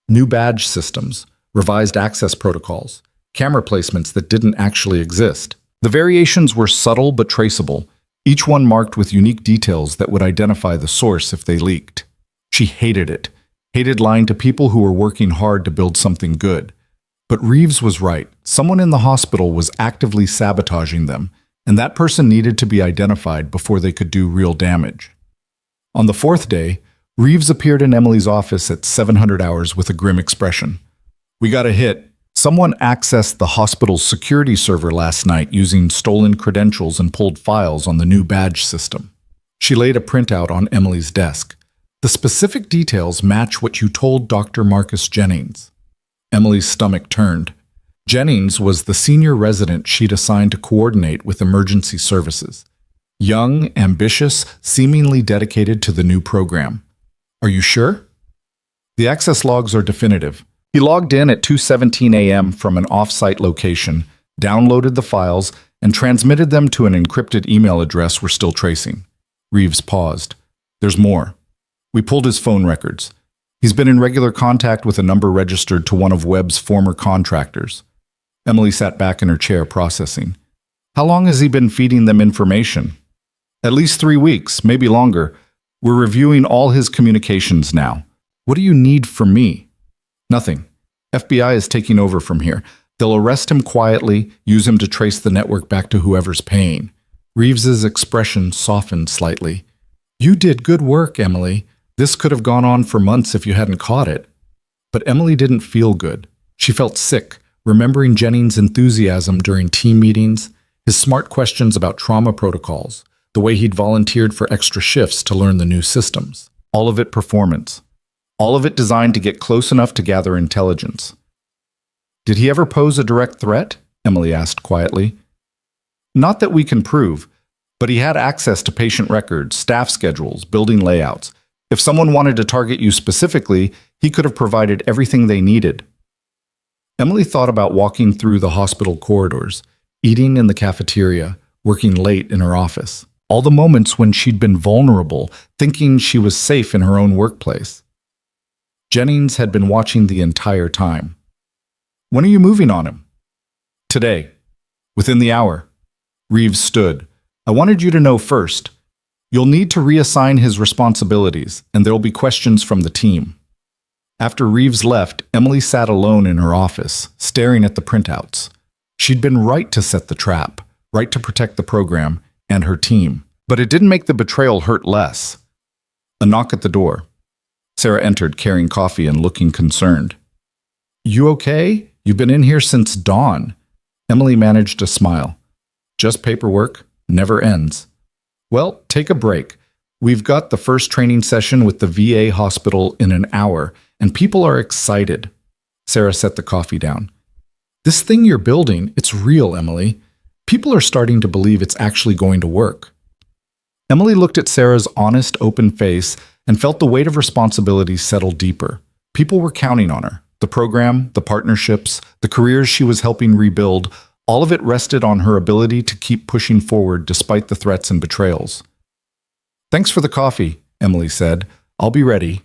New badge systems, revised access protocols, camera placements that didn't actually exist. The variations were subtle but traceable, each one marked with unique details that would identify the source if they leaked. She hated it, hated lying to people who were working hard to build something good. But Reeves was right. Someone in the hospital was actively sabotaging them, and that person needed to be identified before they could do real damage. On the fourth day, Reeves appeared in Emily's office at 700 hours with a grim expression. "We got a hit. Someone accessed the hospital's security server last night using stolen credentials and pulled files on the new badge system." She laid a printout on Emily's desk. "The specific details match what you told Dr. Marcus Jennings." Emily's stomach turned. Jennings was the senior resident she'd assigned to coordinate with emergency services. Young, ambitious, seemingly dedicated to the new program. "Are you sure?" "The access logs are definitive. He logged in at 2:17 a.m. from an off-site location, downloaded the files, and transmitted them to an encrypted email address we're still tracing." Reeves paused. "There's more. We pulled his phone records. He's been in regular contact with a number registered to one of Webb's former contractors." Emily sat back in her chair, processing. "How long has he been feeding them information?" "At least 3 weeks, maybe longer. We're reviewing all his communications now. What do you need from me?" "Nothing. FBI is taking over from here. They'll arrest him quietly, use him to trace the network back to whoever's paying." Reeves's expression softened slightly. "You did good work, Emily. This could have gone on for months if you hadn't caught it." But Emily didn't feel good. She felt sick, remembering Jennings' enthusiasm during team meetings, his smart questions about trauma protocols, the way he'd volunteered for extra shifts to learn the new systems. All of it performance. All of it designed to get close enough to gather intelligence. "Did he ever pose a direct threat?" Emily asked quietly. "Not that we can prove, but he had access to patient records, staff schedules, building layouts. If someone wanted to target you specifically, he could have provided everything they needed." Emily thought about walking through the hospital corridors, eating in the cafeteria, working late in her office. All the moments when she'd been vulnerable, thinking she was safe in her own workplace. Jennings had been watching the entire time. "When are you moving on him?" "Today. Within the hour." Reeves stood. "I wanted you to know first. You'll need to reassign his responsibilities, and there'll be questions from the team." After Reeves left, Emily sat alone in her office, staring at the printouts. She'd been right to set the trap, right to protect the program and her team. But it didn't make the betrayal hurt less. A knock at the door. Sarah entered, carrying coffee and looking concerned. "You okay? You've been in here since dawn." Emily managed a smile. "Just paperwork. Never ends." "Well, take a break. We've got the first training session with the VA hospital in an hour, and people are excited." Sarah set the coffee down. "This thing you're building, it's real, Emily. People are starting to believe it's actually going to work." Emily looked at Sarah's honest, open face and felt the weight of responsibility settle deeper. People were counting on her. The program, the partnerships, the careers she was helping rebuild, all of it rested on her ability to keep pushing forward despite the threats and betrayals. "Thanks for the coffee," Emily said. "I'll be ready."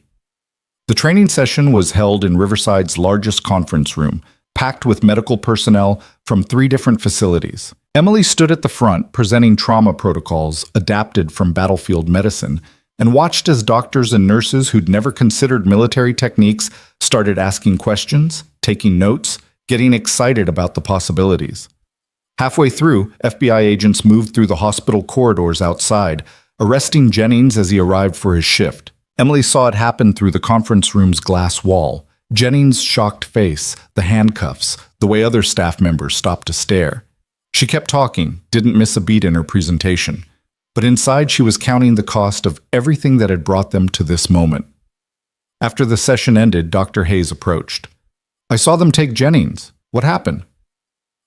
The training session was held in Riverside's largest conference room, packed with medical personnel from 3 different facilities. Emily stood at the front, presenting trauma protocols adapted from battlefield medicine, and watched as doctors and nurses who'd never considered military techniques started asking questions, taking notes, getting excited about the possibilities. Halfway through, FBI agents moved through the hospital corridors outside, arresting Jennings as he arrived for his shift. Emily saw it happen through the conference room's glass wall. Jennings' shocked face, the handcuffs, the way other staff members stopped to stare. She kept talking, didn't miss a beat in her presentation. But inside she was counting the cost of everything that had brought them to this moment. After the session ended, Dr. Hayes approached. "I saw them take Jennings. What happened?"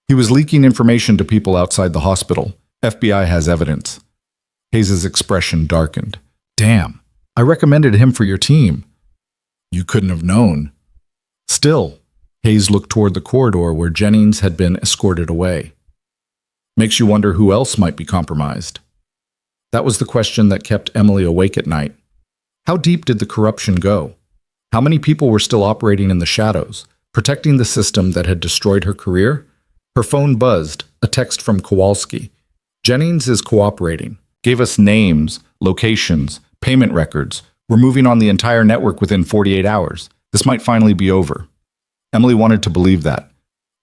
"He was leaking information to people outside the hospital. FBI has evidence." Hayes' expression darkened. "Damn, I recommended him for your team." "You couldn't have known." Still, Hayes looked toward the corridor where Jennings had been escorted away. "Makes you wonder who else might be compromised." That was the question that kept Emily awake at night. How deep did the corruption go? How many people were still operating in the shadows, protecting the system that had destroyed her career? Her phone buzzed, a text from Kowalski. Jennings is cooperating. Gave us names, locations, payment records. We're moving on the entire network within 48 hours. This might finally be over. Emily wanted to believe that.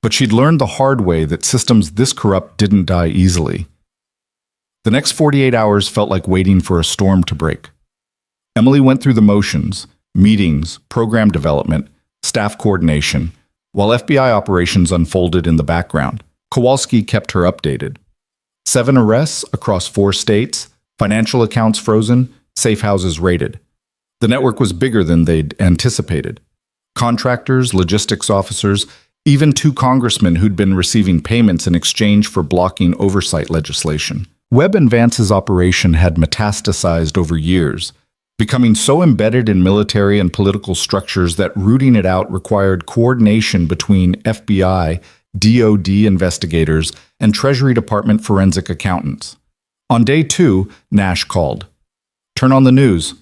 But she'd learned the hard way that systems this corrupt didn't die easily. The next 48 hours felt like waiting for a storm to break. Emily went through the motions, meetings, program development, staff coordination, while FBI operations unfolded in the background. Kowalski kept her updated. 7 arrests across 4 states, financial accounts frozen, safe houses raided. The network was bigger than they'd anticipated. Contractors, logistics officers, even 2 congressmen who'd been receiving payments in exchange for blocking oversight legislation. Webb and Vance's operation had metastasized over years, becoming so embedded in military and political structures that rooting it out required coordination between FBI, DoD investigators, and Treasury Department forensic accountants. On day 2, Nash called. "Turn on the news."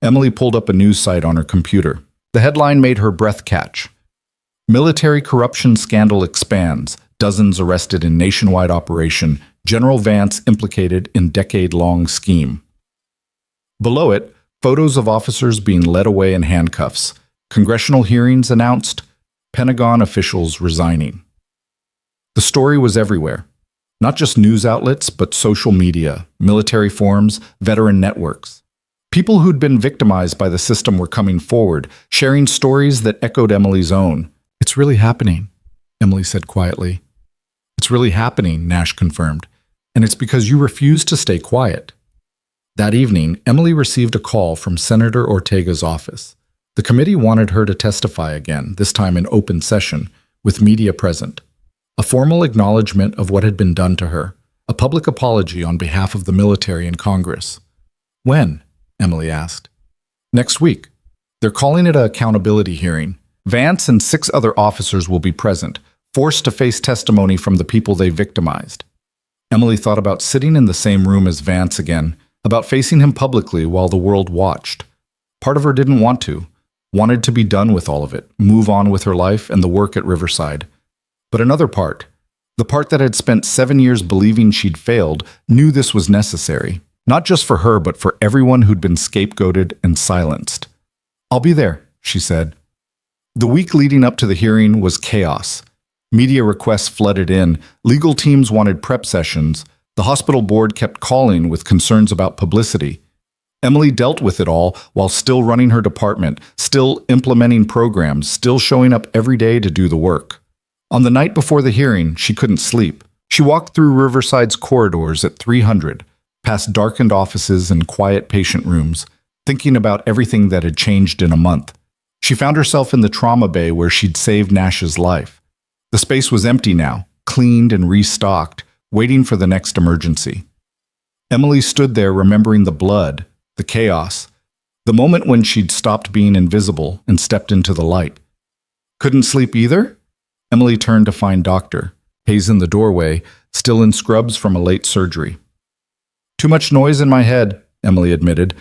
Emily pulled up a news site on her computer. The headline made her breath catch. Military corruption scandal expands. Dozens arrested in nationwide operation. General Vance implicated in decade-long scheme. Below it, photos of officers being led away in handcuffs. Congressional hearings announced. Pentagon officials resigning. The story was everywhere. Not just news outlets, but social media, military forums, veteran networks. People who'd been victimized by the system were coming forward, sharing stories that echoed Emily's own. "It's really happening," Emily said quietly. "It's really happening," Nash confirmed. "And it's because you refuse to stay quiet." That evening, Emily received a call from Senator Ortega's office. The committee wanted her to testify again, this time in open session, with media present. A formal acknowledgement of what had been done to her, a public apology on behalf of the military and Congress. "When?" Emily asked. "Next week. They're calling it an accountability hearing. Vance and 6 other officers will be present, forced to face testimony from the people they victimized." Emily thought about sitting in the same room as Vance again, about facing him publicly while the world watched. Part of her didn't want to, wanted to be done with all of it, move on with her life and the work at Riverside. But another part, the part that had spent 7 years believing she'd failed, knew this was necessary, not just for her but for everyone who'd been scapegoated and silenced. "I'll be there," she said. The week leading up to the hearing was chaos. Media requests flooded in, legal teams wanted prep sessions, the hospital board kept calling with concerns about publicity. Emily dealt with it all while still running her department, still implementing programs, still showing up every day to do the work. On the night before the hearing, she couldn't sleep. She walked through Riverside's corridors at 300, past darkened offices and quiet patient rooms, thinking about everything that had changed in a month. She found herself in the trauma bay where she'd saved Nash's life. The space was empty now, cleaned and restocked, waiting for the next emergency. Emily stood there remembering the blood, the chaos, the moment when she'd stopped being invisible and stepped into the light. Couldn't sleep either? Emily turned to find Doctor Hayes in the doorway, still in scrubs from a late surgery. "Too much noise in my head," Emily admitted.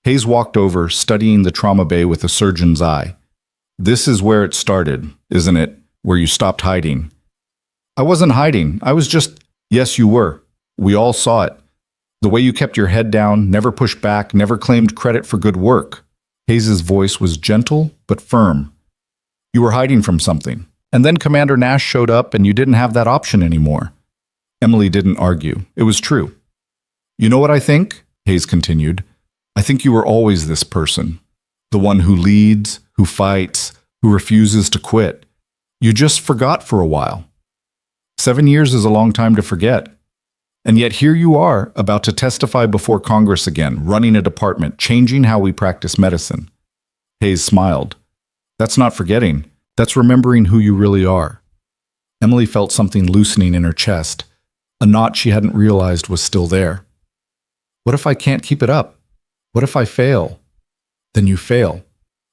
Hayes walked over, studying the trauma bay with a surgeon's eye. "This is where it started, isn't it? Where you stopped hiding." "I wasn't hiding. I was just—" "Yes, you were. We all saw it. The way you kept your head down, never pushed back, never claimed credit for good work." Hayes's voice was gentle but firm. "You were hiding from something. And then Commander Nash showed up and you didn't have that option anymore." Emily didn't argue. It was true. "You know what I think?" Hayes continued. "I think you were always this person. The one who leads, who fights, who refuses to quit. You just forgot for a while. 7 years is a long time to forget. And yet here you are, about to testify before Congress again, running a department, changing how we practice medicine." Hayes smiled. "That's not forgetting. That's remembering who you really are." Emily felt something loosening in her chest. A knot she hadn't realized was still there. "What if I can't keep it up? What if I fail?" "Then you fail.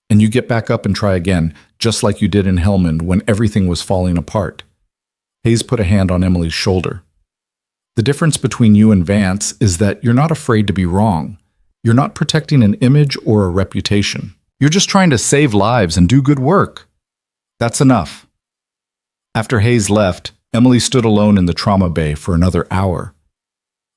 And you get back up and try again, just like you did in Helmand when everything was falling apart." Hayes put a hand on Emily's shoulder. The difference between you and Vance is that you're not afraid to be wrong. You're not protecting an image or a reputation. You're just trying to save lives and do good work. That's enough. After Hayes left, Emily stood alone in the trauma bay for another hour,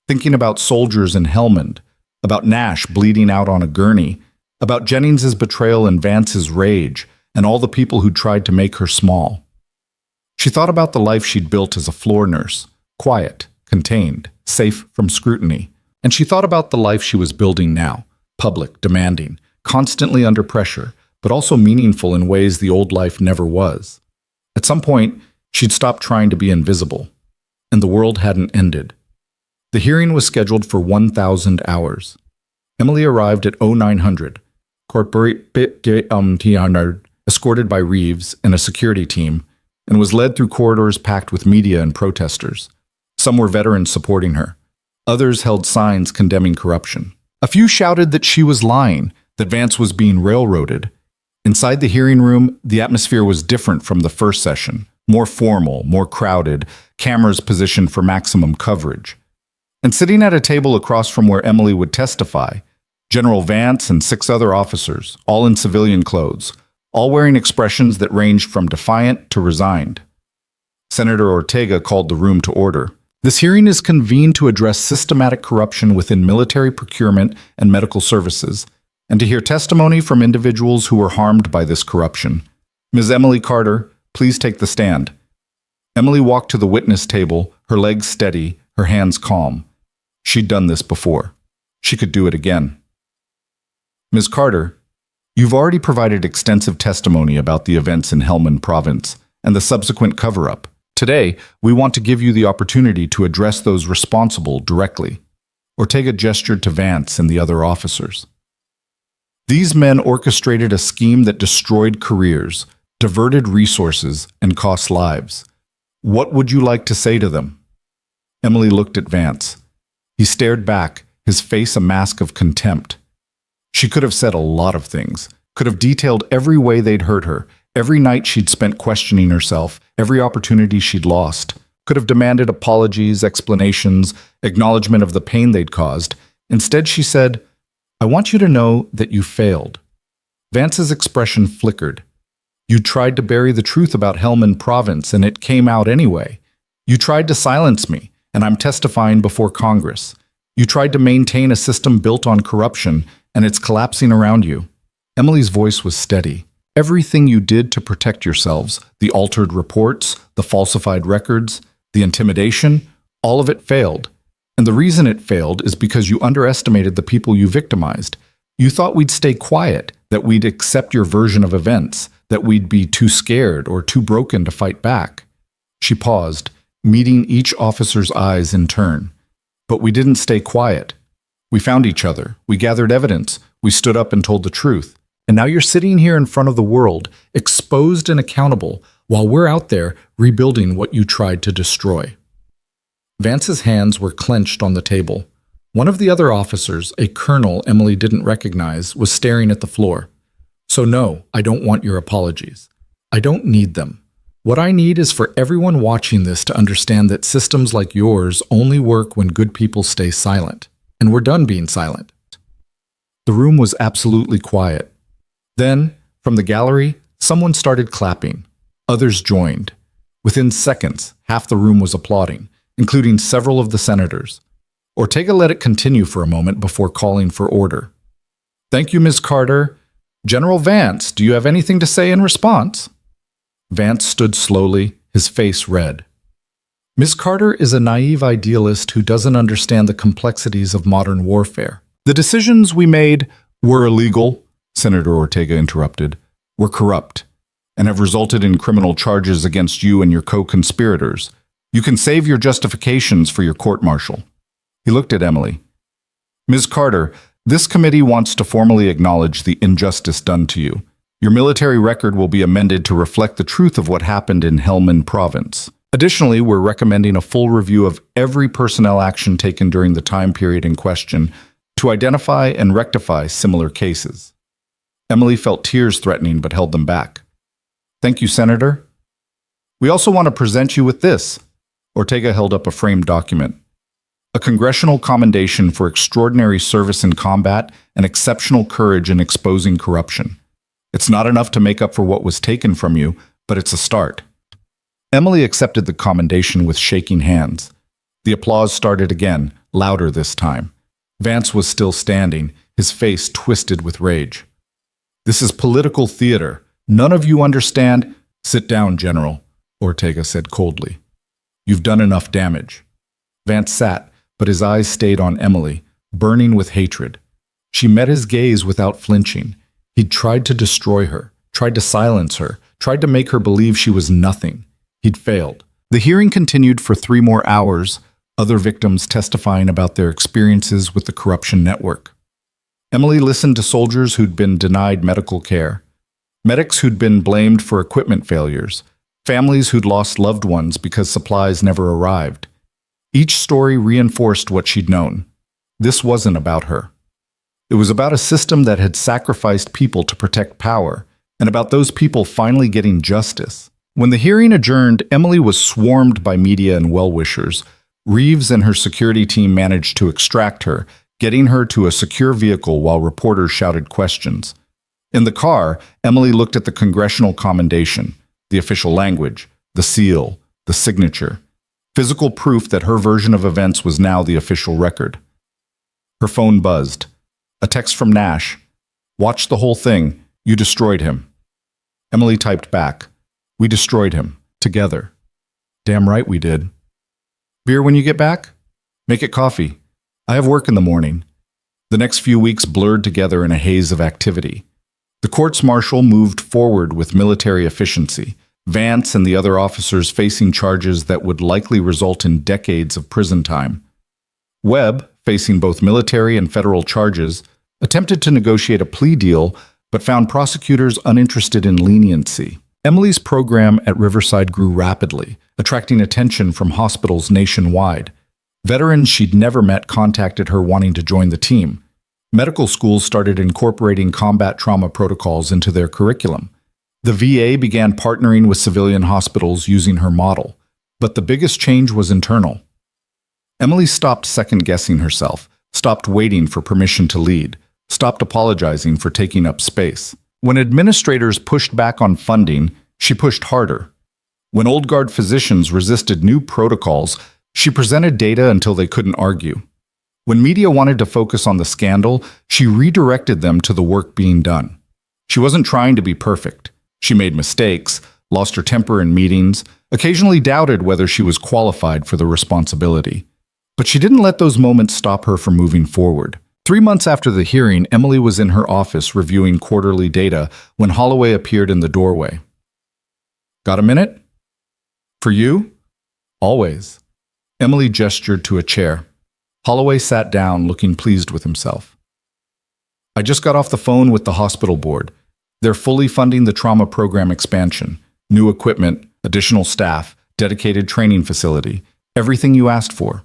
thinking about soldiers in Helmand, about Nash bleeding out on a gurney, about Jennings's betrayal and Vance's rage, and all the people who tried to make her small. She thought about the life she'd built as a floor nurse, quiet, contained, safe from scrutiny. And she thought about the life she was building now, public, demanding, constantly under pressure, but also meaningful in ways the old life never was. At some point, she'd stopped trying to be invisible, and the world hadn't ended. The hearing was scheduled for 1,000 hours. Emily arrived at 0900, escorted by Reeves and a security team, and was led through corridors packed with media and protesters. Some were veterans supporting her. Others held signs condemning corruption. A few shouted that she was lying, that Vance was being railroaded. Inside the hearing room, the atmosphere was different from the first session, more formal, more crowded, cameras positioned for maximum coverage. And sitting at a table across from where Emily would testify, General Vance and 6 other officers, all in civilian clothes, all wearing expressions that ranged from defiant to resigned. Senator Ortega called the room to order. This hearing is convened to address systematic corruption within military procurement and medical services, and to hear testimony from individuals who were harmed by this corruption. Ms. Emily Carter, please take the stand. Emily walked to the witness table, her legs steady, her hands calm. She'd done this before. She could do it again. Ms. Carter, you've already provided extensive testimony about the events in Helmand Province and the subsequent cover-up. Today, we want to give you the opportunity to address those responsible directly. Ortega gestured to Vance and the other officers. These men orchestrated a scheme that destroyed careers, diverted resources, and cost lives. What would you like to say to them? Emily looked at Vance. He stared back, his face a mask of contempt. She could have said a lot of things, could have detailed every way they'd hurt her, every night she'd spent questioning herself, every opportunity she'd lost, could have demanded apologies, explanations, acknowledgement of the pain they'd caused. Instead, she said, I want you to know that you failed. Vance's expression flickered. You tried to bury the truth about Helmand Province, and it came out anyway. You tried to silence me, and I'm testifying before Congress. You tried to maintain a system built on corruption, and it's collapsing around you. Emily's voice was steady. Everything you did to protect yourselves, the altered reports, the falsified records, the intimidation, all of it failed. And the reason it failed is because you underestimated the people you victimized. You thought we'd stay quiet, that we'd accept your version of events, that we'd be too scared or too broken to fight back. She paused, meeting each officer's eyes in turn. But we didn't stay quiet. We found each other. We gathered evidence. We stood up and told the truth. And now you're sitting here in front of the world, exposed and accountable, while we're out there rebuilding what you tried to destroy. Vance's hands were clenched on the table. One of the other officers, a colonel Emily didn't recognize, was staring at the floor. So no, I don't want your apologies. I don't need them. What I need is for everyone watching this to understand that systems like yours only work when good people stay silent. And we're done being silent. The room was absolutely quiet. Then, from the gallery, someone started clapping. Others joined. Within seconds, half the room was applauding, including several of the senators. Ortega let it continue for a moment before calling for order. Thank you, Ms. Carter. General Vance, do you have anything to say in response? Vance stood slowly, his face red. Ms. Carter is a naive idealist who doesn't understand the complexities of modern warfare. The decisions we made were illegal, Senator Ortega interrupted, were corrupt, and have resulted in criminal charges against you and your co-conspirators. You can save your justifications for your court-martial. He looked at Emily. Ms. Carter, this committee wants to formally acknowledge the injustice done to you. Your military record will be amended to reflect the truth of what happened in Helmand Province. Additionally, we're recommending a full review of every personnel action taken during the time period in question to identify and rectify similar cases. Emily felt tears threatening but held them back. Thank you, Senator. We also want to present you with this. Ortega held up a framed document. A congressional commendation for extraordinary service in combat and exceptional courage in exposing corruption. It's not enough to make up for what was taken from you, but it's a start. Emily accepted the commendation with shaking hands. The applause started again, louder this time. Vance was still standing, his face twisted with rage. This is political theater. None of you understand. Sit down, General, Ortega said coldly. You've done enough damage. Vance sat, but his eyes stayed on Emily, burning with hatred. She met his gaze without flinching. He'd tried to destroy her, tried to silence her, tried to make her believe she was nothing. He'd failed. The hearing continued for 3 more hours, other victims testifying about their experiences with the corruption network. Emily listened to soldiers who'd been denied medical care, medics who'd been blamed for equipment failures, families who'd lost loved ones because supplies never arrived. Each story reinforced what she'd known. This wasn't about her. It was about a system that had sacrificed people to protect power, and about those people finally getting justice. When the hearing adjourned, Emily was swarmed by media and well-wishers. Reeves and her security team managed to extract her, getting her to a secure vehicle while reporters shouted questions. In the car, Emily looked at the congressional commendation, the official language, the seal, the signature, physical proof that her version of events was now the official record. Her phone buzzed. A text from Nash. Watch the whole thing. You destroyed him. Emily typed back. We destroyed him. Together. Damn right we did. Beer when you get back? Make it coffee. I have work in the morning. The next few weeks blurred together in a haze of activity. The courts-martial moved forward with military efficiency, Vance and the other officers facing charges that would likely result in decades of prison time. Webb, facing both military and federal charges, attempted to negotiate a plea deal but found prosecutors uninterested in leniency. Emily's program at Riverside grew rapidly, attracting attention from hospitals nationwide. Veterans she'd never met contacted her wanting to join the team. Medical schools started incorporating combat trauma protocols into their curriculum. The VA began partnering with civilian hospitals using her model. But the biggest change was internal. Emily stopped second-guessing herself, stopped waiting for permission to lead, stopped apologizing for taking up space. When administrators pushed back on funding, she pushed harder. When old guard physicians resisted new protocols, she presented data until they couldn't argue. When media wanted to focus on the scandal, she redirected them to the work being done. She wasn't trying to be perfect. She made mistakes, lost her temper in meetings, occasionally doubted whether she was qualified for the responsibility. But she didn't let those moments stop her from moving forward. 3 months after the hearing, Emily was in her office reviewing quarterly data when Holloway appeared in the doorway. Got a minute? For you? Always. Emily gestured to a chair. Holloway sat down, looking pleased with himself. I just got off the phone with the hospital board. They're fully funding the trauma program expansion, new equipment, additional staff, dedicated training facility, everything you asked for.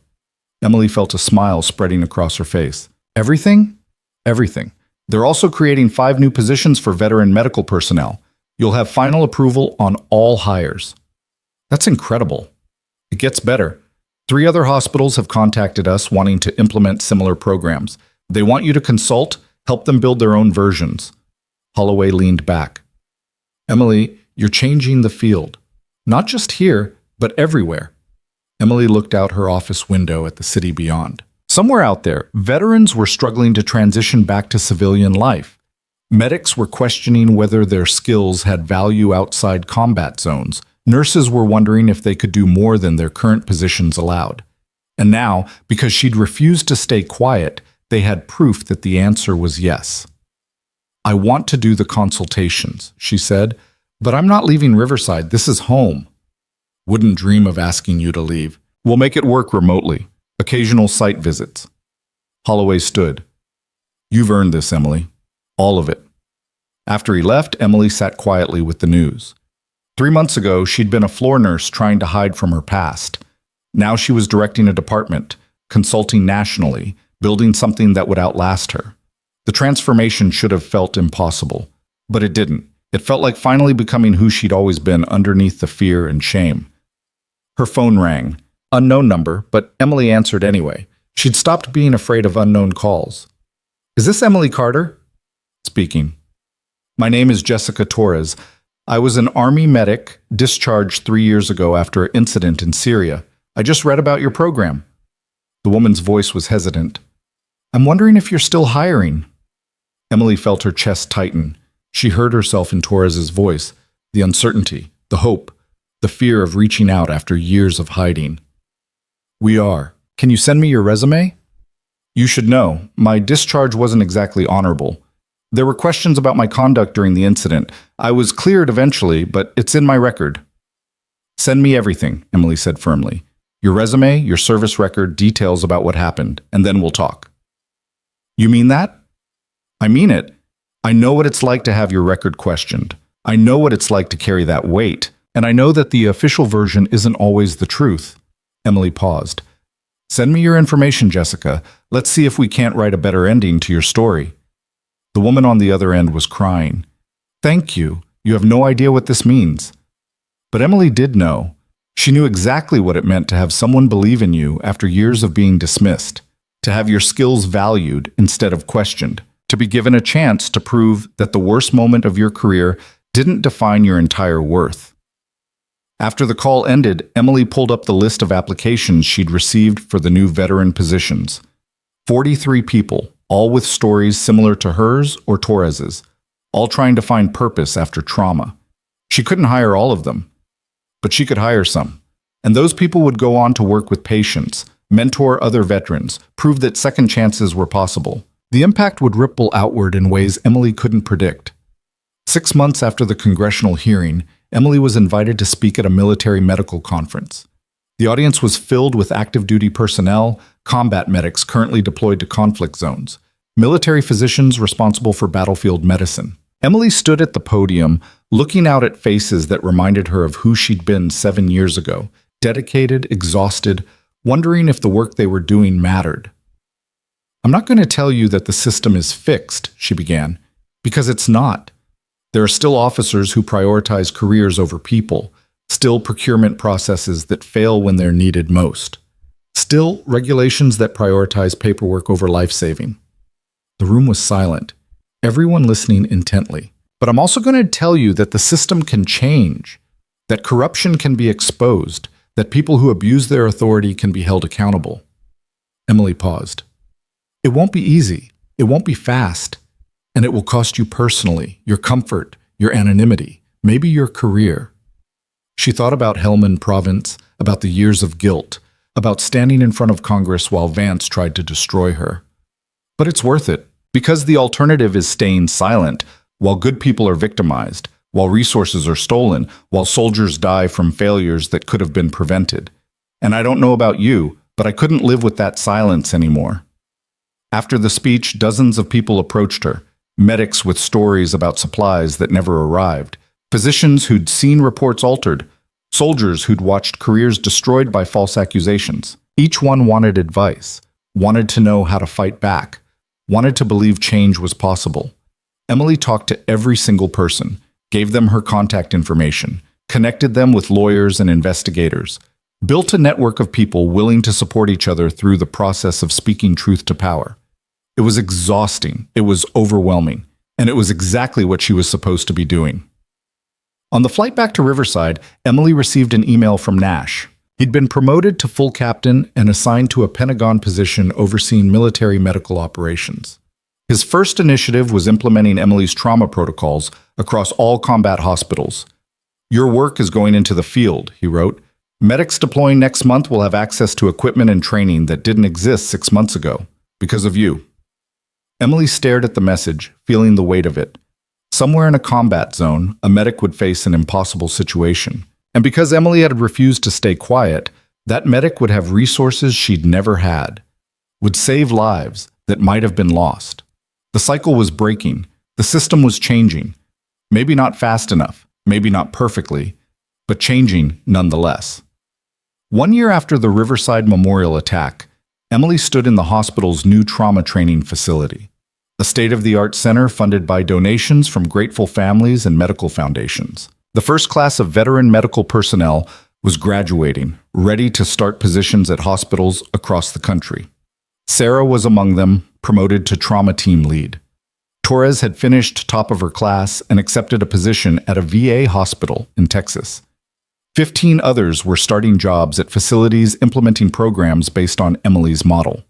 Emily felt a smile spreading across her face. Everything? Everything. They're also creating 5 new positions for veteran medical personnel. You'll have final approval on all hires. That's incredible. It gets better. 3 other hospitals have contacted us wanting to implement similar programs. They want you to consult, help them build their own versions. Holloway leaned back. Emily, you're changing the field. Not just here, but everywhere. Emily looked out her office window at the city beyond. Somewhere out there, veterans were struggling to transition back to civilian life. Medics were questioning whether their skills had value outside combat zones. Nurses were wondering if they could do more than their current positions allowed. And now, because she'd refused to stay quiet, they had proof that the answer was yes. I want to do the consultations, she said, but I'm not leaving Riverside. This is home. Wouldn't dream of asking you to leave. We'll make it work remotely. Occasional site visits. Holloway stood. You've earned this, Emily. All of it. After he left, Emily sat quietly with the news. 3 months ago, she'd been a floor nurse trying to hide from her past. Now she was directing a department, consulting nationally, building something that would outlast her. The transformation should have felt impossible, but it didn't. It felt like finally becoming who she'd always been underneath the fear and shame. Her phone rang. Unknown number, but Emily answered anyway. She'd stopped being afraid of unknown calls. "Is this Emily Carter?" Speaking. "My name is Jessica Torres. I was an Army medic discharged 3 years ago after an incident in Syria. I just read about your program." The woman's voice was hesitant. "I'm wondering if you're still hiring." Emily felt her chest tighten. She heard herself in Torres's voice, the uncertainty, the hope, the fear of reaching out after years of hiding. "We are. Can you send me your resume?" "You should know, my discharge wasn't exactly honorable. There were questions about my conduct during the incident. I was cleared eventually, but it's in my record." "Send me everything," Emily said firmly. "Your resume, your service record, details about what happened, and then we'll talk." "You mean that?" "I mean it. I know what it's like to have your record questioned. I know what it's like to carry that weight, and I know that the official version isn't always the truth." Emily paused. "Send me your information, Jessica. Let's see if we can't write a better ending to your story." The woman on the other end was crying. "Thank you. You have no idea what this means." But Emily did know. She knew exactly what it meant to have someone believe in you after years of being dismissed, to have your skills valued instead of questioned, to be given a chance to prove that the worst moment of your career didn't define your entire worth. After the call ended, Emily pulled up the list of applications she'd received for the new veteran positions. 43 people, all with stories similar to hers or Torres's, all trying to find purpose after trauma. She couldn't hire all of them, but she could hire some. And those people would go on to work with patients, mentor other veterans, prove that second chances were possible. The impact would ripple outward in ways Emily couldn't predict. 6 months after the congressional hearing, Emily was invited to speak at a military medical conference. The audience was filled with active duty personnel, combat medics currently deployed to conflict zones, military physicians responsible for battlefield medicine. Emily stood at the podium, looking out at faces that reminded her of who she'd been 7 years ago, dedicated, exhausted, wondering if the work they were doing mattered. "I'm not going to tell you that the system is fixed," she began, "because it's not. There are still officers who prioritize careers over people, still procurement processes that fail when they're needed most, still regulations that prioritize paperwork over life-saving." The room was silent, everyone listening intently. "But I'm also going to tell you that the system can change, that corruption can be exposed, that people who abuse their authority can be held accountable." Emily paused. "It won't be easy, it won't be fast, and it will cost you personally, your comfort, your anonymity, maybe your career." She thought about Helmand Province, about the years of guilt, about standing in front of Congress while Vance tried to destroy her. But it's worth it, because the alternative is staying silent while good people are victimized, while resources are stolen, while soldiers die from failures that could have been prevented. And I don't know about you, but I couldn't live with that silence anymore. After the speech, dozens of people approached her, medics with stories about supplies that never arrived, physicians who'd seen reports altered, soldiers who'd watched careers destroyed by false accusations. Each one wanted advice, wanted to know how to fight back, wanted to believe change was possible. Emily talked to every single person, gave them her contact information, connected them with lawyers and investigators, built a network of people willing to support each other through the process of speaking truth to power. It was exhausting, it was overwhelming, and it was exactly what she was supposed to be doing. On the flight back to Riverside, Emily received an email from Nash. He'd been promoted to full captain and assigned to a Pentagon position overseeing military medical operations. His first initiative was implementing Emily's trauma protocols across all combat hospitals. "Your work is going into the field," he wrote. "Medics deploying next month will have access to equipment and training that didn't exist 6 months ago, because of you." Emily stared at the message, feeling the weight of it. Somewhere in a combat zone, a medic would face an impossible situation. And because Emily had refused to stay quiet, that medic would have resources she'd never had, would save lives that might have been lost. The cycle was breaking. The system was changing. Maybe not fast enough, maybe not perfectly, but changing nonetheless. 1 year after the Riverside Memorial attack, Emily stood in the hospital's new trauma training facility, a state-of-the-art center funded by donations from grateful families and medical foundations. The first class of veteran medical personnel was graduating, ready to start positions at hospitals across the country. Sarah was among them, promoted to trauma team lead. Torres had finished top of her class and accepted a position at a VA hospital in Texas. 15 others were starting jobs at facilities implementing programs based on Emily's model.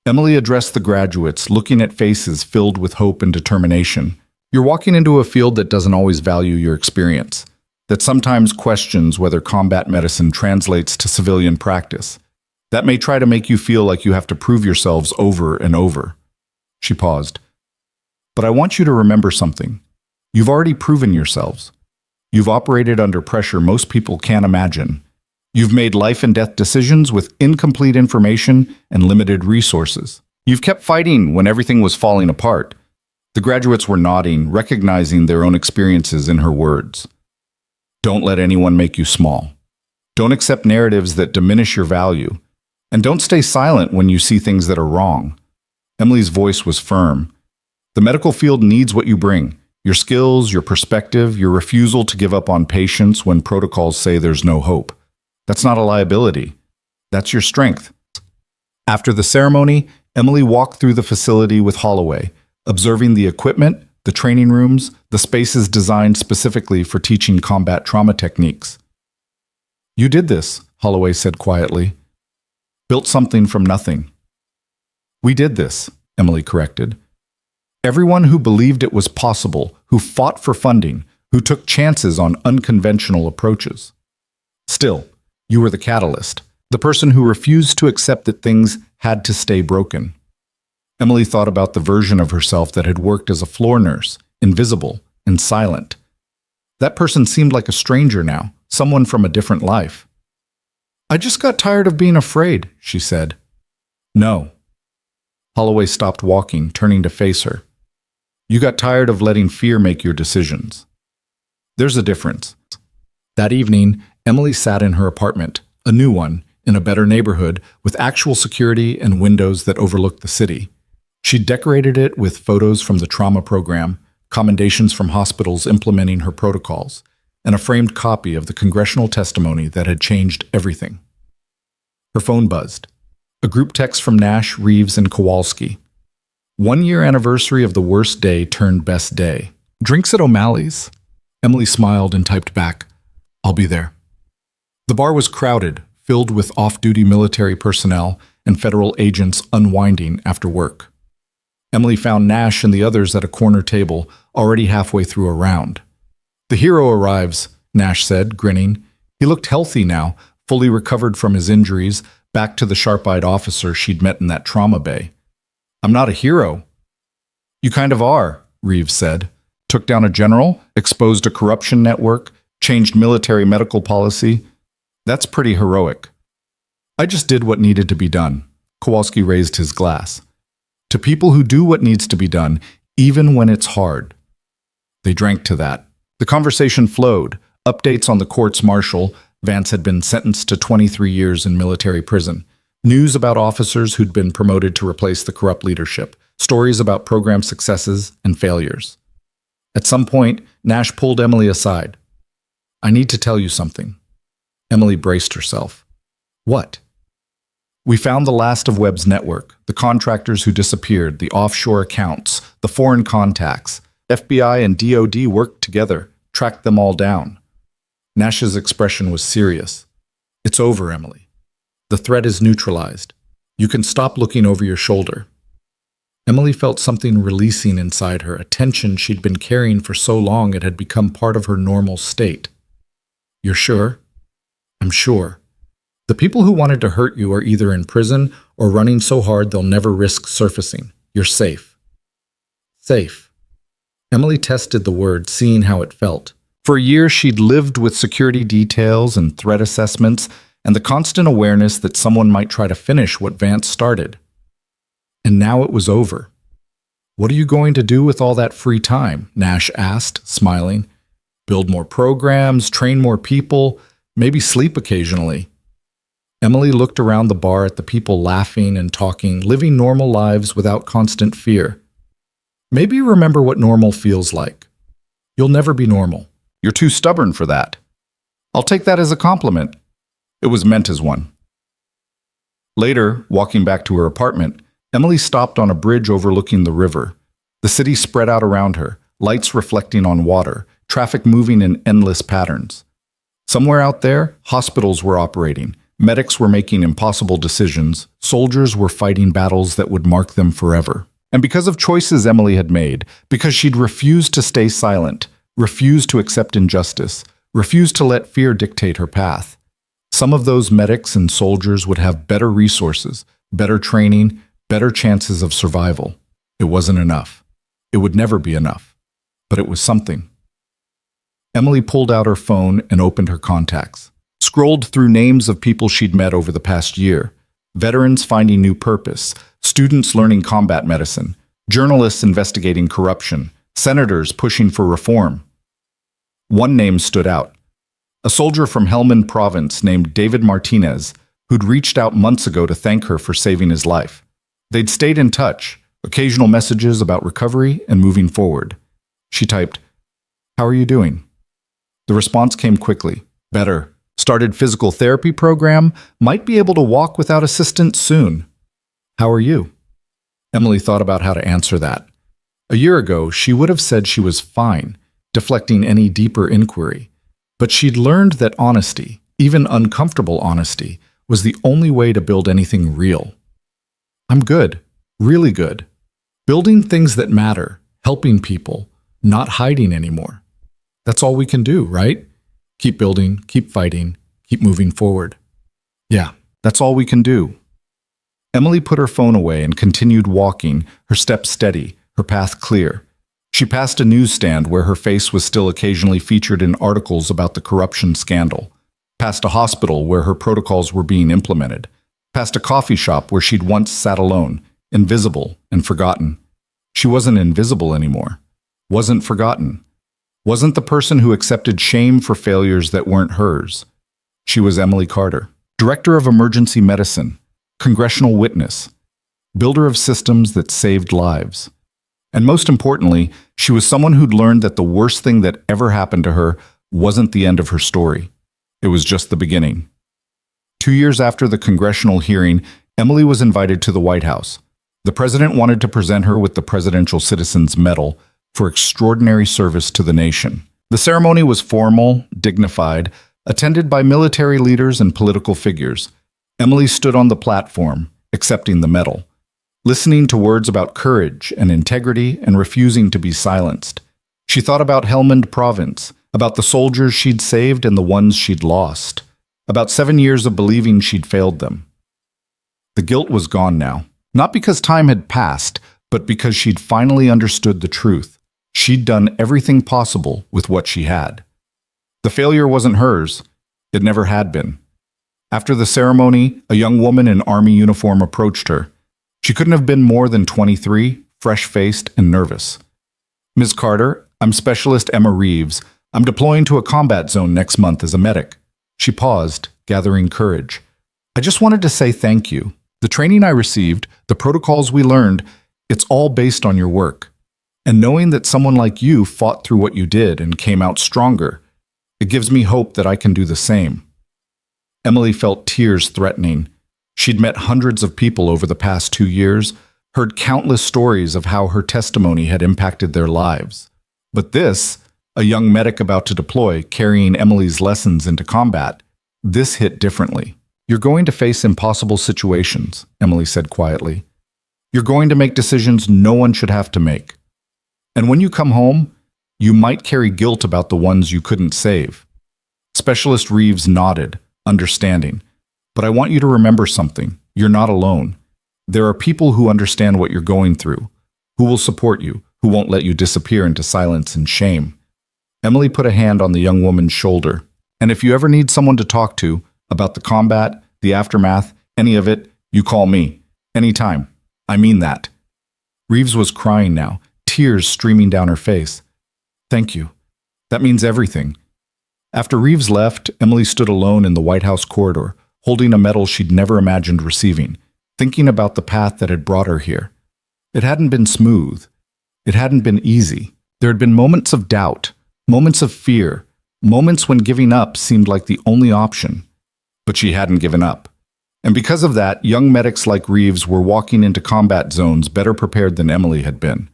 Emily addressed the graduates, looking at faces filled with hope and determination. You're walking into a field that doesn't always value your experience, that sometimes questions whether combat medicine translates to civilian practice, that may try to make you feel like you have to prove yourselves over and over. She paused. But I want you to remember something. You've already proven yourselves. You've operated under pressure most people can't imagine. You've made life and death decisions with incomplete information and limited resources. You've kept fighting when everything was falling apart. The graduates were nodding, recognizing their own experiences in her words. Don't let anyone make you small. Don't accept narratives that diminish your value. And don't stay silent when you see things that are wrong. Emily's voice was firm. The medical field needs what you bring. Your skills, your perspective, your refusal to give up on patients when protocols say there's no hope. That's not a liability. That's your strength. After the ceremony, Emily walked through the facility with Holloway, observing the equipment, the training rooms, the spaces designed specifically for teaching combat trauma techniques. You did this, Holloway said quietly. Built something from nothing. We did this, Emily corrected. Everyone who believed it was possible, who fought for funding, who took chances on unconventional approaches. Still, you were the catalyst, the person who refused to accept that things had to stay broken. Emily thought about the version of herself that had worked as a floor nurse, invisible and silent. That person seemed like a stranger now, someone from a different life. I just got tired of being afraid, she said. No. Holloway stopped walking, turning to face her. You got tired of letting fear make your decisions. There's a difference. That evening, Emily sat in her apartment, a new one, in a better neighborhood, with actual security and windows that overlooked the city. She decorated it with photos from the trauma program, commendations from hospitals implementing her protocols, and a framed copy of the congressional testimony that had changed everything. Her phone buzzed. A group text from Nash, Reeves, and Kowalski. 1 year anniversary of the worst day turned best day. Drinks at O'Malley's? Emily smiled and typed back, I'll be there. The bar was crowded, filled with off-duty military personnel and federal agents unwinding after work. Emily found Nash and the others at a corner table, already halfway through a round. The hero arrives, Nash said, grinning. He looked healthy now, fully recovered from his injuries, back to the sharp-eyed officer she'd met in that trauma bay. I'm not a hero. You kind of are, Reeves said. Took down a general, exposed a corruption network, changed military medical policy. That's pretty heroic. I just did what needed to be done. Kowalski raised his glass. To people who do what needs to be done, even when it's hard. They drank to that. The conversation flowed. Updates on the courts-martial. Vance had been sentenced to 23 years in military prison. News about officers who'd been promoted to replace the corrupt leadership. Stories about program successes and failures. At some point, Nash pulled Emily aside. I need to tell you something. Emily braced herself. What? We found the last of Webb's network, the contractors who disappeared, the offshore accounts, the foreign contacts. FBI and DOD worked together, tracked them all down. Nash's expression was serious. It's over, Emily. The threat is neutralized. You can stop looking over your shoulder. Emily felt something releasing inside her, a tension she'd been carrying for so long it had become part of her normal state. You're sure? I'm sure. The people who wanted to hurt you are either in prison or running so hard they'll never risk surfacing. You're safe. Safe. Emily tested the word, seeing how it felt. For a year, she'd lived with security details and threat assessments and the constant awareness that someone might try to finish what Vance started. And now it was over. What are you going to do with all that free time? Nash asked, smiling. Build more programs, train more people, maybe sleep occasionally. Emily looked around the bar at the people laughing and talking, living normal lives without constant fear. Maybe remember what normal feels like. You'll never be normal. You're too stubborn for that. I'll take that as a compliment. It was meant as one. Later, walking back to her apartment, Emily stopped on a bridge overlooking the river. The city spread out around her, lights reflecting on water, traffic moving in endless patterns. Somewhere out there, hospitals were operating, medics were making impossible decisions, soldiers were fighting battles that would mark them forever. And because of choices Emily had made, because she'd refused to stay silent, refused to accept injustice, refused to let fear dictate her path, some of those medics and soldiers would have better resources, better training, better chances of survival. It wasn't enough. It would never be enough. But it was something. Emily pulled out her phone and opened her contacts, scrolled through names of people she'd met over the past year, veterans finding new purpose, students learning combat medicine, journalists investigating corruption, senators pushing for reform. One name stood out. A soldier from Helmand Province named David Martinez, who'd reached out months ago to thank her for saving his life. They'd stayed in touch, occasional messages about recovery and moving forward. She typed, "How are you doing?" The response came quickly. "Better. Started physical therapy program. Might be able to walk without assistance soon. How are you?" Emily thought about how to answer that. A year ago, she would have said she was fine, deflecting any deeper inquiry. But she'd learned that honesty, even uncomfortable honesty, was the only way to build anything real. "I'm good. Really good. Building things that matter, helping people, not hiding anymore. That's all we can do, right? Keep building, keep fighting, keep moving forward." "Yeah, that's all we can do." Emily put her phone away and continued walking, her steps steady, her path clear. She passed a newsstand where her face was still occasionally featured in articles about the corruption scandal, past a hospital where her protocols were being implemented, past a coffee shop where she'd once sat alone, invisible and forgotten. She wasn't invisible anymore, wasn't forgotten, wasn't the person who accepted shame for failures that weren't hers. She was Emily Carter, director of emergency medicine, congressional witness, builder of systems that saved lives. And most importantly, she was someone who'd learned that the worst thing that ever happened to her wasn't the end of her story. It was just the beginning. 2 years after the congressional hearing, Emily was invited to the White House. The president wanted to present her with the Presidential Citizens Medal for extraordinary service to the nation. The ceremony was formal, dignified, attended by military leaders and political figures. Emily stood on the platform, accepting the medal, listening to words about courage and integrity and refusing to be silenced. She thought about Helmand Province, about the soldiers she'd saved and the ones she'd lost, about 7 years of believing she'd failed them. The guilt was gone now, not because time had passed, but because she'd finally understood the truth. She'd done everything possible with what she had. The failure wasn't hers. It never had been. After the ceremony, a young woman in army uniform approached her. She couldn't have been more than 23, fresh-faced and nervous. "Ms. Carter, I'm Specialist Emma Reeves. I'm deploying to a combat zone next month as a medic." She paused, gathering courage. "I just wanted to say thank you. The training I received, the protocols we learned, it's all based on your work. And knowing that someone like you fought through what you did and came out stronger, it gives me hope that I can do the same." Emily felt tears threatening. She'd met hundreds of people over the past 2 years, heard countless stories of how her testimony had impacted their lives. But this, a young medic about to deploy, carrying Emily's lessons into combat, this hit differently. "You're going to face impossible situations," Emily said quietly. "You're going to make decisions no one should have to make. And when you come home, you might carry guilt about the ones you couldn't save." Specialist Reeves nodded, understanding. "But I want you to remember something. You're not alone. There are people who understand what you're going through, who will support you, who won't let you disappear into silence and shame." Emily put a hand on the young woman's shoulder. "And if you ever need someone to talk to about the combat, the aftermath, any of it, you call me. Anytime. I mean that." Reeves was crying now, tears streaming down her face. "Thank you. That means everything." After Reeves left, Emily stood alone in the White House corridor, holding a medal she'd never imagined receiving, thinking about the path that had brought her here. It hadn't been smooth. It hadn't been easy. There had been moments of doubt, moments of fear, moments when giving up seemed like the only option. But she hadn't given up. And because of that, young medics like Reeves were walking into combat zones better prepared than Emily had been.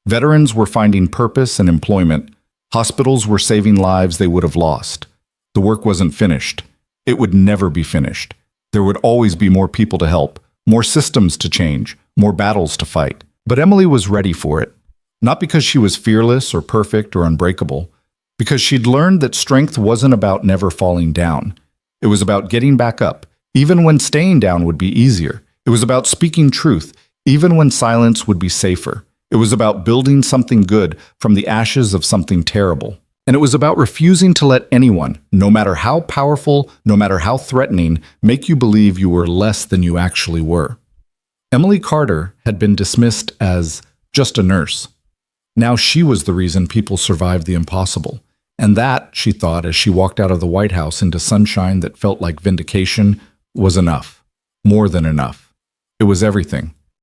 Veterans were finding purpose and employment. Hospitals were saving lives they would have lost. The work wasn't finished. It would never be finished. There would always be more people to help, more systems to change, more battles to fight. But Emily was ready for it. Not because she was fearless or perfect or unbreakable, because she'd learned that strength wasn't about never falling down. It was about getting back up, even when staying down would be easier. It was about speaking truth, even when silence would be safer. It was about building something good from the ashes of something terrible. And it was about refusing to let anyone, no matter how powerful, no matter how threatening, make you believe you were less than you actually were. Emily Carter had been dismissed as just a nurse. Now she was the reason people survived the impossible. And that, she thought as she walked out of the White House into sunshine that felt like vindication, was enough. More than enough. It was everything.